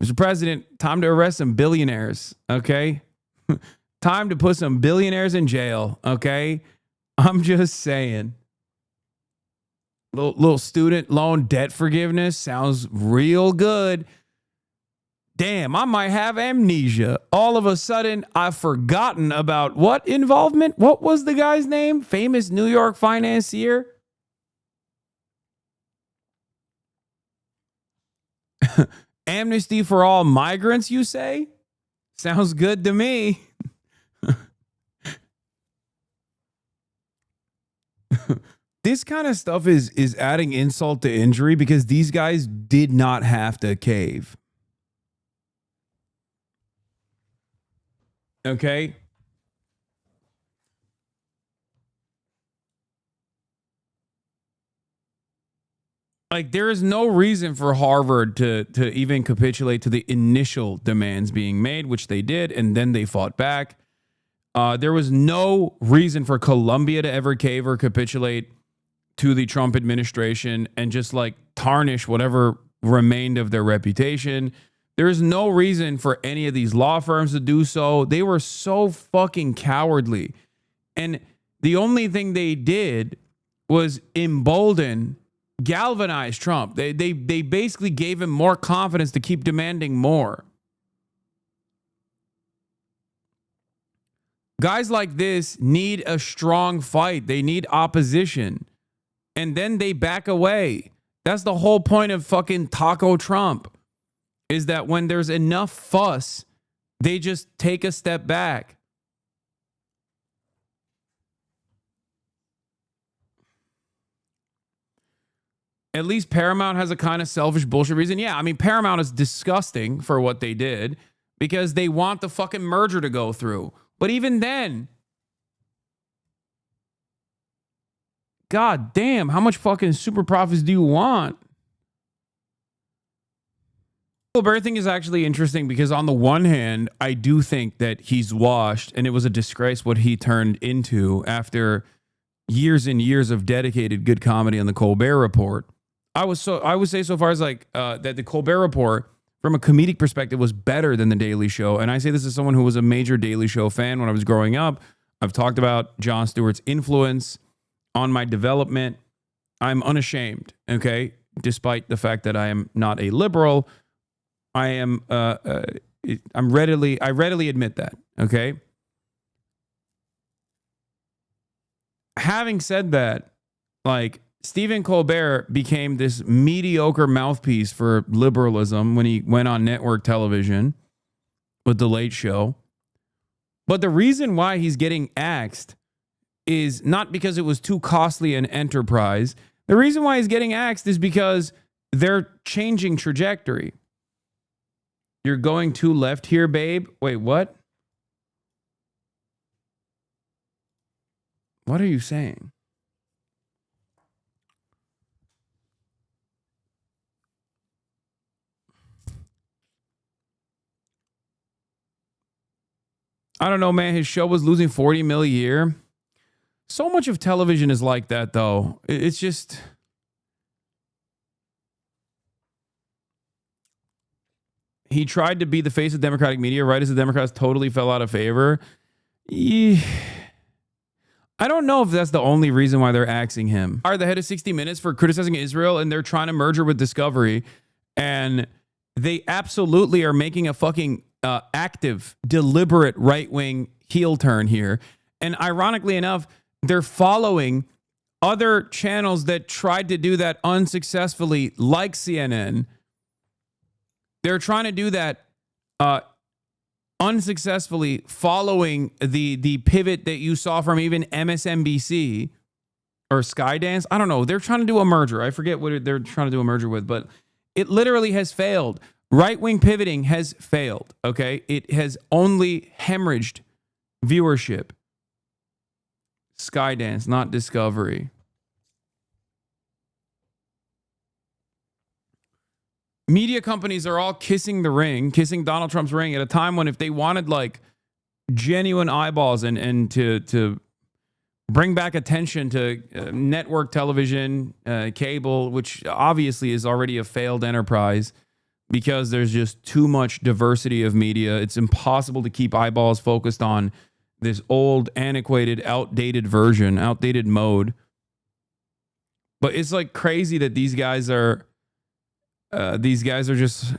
Mr. President, time to arrest some billionaires, okay? Time to put some billionaires in jail, okay? I'm just saying. Little student loan debt forgiveness sounds real good. Damn, I might have amnesia. All of a sudden, I've forgotten about what involvement? What was the guy's name? Famous New York financier? Amnesty for all migrants, you say? Sounds good to me. This kind of stuff is adding insult to injury because these guys did not have to cave. Okay. Like there is no reason for Harvard to even capitulate to the initial demands being made, which they did, and then they fought back. There was no reason for Columbia to ever cave or capitulate to the Trump administration and just like tarnish whatever remained of their reputation. There's no reason for any of these law firms to do so. They were so fucking cowardly. And the only thing they did was embolden, galvanize Trump. They basically gave him more confidence to keep demanding more. Guys like this need a strong fight. They need opposition. And then they back away. That's the whole point of fucking Taco Trump. Is that when there's enough fuss, they just take a step back. At least Paramount has a kind of selfish bullshit reason. Yeah, I mean, Paramount is disgusting for what they did because they want the fucking merger to go through. But even then, god damn, how much fucking super profits do you want? Colbert thing is actually interesting because on the one hand, I do think that he's washed and it was a disgrace what he turned into after years and years of dedicated good comedy on the Colbert Report. I would say so far as like that the Colbert Report from a comedic perspective was better than the Daily Show. And I say this as someone who was a major Daily Show fan when I was growing up. I've talked about Jon Stewart's influence on my development. I'm unashamed, okay? Despite the fact that I am not a liberal, I readily admit that, okay? Having said that, like Stephen Colbert became this mediocre mouthpiece for liberalism when he went on network television with The Late Show. But the reason why he's getting axed is not because it was too costly an enterprise. The reason why he's getting axed is because they're changing trajectory. You're going too left here, babe. Wait, what? What are you saying? I don't know, man. His show was losing 40 mil a year. So much of television is like that, though. It's just... He tried to be the face of Democratic media right as the Democrats totally fell out of favor. I don't know if that's the only reason why they're axing him. Are the head of 60 Minutes for criticizing Israel, and they're trying to merge her with Discovery, and they absolutely are making a fucking active, deliberate right-wing heel turn here. And ironically enough, they're following other channels that tried to do that unsuccessfully, like CNN. They're trying to do that unsuccessfully, following the pivot that you saw from even MSNBC or Skydance. I don't know. They're trying to do a merger. I forget what they're trying to do a merger with, but it literally has failed. Right-wing pivoting has failed, okay? It has only hemorrhaged viewership. Skydance, not Discovery. Media companies are all kissing the ring, kissing Donald Trump's ring at a time when if they wanted like genuine eyeballs and to bring back attention to network television, cable, which obviously is already a failed enterprise because there's just too much diversity of media. It's impossible to keep eyeballs focused on this old, antiquated, outdated version, outdated mode. But it's like crazy that these guys are just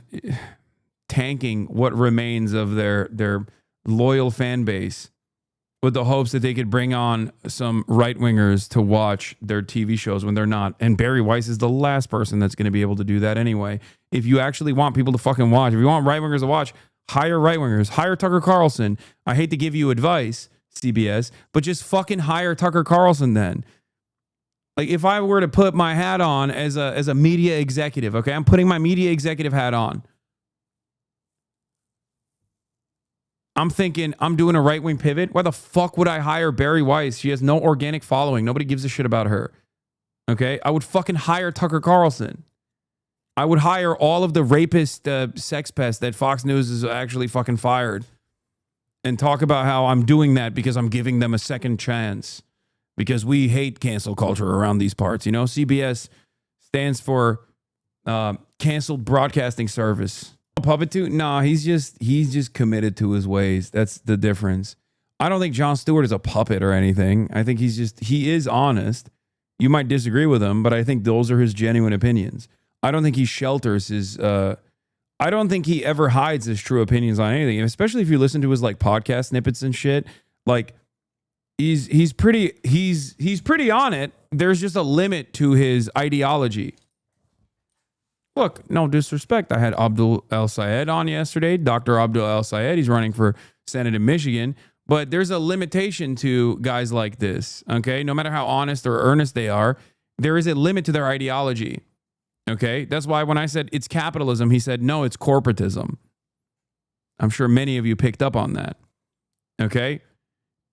tanking what remains of their loyal fan base with the hopes that they could bring on some right-wingers to watch their TV shows when they're not. And Barry Weiss is the last person that's going to be able to do that anyway. If you actually want people to fucking watch, if you want right-wingers to watch, hire right-wingers, hire Tucker Carlson. I hate to give you advice, CBS, but just fucking hire Tucker Carlson then. Like if I were to put my hat on as a media executive, okay, I'm putting my media executive hat on. I'm thinking I'm doing a right-wing pivot. Why the fuck would I hire Barry Weiss? She has no organic following. Nobody gives a shit about her. Okay, I would fucking hire Tucker Carlson. I would hire all of the rapist sex pests that Fox News is actually fucking fired and talk about how I'm doing that because I'm giving them a second chance. Because we hate cancel culture around these parts. You know, CBS stands for Canceled Broadcasting Service. Puppet too? Nah, he's just committed to his ways. That's the difference. I don't think Jon Stewart is a puppet or anything. I think he is honest. You might disagree with him, but I think those are his genuine opinions. I don't think he shelters his I don't think he ever hides his true opinions on anything. And especially if you listen to his like podcast snippets and shit, like he's pretty on it. There's just a limit to his ideology. Look, no disrespect. I had Abdul El-Sayed on yesterday. Dr. Abdul El-Sayed. He's running for Senate in Michigan. But there's a limitation to guys like this, okay? No matter how honest or earnest they are, there is a limit to their ideology, okay? That's why when I said it's capitalism, he said, no, it's corporatism. I'm sure many of you picked up on that, okay?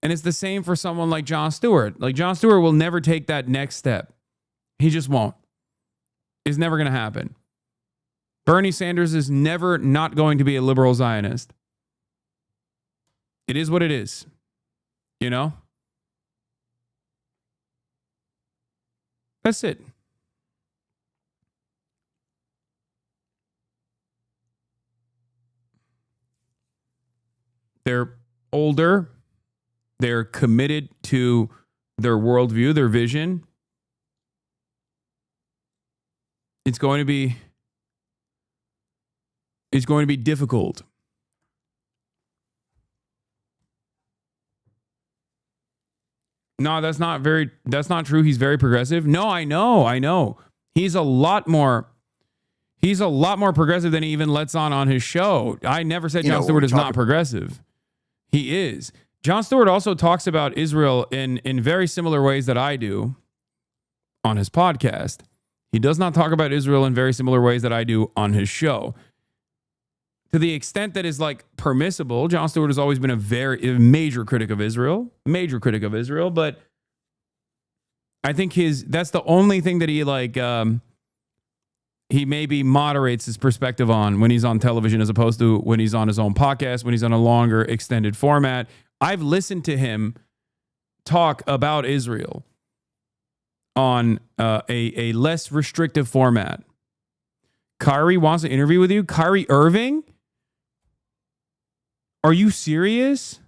And it's the same for someone like Jon Stewart. Like Jon Stewart will never take that next step. He just won't. It's never going to happen. Bernie Sanders is never not going to be a liberal Zionist. It is what it is. You know? That's it. They're older. They're committed to their worldview, their vision. It's going to be difficult. No, that's not true. He's very progressive. No, I know. He's a lot more progressive than he even lets on his show. I never said Jon Stewart is not progressive. He is. Jon Stewart also talks about Israel in very similar ways that I do on his podcast. He does not talk about Israel in very similar ways that I do on his show. To the extent that is like permissible, Jon Stewart has always been a major critic of Israel, but I think that's the only thing that he he maybe moderates his perspective on when he's on television as opposed to when he's on his own podcast, when he's on a longer extended format. I've listened to him talk about Israel on a less restrictive format. Kyrie wants to interview with you? Kyrie Irving? Are you serious?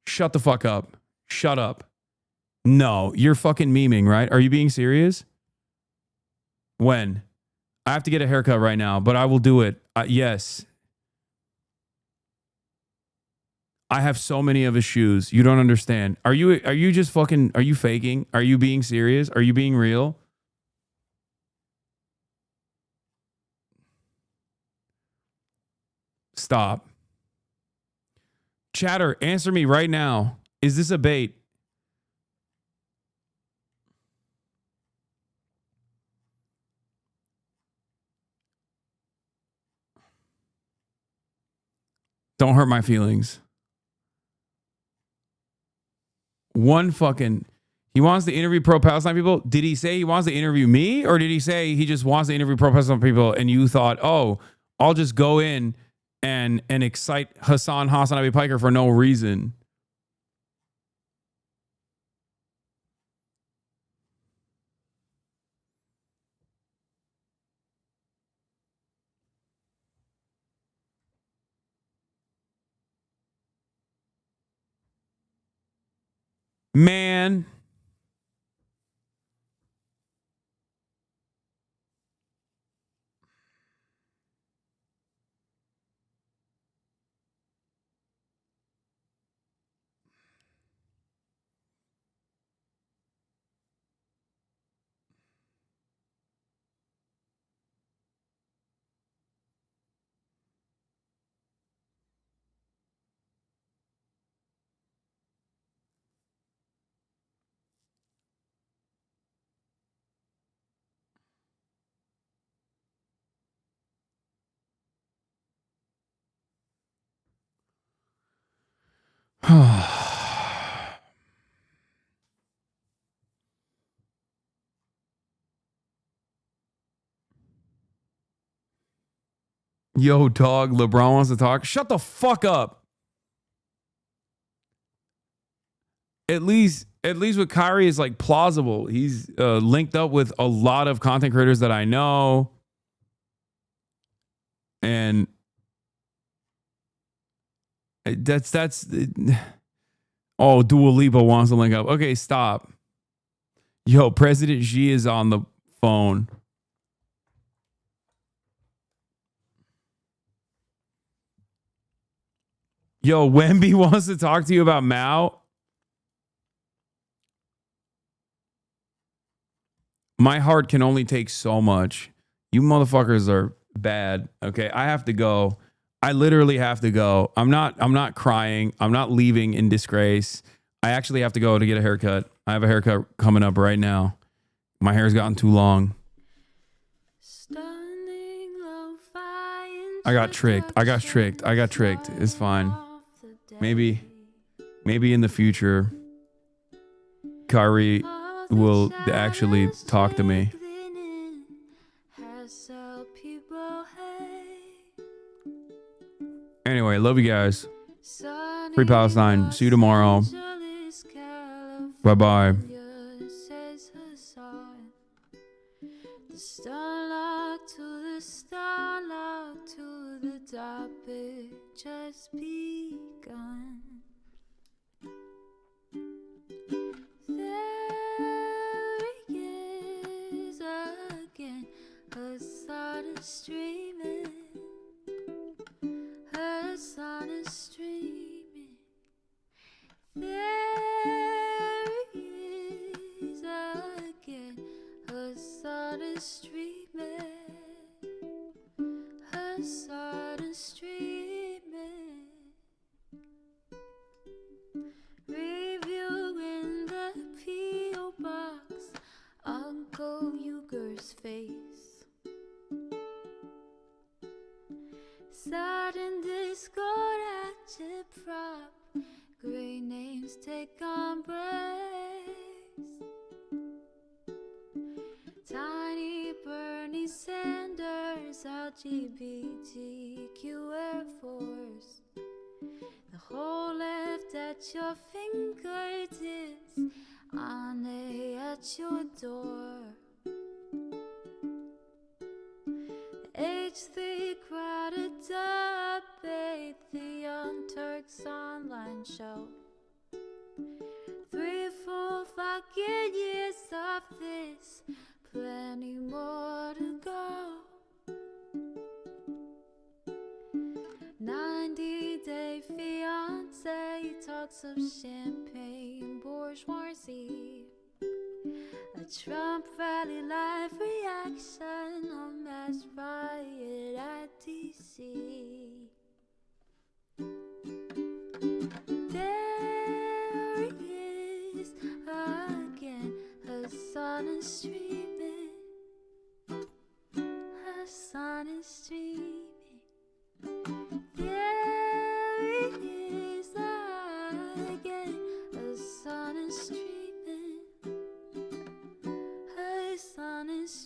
Shut the fuck up. Shut up. No, you're fucking memeing, right? Are you being serious? When? I have to get a haircut right now, but I will do it. Yes. I have so many of his shoes. You don't understand. Are you faking? Are you being serious? Are you being real? Stop. Chatter, answer me right now. Is this a bait? Don't hurt my feelings. He wants to interview pro-Palestine people. Did he say he wants to interview me? Or did he say he just wants to interview pro-Palestine people and you thought, oh, I'll just go in and excite Hasanabi Piker for no reason? Man. Yo, dog, LeBron wants to talk. Shut the fuck up. At least with Kyrie is like plausible. He's linked up with a lot of content creators that I know. And that's oh, Dua Lipa wants to link up. Okay, stop. Yo, President Xi is on the phone. Yo, Wemby wants to talk to you about Mao. My heart can only take so much. You motherfuckers are bad. Okay, I have to go. I literally have to go. I'm not crying. I'm not leaving in disgrace. I actually have to go to get a haircut. I have a haircut coming up right now. My hair's gotten too long. I got tricked. It's fine. Maybe in the future, Kyrie will actually talk to me. Anyway, love you guys. Free Palestine. See you tomorrow. Bye-bye. Just begun. There he is again. Hasan is streaming. Hasan is streaming. There Hassan is streaming. Reviewing the P.O. box, Uncle Uger's face. Sat in Discord at Chip Prop, great names take embrace. Tiny Bernie Sanders, LGBTQ Air Force. The whole left at your fingertips, Ane at your door. H3 crowded debate, the Young Turks online show. 3 full fucking years of this, plenty more to go. 90-day fiance, talks of champagne bourgeoisie. A Trump rally live reaction, a mass riot at DC. There he is again, Hasan is streaming. Hasan is streaming. There he is again, Hasan is streaming. Hasan is